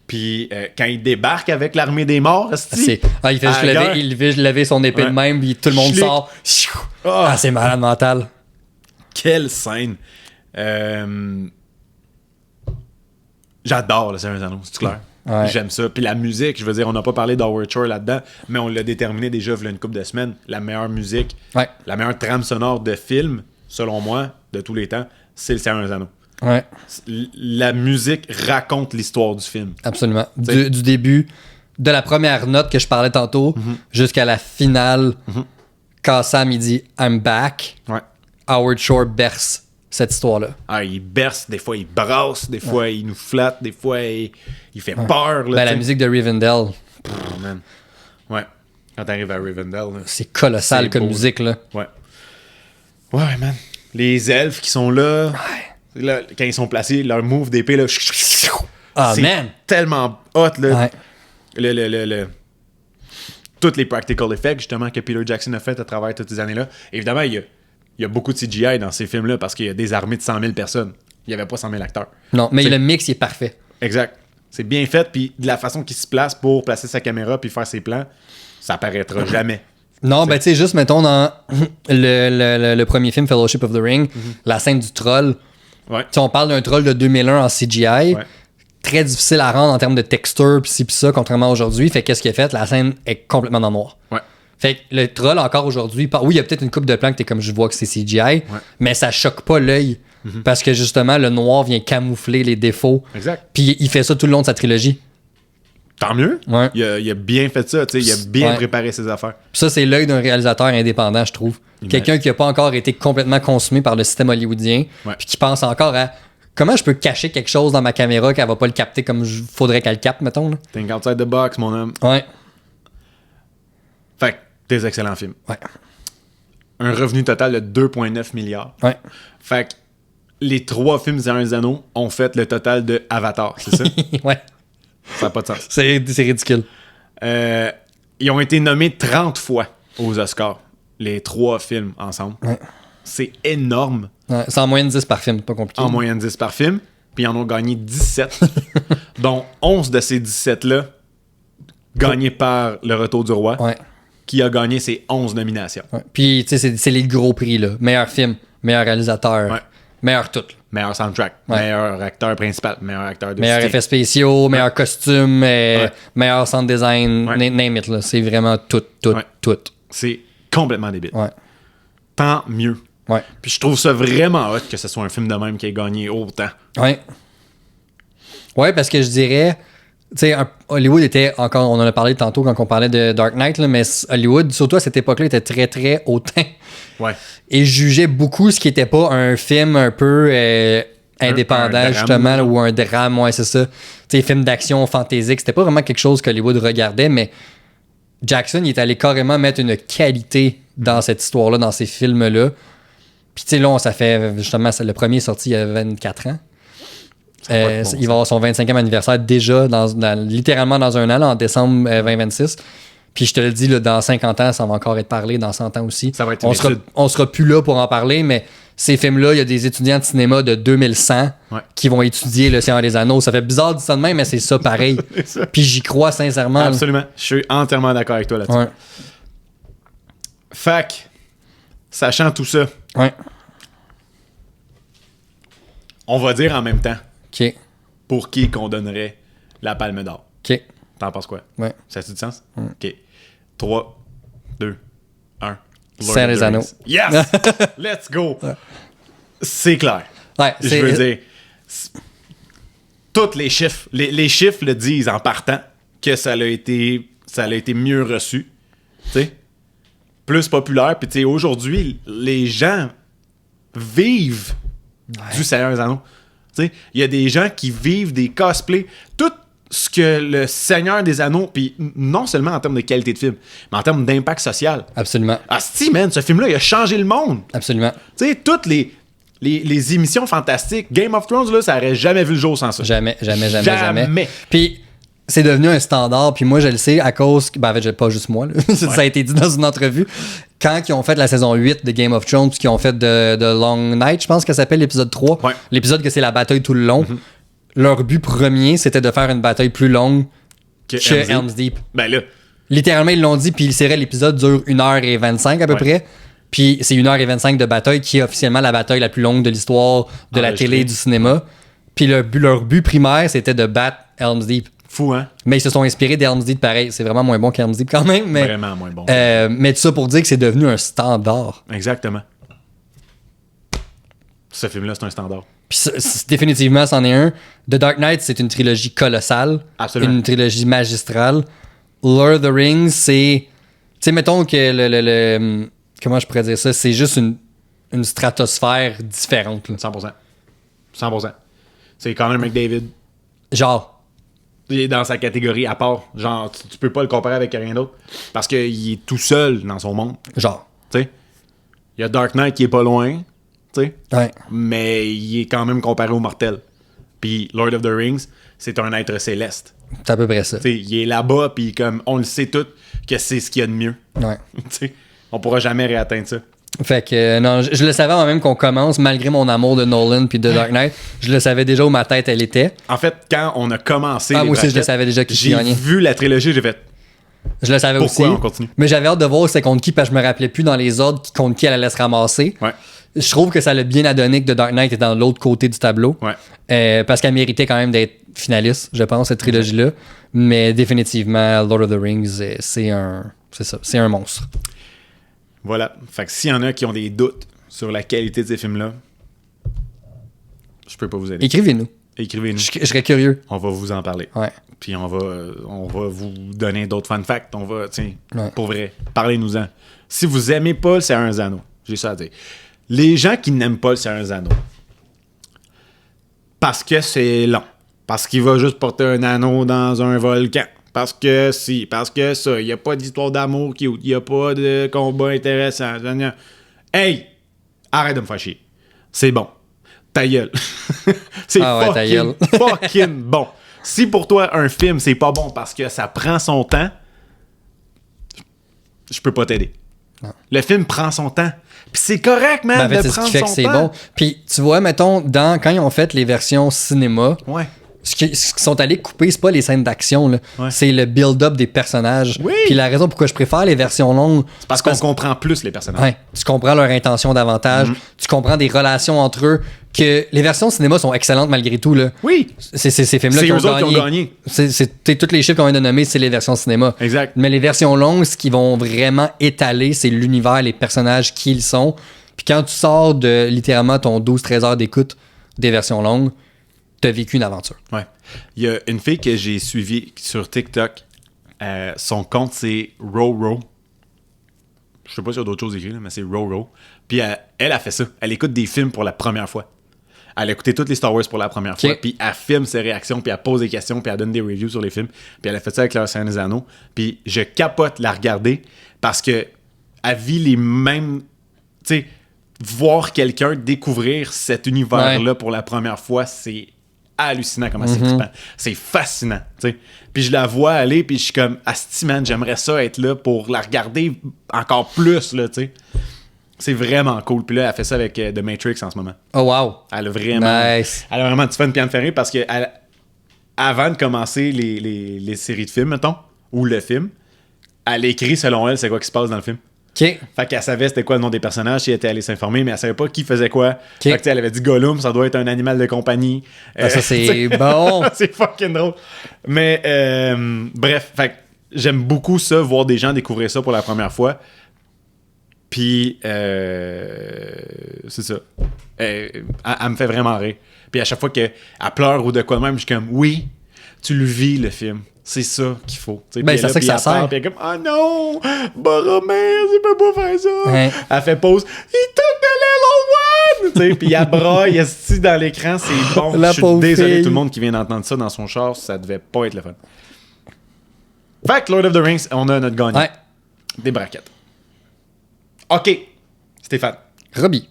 Puis quand il débarque avec l'armée des morts, il fait juste lever son épée de même, puis tout le monde sort. C'est malade mental. Quelle scène. J'adore le Seigneur des Anneaux, c'est clair. Ouais. J'aime ça. Puis la musique, je veux dire, on n'a pas parlé d'Howard Shore là-dedans, mais on l'a déterminé déjà il y a une couple de semaines. La meilleure musique, la meilleure trame sonore de film, selon moi, de tous les temps, c'est le Seigneur des Anneaux. Ouais. La musique raconte l'histoire du film. Absolument. Du début, de la première note que je parlais tantôt, jusqu'à la finale, quand Sam il dit « I'm back Ouais. », Howard Shore berce cette histoire-là. Ah, il berce, des fois il brasse, des fois il nous flatte, des fois il fait peur. Là, la musique de Rivendell, oh, man. Ouais. Quand t'arrives à Rivendell, là, c'est colossal c'est comme beau. musique, là. Ouais. Ouais, man. Les elfes qui sont là, là quand ils sont placés, leur move d'épée, là, Ah, c'est man! tellement hot, là. Ouais. Tous les practical effects, justement, que Peter Jackson a fait à travers toutes ces années-là. Évidemment, il y a beaucoup de CGI dans ces films-là parce qu'il y a des armées de 100 000 personnes. Il n'y avait pas 100 000 acteurs. Non, mais T'sais, le mix, il est parfait. Exact. C'est bien fait, puis de la façon qu'il se place pour placer sa caméra puis faire ses plans, ça apparaîtra jamais. Non, ben tu sais, juste mettons dans le premier film Fellowship of the Ring, la scène du troll. Ouais. Tu sais, on parle d'un troll de 2001 en CGI. Ouais. Très difficile à rendre en termes de texture pis ci pis ça, contrairement à aujourd'hui. Fait qu'est-ce qu'il a fait? La scène est complètement dans le noir. Ouais. Fait que le troll, encore aujourd'hui, oui, il y a peut-être une coupe de plans que t'es comme je vois que c'est CGI, mais ça choque pas l'œil. Parce que justement, le noir vient camoufler les défauts. Exact. Puis il fait ça tout le long de sa trilogie. Tant mieux. Ouais. Il a bien fait ça, tu sais, il a bien préparé ses affaires. Puis ça, c'est l'œil d'un réalisateur indépendant, je trouve. Quelqu'un qui a pas encore été complètement consumé par le système hollywoodien, puis qui pense encore à comment je peux cacher quelque chose dans ma caméra qu'elle va pas le capter comme il faudrait qu'elle le capte, mettons. Là. Think outside the box, mon homme. Ouais. Fait que, des excellents films. Ouais. Un revenu total de 2,9 milliards. Ouais. Fait que les 3 films Seigneur des Anneaux ont fait le total de Avatar, c'est ça? Ouais. Ça n'a pas de sens. C'est ridicule. Ils ont été nommés 30 fois aux Oscars, les 3 films ensemble. Ouais. C'est énorme. Ouais, c'est en moyenne 10 par film, c'est pas compliqué. En moyenne 10 par film. Puis ils en ont gagné 17. dont 11 de ces 17-là gagnés par Le Retour du Roi, Ouais. qui a gagné ses 11 nominations. Ouais. Puis, tu sais, c'est les gros prix, là. Meilleur film, meilleur réalisateur, Ouais. meilleur tout. Meilleur soundtrack, Ouais. meilleur acteur principal, meilleur acteur de Meilleur soutien. effets spéciaux, meilleur costume, meilleur sound design, Ouais. name it, là. C'est vraiment tout. Ouais. C'est complètement débile. Ouais. Tant mieux. Ouais. Puis je trouve ça vraiment hot que ce soit un film de même qui ait gagné autant. Ouais. Ouais, parce que je dirais, tu sais, Hollywood était encore, on en a parlé tantôt quand on parlait de Dark Knight, là, mais Hollywood, surtout à cette époque-là, était très, très hautain. Ouais. Et jugeait beaucoup ce qui était pas un film un peu indépendant, un drame, justement, là. ou un drame, ouais, c'est ça. Tu sais, film d'action fantaisique, c'était pas vraiment quelque chose qu'Hollywood regardait, mais Jackson, il est allé carrément mettre une qualité dans cette histoire-là, dans ces films-là. Puis, tu sais, là, ça fait justement, le premier est sorti il y a 24 ans. Il va avoir son 25e anniversaire déjà, littéralement dans un an, là, en décembre 2026. Puis je te le dis, là, dans 50 ans, ça va encore être parlé, dans 100 ans aussi. Ça va être on sera plus là pour en parler, mais ces films-là, il y a des étudiants de cinéma de 2100 qui vont étudier Le Seigneur des Anneaux. Ça fait bizarre de dire ça de même, mais c'est ça pareil. Puis j'y crois sincèrement. Absolument. Je suis entièrement d'accord avec toi là-dessus. Ouais. Fac, sachant tout ça, Ouais. on va dire en même temps OK. pour qui qu'on donnerait la Palme d'Or. OK. T'en penses quoi? Ouais. Ça a-tu du sens? OK. 3, 2, 1. Seigneur des Anneaux. Yes! Let's go! C'est clair. Ouais, Je veux dire, tous les chiffres, les chiffres le disent en partant que ça a été mieux reçu. Tu sais? Plus populaire. Puis tu sais, aujourd'hui, les gens vivent du Seigneur des Anneaux. Tu sais, il y a des gens qui vivent des cosplays. Tout ce que le Seigneur des Anneaux, puis non seulement en termes de qualité de film, mais en termes d'impact social. Absolument. Asti, man, ce film-là, il a changé le monde. Absolument. Tu sais, toutes les émissions fantastiques, Game of Thrones, là, ça aurait jamais vu le jour sans ça. Jamais. Jamais. Puis c'est devenu un standard, puis moi je le sais à cause ben en fait pas juste moi là. Ça a été dit dans une entrevue quand ils ont fait la saison 8 de Game of Thrones, puis qu'ils ont fait de Long Night, je pense que ça s'appelle l'épisode 3, Ouais. l'épisode que c'est la bataille tout le long. Leur but premier, c'était de faire une bataille plus longue que Helm's Deep. Ben là, Littéralement, ils l'ont dit, puis c'est vrai, l'épisode dure 1h25 à peu Ouais. près. Puis c'est 1h25 de bataille qui est officiellement la bataille la plus longue de l'histoire de la télé et du cinéma. Puis leur but primaire, c'était de battre Helm's Deep. fou, hein? Mais ils se sont inspirés d'Helm's Deep pareil. C'est vraiment moins bon qu'Helm's Deep quand même. Mais, Vraiment moins bon. mais tout ça pour dire que c'est devenu un standard. Exactement. Ce film-là, c'est un standard. Puis définitivement, c'en est un. The Dark Knight, c'est une trilogie colossale. Absolument. Une trilogie magistrale. Lord of the Rings, c'est... Tu sais, mettons que le comment je pourrais dire ça? C'est juste une stratosphère différente. Là. 100%. 100%. C'est Connor McDavid. Genre, Il est dans sa catégorie à part. Genre, tu peux pas le comparer avec rien d'autre. Parce qu'il est tout seul dans son monde. genre. Tu sais? Il y a Dark Knight qui est pas loin. Tu sais? Ouais. Mais il est quand même comparé au mortel. Puis Lord of the Rings, c'est un être céleste. C'est à peu près ça. Tu sais, il est là-bas, puis comme on le sait tous que c'est ce qu'il y a de mieux. Ouais. Tu sais, on pourra jamais réatteindre ça. Fait que, non, je le savais avant même qu'on commence, malgré mon amour de Nolan puis de Dark Knight. Je le savais déjà où ma tête, elle était. En fait, quand on a commencé Ah, les moi aussi, je le braquettes, savais déjà qui j'ai gagnait. vu la trilogie, j'ai fait Je le savais pourquoi aussi. on continue. Mais j'avais hâte de voir c'était contre qui, parce que je me rappelais plus dans les ordres contre qui elle allait se ramasser. Ouais. Je trouve que ça l'a bien adonné que The Dark Knight est dans l'autre côté du tableau. Ouais. Parce qu'elle méritait quand même d'être finaliste, je pense, cette trilogie-là. Mais définitivement, Lord of the Rings, c'est un monstre. Voilà. Fait que s'il y en a qui ont des doutes sur la qualité de ces films-là, je peux pas vous aider. Écrivez-nous. Écrivez-nous. Je serais curieux. On va vous en parler. Ouais. Puis on va vous donner d'autres fun facts. On va, tiens, Ouais. pour vrai, parlez-nous-en. Si vous aimez pas le Seigneur des Anneaux, j'ai ça à dire. Les gens qui n'aiment pas le Seigneur des Anneaux, parce que c'est long, parce qu'il va juste porter un anneau dans un volcan, parce que si, parce que ça, il n'y a pas d'histoire d'amour cute, il n'y a pas de combat intéressant. Hey! Arrête de me faire chier. C'est bon. Ta gueule. C'est Ah ouais, ta gueule. fucking bon. Si pour toi, un film, c'est pas bon parce que ça prend son temps, je peux pas t'aider. Non. Le film prend son temps. Puis c'est correct, man, Ben, en fait, de c'est ce prendre qui fait son que c'est temps. bon. Puis tu vois, mettons, quand ils ont fait les versions cinéma, Ouais. ce qu'ils sont allés couper, c'est pas les scènes d'action, là. Ouais. C'est le build-up des personnages. Oui. Puis la raison pourquoi je préfère les versions longues, Parce qu'on comprend plus les personnages. ouais, tu comprends leur intention davantage, tu comprends des relations entre eux, que les versions cinéma sont excellentes malgré tout, là. Oui. C'est ces films-là C'est qui eux ont autres gagné. qui ont gagné. C'est tous les chiffres qu'on vient de nommer, c'est les versions cinéma. Exact. Mais les versions longues, ce qu'ils vont vraiment étaler, c'est l'univers, les personnages, qui ils sont. Puis quand tu sors de littéralement ton 12-13 heures d'écoute des versions longues, t'as vécu une aventure. Ouais. Il y a une fille que j'ai suivie sur TikTok. Son compte, c'est Roro. Je sais pas s'il y a d'autres choses écrites, là, mais c'est Roro. Puis elle a fait ça. Elle écoute des films pour la première fois. Elle a écouté toutes les Star Wars pour la première fois. Puis elle filme ses réactions, puis elle pose des questions, puis elle donne des reviews sur les films. Puis elle a fait ça avec Le Seigneur des Anneaux. Puis je capote la regarder parce que elle vit les mêmes... Tu sais, voir quelqu'un découvrir cet univers-là pour la première fois, c'est hallucinant comment c'est trippant. C'est fascinant, tu sais. Puis je la vois aller, puis je suis comme, asti man, j'aimerais ça être là pour la regarder encore plus, là, tu sais. C'est vraiment cool. Puis là, elle fait ça avec The Matrix en ce moment. Oh wow! Elle a vraiment... Nice. Elle a vraiment du fun, puis elle me fait rire parce que avant de commencer les séries de films, mettons, ou le film, elle écrit selon elle c'est quoi qui se passe dans le film. OK. Fait qu'elle savait c'était quoi le nom des personnages, si elle était allée s'informer, mais elle savait pas qui faisait quoi. OK. Fait que, tu sais, elle avait dit Gollum, ça doit être un animal de compagnie. Ah, ça, c'est bon. C'est fucking drôle. Mais bref, fait que j'aime beaucoup ça, voir des gens découvrir ça pour la première fois. Puis, c'est ça. Elle me fait vraiment rire. Puis à chaque fois qu'elle pleure ou de quoi de même, je suis comme, oui, tu le vis, le film. C'est ça qu'il faut. T'sais, Ben, puis c'est ça que ça sert. Puis elle est comme, ah non, Boromir, tu peux pas faire ça. Ouais. Elle fait pause, he took the little one. T'sais, puis elle braille, esti dans l'écran, c'est bon. La Je suis pauvre désolé, fille. tout le monde qui vient d'entendre ça dans son char, ça devait pas être le fun. Fait que Lord of the Rings, on a notre gagnant. Ouais. Des braquettes. OK. Stéphane. Robbie.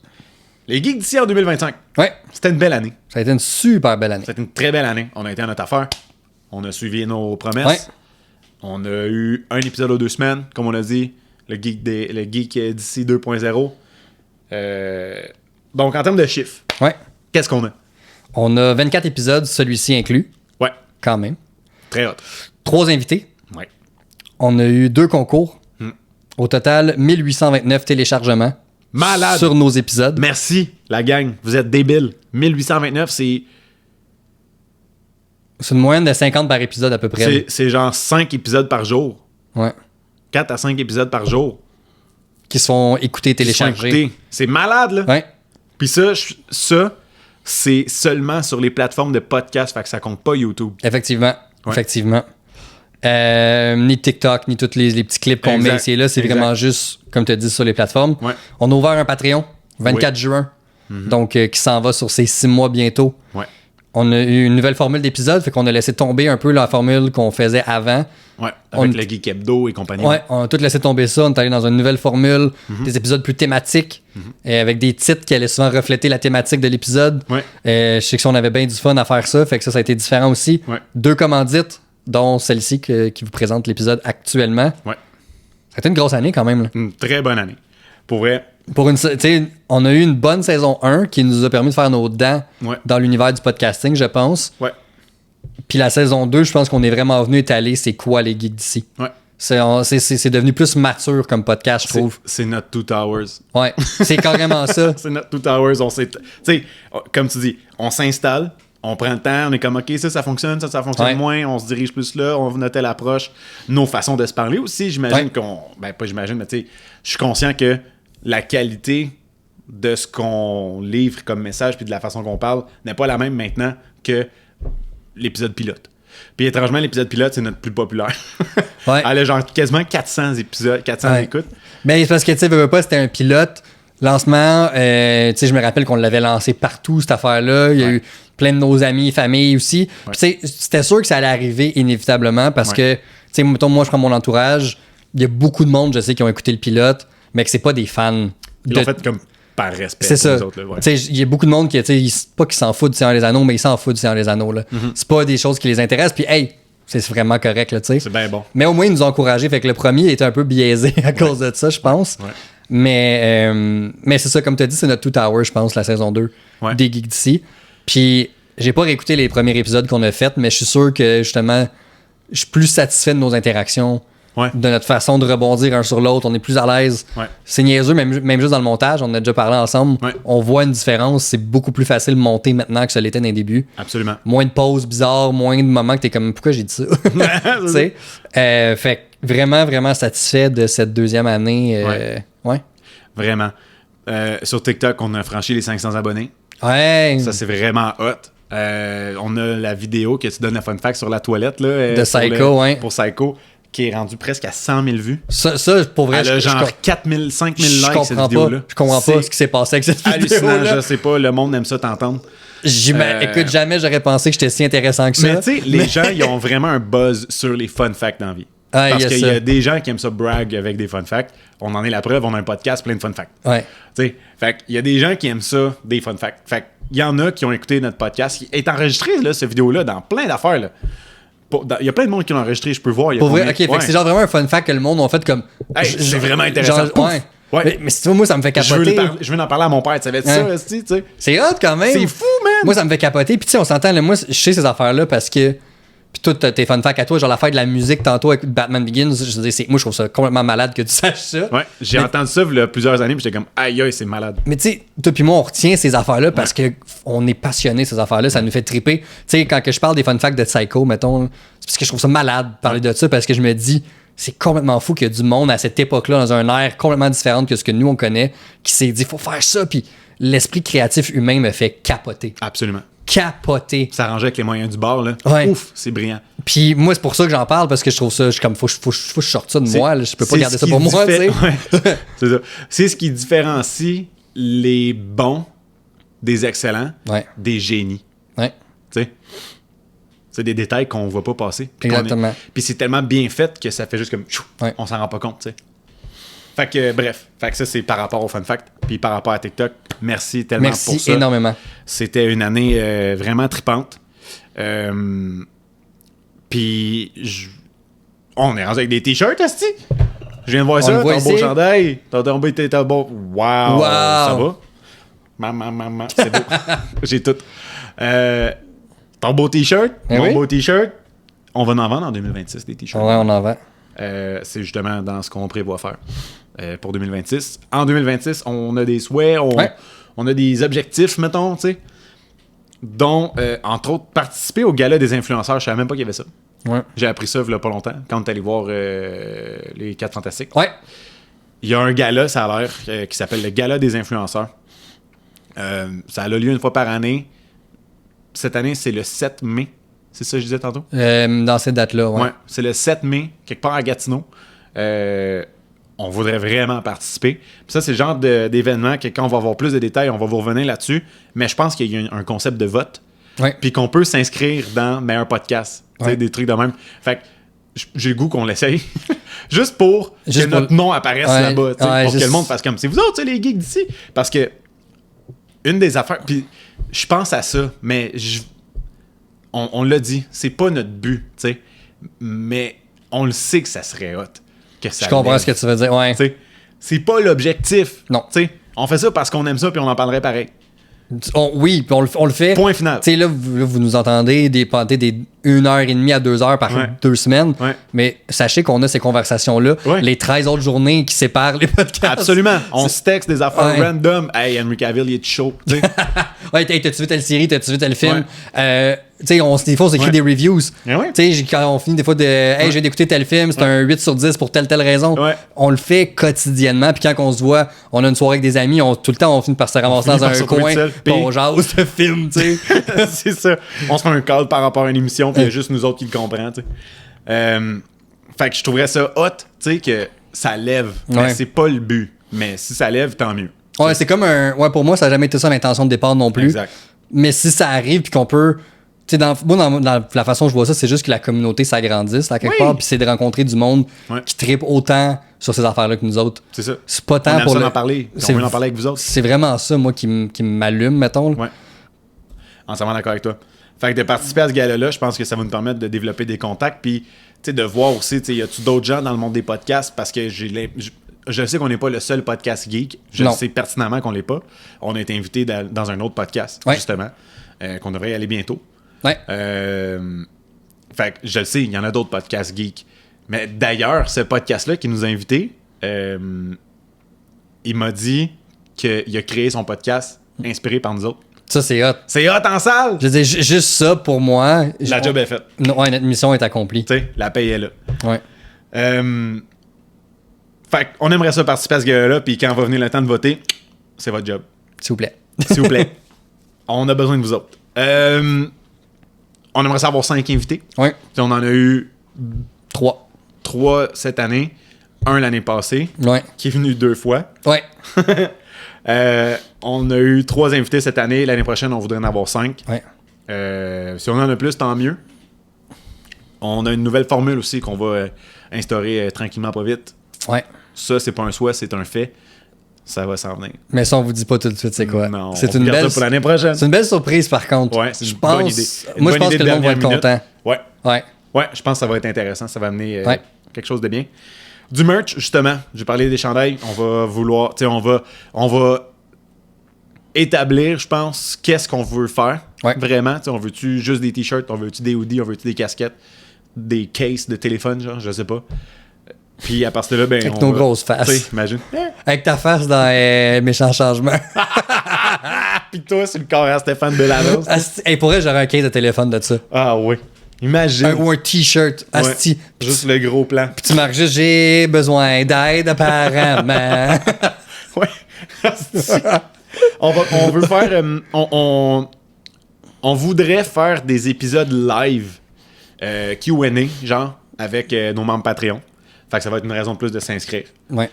Les Geeks d'ici en 2025. Ouais. C'était une belle année. Ça a été une super belle année. C'était une très belle année. On a été à notre affaire. On a suivi nos promesses. Ouais. On a eu un épisode aux 2 semaines, comme on a dit. Le Geek d'ici 2.0. Donc, en termes de chiffres, Ouais. qu'est-ce qu'on a? On a 24 épisodes, celui-ci inclus, Ouais. quand même. Très hot. 3 invités. Ouais. On a eu 2 concours. Au total, 1829 téléchargements. Malade. Sur nos épisodes. Merci, la gang. Vous êtes débiles. 1829, c'est C'est une moyenne de 50 par épisode à peu près. c'est genre 5 épisodes par jour. Ouais. 4 à 5 épisodes par jour. Qui se font écouter, Qui se font télécharger. écouter. C'est malade, là. Ouais. Puis ça, c'est seulement sur les plateformes de podcast, fait que ça compte pas YouTube. Effectivement. Ouais. Effectivement. Ni TikTok, ni tous les petits clips qu'on Exact. met ici et là. C'est Exact. vraiment juste, comme tu as dit, sur les plateformes. Ouais. On a ouvert un Patreon, 24 Oui. juin. Donc, qui s'en va sur ces 6 mois bientôt. Ouais. On a eu une nouvelle formule d'épisode, fait qu'on a laissé tomber un peu la formule qu'on faisait avant. Ouais. Avec On- le Geek Hebdo et compagnie. Ouais, on a tout laissé tomber ça. On est allé dans une nouvelle formule, des épisodes plus thématiques, avec des titres qui allaient souvent refléter la thématique de l'épisode. Ouais. Je sais que ça, on avait bien du fun à faire ça, fait que ça a été différent aussi. Ouais. 2 commandites, dont celle-ci qui vous présente l'épisode actuellement. Ouais. Ça a été une grosse année quand même. Là. Une très bonne année. Pour vrai. Pour tu sais, on a eu une bonne saison 1 qui nous a permis de faire nos dents Ouais. dans l'univers du podcasting, je pense. Ouais. Puis la saison 2, je pense qu'on est vraiment venu étaler c'est quoi les geeks d'ici. Ouais. C'est devenu plus mature comme podcast, je trouve. C'est notre 2 Towers. Ouais, c'est carrément ça. C'est notre 2 Towers. On s'est. Tu sais, comme tu dis, on s'installe, on prend le temps, on est comme, OK, ça fonctionne, ça fonctionne Ouais. moins, on se dirige plus là, on notait l'approche, nos façons de se parler aussi. J'imagine Ouais. qu'on. Ben, pas j'imagine, mais tu sais, je suis conscient que la qualité de ce qu'on livre comme message puis de la façon qu'on parle n'est pas la même maintenant que l'épisode pilote. Puis étrangement, l'épisode pilote, c'est notre plus populaire. Ouais. Elle a genre quasiment 400 épisodes, 400 Ouais. écoutes. Mais c'est parce que, tu sais, veux pas, c'était un pilote. Lancement, tu sais, je me rappelle qu'on l'avait lancé partout, cette affaire-là. Il y a Ouais. eu plein de nos amis, famille aussi. Puis, tu sais, c'était sûr que ça allait arriver inévitablement parce que, tu sais, mettons, moi, je prends mon entourage. Il y a beaucoup de monde, je sais, qui ont écouté le pilote, mais que c'est pas des fans. Ils l'ont fait comme par respect. C'est pour ça. nous autres, là, ouais. Tu sais, il y a beaucoup de monde qui, tu sais, pas qu'ils s'en foutent du Seigneur des Anneaux, mais ils s'en foutent du Seigneur des Anneaux, là. C'est pas des choses qui les intéressent. Puis, hey, c'est vraiment correct, là, tu sais. C'est bien bon. Mais au moins, ils nous ont encouragés. Fait que le premier était un peu biaisé à cause de ça, je pense. Ouais. Mais c'est ça, comme tu as dit, c'est notre 2 Tower, je pense, la saison 2 Ouais. des Geeks d'ici. Puis, j'ai pas réécouté les premiers épisodes qu'on a faits, mais je suis sûr que, justement, je suis plus satisfait de nos interactions, Ouais. de notre façon de rebondir un sur l'autre. On est plus à l'aise. Ouais. C'est niaiseux, même juste dans le montage, on en a déjà parlé ensemble. Ouais. On voit une différence. C'est beaucoup plus facile de monter maintenant que ça l'était dans les débuts. Absolument. Moins de pauses bizarres, moins de moments que t'es comme pourquoi j'ai dit ça. Tu sais? Fait que vraiment, vraiment satisfait de cette deuxième année. Ouais. Vraiment. Sur TikTok, on a franchi les 500 abonnés. Ouais. Ça, c'est vraiment hot. On a la vidéo que tu donnes le fun fact sur la toilette. Là, De sur Psycho, ouais. Pour Psycho, qui est rendu presque à 100 000 vues. Ça, pour vrai, Elle a genre 4 000, 5 000 likes, cette vidéo-là. Je comprends pas C'est ce qui s'est passé avec cette hallucinant, vidéo-là. je sais pas. Le monde aime ça t'entendre. Écoute, jamais j'aurais pensé que j'étais si intéressant que ça. Mais tu sais, les gens, ils ont vraiment un buzz sur les fun facts dans la vie. Ah, Parce il y a qu'il y ça. a des gens qui aiment ça brag avec des fun facts. On en est la preuve, on a un podcast plein de fun facts. Ouais. Tu sais, fait qu'il y a des gens qui aiment ça, des fun facts. Fait qu'il y en a qui ont écouté notre podcast. Il est enregistré, là, cette vidéo-là, dans plein d'affaires, là. Il y a plein de monde qui l'ont enregistré, je peux voir. Il y a Pour vrai, combien- ok, fait Ouais. que c'est genre vraiment un fun fact que le monde a fait comme. Hey, c'est vraiment intéressant. Pouf. Ouais. Ouais. Mais si tu vois, moi, ça me fait Je veux, capoter. je veux en parler à mon père. Tu savais Hein? ça, esti, tu sais? C'est hot quand même. C'est fou, man! Moi, ça me fait capoter. Puis, tu sais, on s'entend, là, moi, je sais ces affaires-là parce que. Puis Puis toi, tes fun facts à toi, genre l'affaire de la musique tantôt avec Batman Begins, je veux dire, moi, je trouve ça complètement malade que tu saches ça. Ouais, j'ai entendu ça il y a plusieurs années, puis j'étais comme, aïe, aïe, c'est malade. Mais tu sais, toi puis moi, on retient ces affaires-là parce que on est passionné ces affaires-là, ça nous fait triper. Tu sais, quand que je parle des fun facts de Psycho, mettons, c'est parce que je trouve ça malade de parler de ça, parce que je me dis, c'est complètement fou qu'il y a du monde à cette époque-là, dans un air complètement différent que ce que nous, on connaît, qui s'est dit, faut faire ça, puis l'esprit créatif humain me fait capoter. Absolument. Capoter. S'arranger avec les moyens du bord, là. Ouais. Ouf, c'est brillant. Puis moi, c'est pour ça que j'en parle, parce que je trouve ça, je suis comme, faut que je sorte ça de moi, là. Je peux pas C'est garder ce ça pour qui moi, tu sais. Ouais. C'est ça. C'est ce qui différencie les bons des excellents Ouais. des génies. Ouais. Tu sais? C'est des détails qu'on voit pas passer. Exactement. Puis c'est tellement bien fait que ça fait juste comme... Chou, Ouais. on s'en rend pas compte, tu sais. Fait que, bref. Fait que ça, c'est par rapport au fun fact. Puis par rapport à TikTok, merci tellement pour Merci ça. énormément. C'était une année vraiment tripante. Puis, on est rendu avec des t-shirts, asti. Je viens de voir On ça, le voit ton beau ici. chandail. T'as beau... Wow! Wow. Ça va? C'est beau. J'ai tout. Ton beau t-shirt, Eh mon oui. beau t-shirt. On va en vendre en 2026, des t-shirts. Ouais, on en va. C'est justement dans ce qu'on prévoit faire pour 2026. En 2026, on a des souhaits, Ouais. on a des objectifs, mettons, tu sais, dont, entre autres, participer au gala des influenceurs. Je savais même pas qu'il y avait ça. Ouais. J'ai appris ça il y a pas longtemps, quand on est allé voir les 4 Fantastiques. Ouais. Il y a un gala, ça a l'air, qui s'appelle le Gala des influenceurs. Ça a lieu une fois par année. Cette année, c'est le 7 mai. C'est ça que je disais tantôt? Dans cette date-là, ouais. Ouais, c'est le 7 mai, quelque part à Gatineau. On voudrait vraiment participer. Puis ça, c'est le genre d'événement que quand on va avoir plus de détails, on va vous revenir là-dessus. Mais je pense qu'il y a un concept de vote. Ouais. Puis qu'on peut s'inscrire dans meilleur podcast. Tu sais, Ouais. des trucs de même. Fait que j'ai le goût qu'on l'essaye. Juste pour Juste que pour notre nom apparaisse Ouais, là-bas. Tu sais, ouais, pour que juste- le monde fasse comme c'est vous autres, tu sais, les geeks d'ici. Parce que une des affaires. Puis je pense à ça, mais on l'a dit, c'est pas notre but, tu sais. Mais on le sait que ça serait hot. Que ça Je comprends lève. ce que tu veux dire, ouais. Tu sais, c'est pas l'objectif. Non. Tu sais, on fait ça parce qu'on aime ça puis on en parlerait pareil. Oui, puis on le fait. Point final. Tu sais, là, vous nous entendez dépanter des 1h30 à 2h par Ouais. 2 semaines. Ouais. Mais sachez qu'on a ces conversations-là Ouais. les 13 autres journées qui séparent les podcasts. Absolument. On se texte des affaires Ouais. random. Hey, Henry Cavill, il est chaud. Tu sais. Ouais, t'as-tu vu telle série, t'as-tu vu tel film? Tu sais, des fois, on s'écrit Ouais. des reviews. Eh ouais. Tu sais, quand on finit des fois de hey, je viens d'écouter tel film, c'est un 8 sur 10 pour telle raison. Ouais. On le fait quotidiennement. Puis quand on se voit, on a une soirée avec des amis, tout le temps, on finit par se ramasser finit dans par un se retrouver coin. seul, Puis puis- on jase de film, tu sais. C'est ça. On se fait un call par rapport à une émission, puis il y a juste nous autres qui le comprennent. Tu sais. Fait que je trouverais ça hot, tu sais, que ça lève. Mais Ouais. c'est pas le but. Mais si ça lève, tant mieux. Ouais, c'est comme un. Ouais, pour moi, ça n'a jamais été ça l'intention de départ non plus. Exact. Mais si ça arrive, puis qu'on peut. Tu sais, dans la façon dont je vois ça, c'est juste que la communauté s'agrandisse à quelque Oui. part, puis c'est de rencontrer du monde Ouais. qui tripe autant sur ces affaires-là que nous autres. C'est ça. C'est pas On tant aime pour ça le- d'en parler. c'est- On veut en parler avec vous autres. C'est vraiment ça, moi, qui m'allume, mettons. là. Ouais. Entièrement d'accord avec toi. Fait que de participer à ce gala-là, je pense que ça va nous permettre de développer des contacts, puis tu sais, de voir aussi, tu sais, y a-tu d'autres gens dans le monde des podcasts, parce que je sais qu'on n'est pas le seul podcast geek. Je Non. sais pertinemment qu'on l'est pas. On a été invité dans un autre podcast, Ouais. justement, qu'on devrait y aller bientôt. Ouais. Fait que je le sais, il y en a d'autres podcasts geeks. Mais d'ailleurs, ce podcast-là qui nous a invités, il m'a dit qu'il a créé son podcast inspiré par nous autres. Ça, c'est hot. C'est hot en salle! Je veux dire, juste ça, pour moi. La job est faite. Ouais, notre mission est accomplie. Tu sais, la paye est là. Ouais. Fait qu'on aimerait ça participer à ce gars-là, puis quand va venir le temps de voter, c'est votre job. S'il vous plaît. S'il vous plaît. On a besoin de vous autres. On aimerait ça avoir 5 invités. Ouais. Puis on en a eu 3. 3 cette année, 1 l'année passée, Ouais. qui est venu 2 fois. Ouais. On a eu 3 invités cette année. L'année prochaine, on voudrait en avoir 5. Ouais. Si on en a plus, tant mieux. On a une nouvelle formule aussi qu'on va instaurer tranquillement, pas vite. Ouais. Ça, c'est pas un souhait, c'est un fait. Ça va s'en venir. Mais ça, on vous dit pas tout de suite, c'est quoi. Non, C'est on une garde belle. ça pour l'année prochaine. C'est une belle surprise, par contre. Ouais, c'est une Je bonne pense- idée. Une Moi, je bonne pense idée que de le monde va être dernière minute. content. Ouais. Ouais. Ouais, je pense que ça va être intéressant. Ça va amener Ouais. quelque chose de bien. Du merch, justement. J'ai parlé des chandails. On va vouloir... Tu sais, on va établir, je pense, qu'est-ce qu'on veut faire. Ouais. Vraiment. On veut-tu juste des t-shirts, on veut-tu des hoodies, on veut-tu des casquettes, des cases de téléphone, genre, je sais pas. Puis à partir de là, ben. Avec nos grosses faces. Tu sais, imagine. Avec ta face dans Méchant Changement. Puis toi, c'est le corps à Stéphane Bellavance. Hey, pour vrai, j'aurais un case de téléphone de ça. Ah oui. Imagine. Ou un t-shirt. Ouais. Asti. Juste le gros plan. Puis tu marques juste j'ai besoin d'aide apparemment. Ouais. on veut faire. On voudrait faire des épisodes live Q&A, genre, avec nos membres Patreon. Fait que ça va être une raison de plus de s'inscrire. Ouais.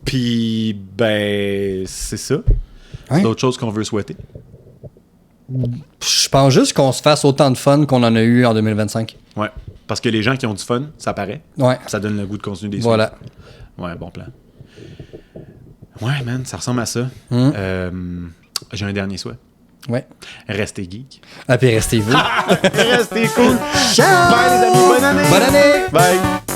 Puis, ben, c'est ça. C'est Ouais. d'autres choses qu'on veut souhaiter. Je pense juste qu'on se fasse autant de fun qu'on en a eu en 2025. Ouais. Parce que les gens qui ont du fun, ça paraît. Ouais. Ça donne le goût de continuer des Voilà. Ouais, bon plan. Ouais, man, ça ressemble à ça. J'ai un dernier souhait. Ouais. Restez geek. Ah, puis restez-vous. Restez cool. Ciao! Bye, les amis. Bonne année! Bonne année! Bye!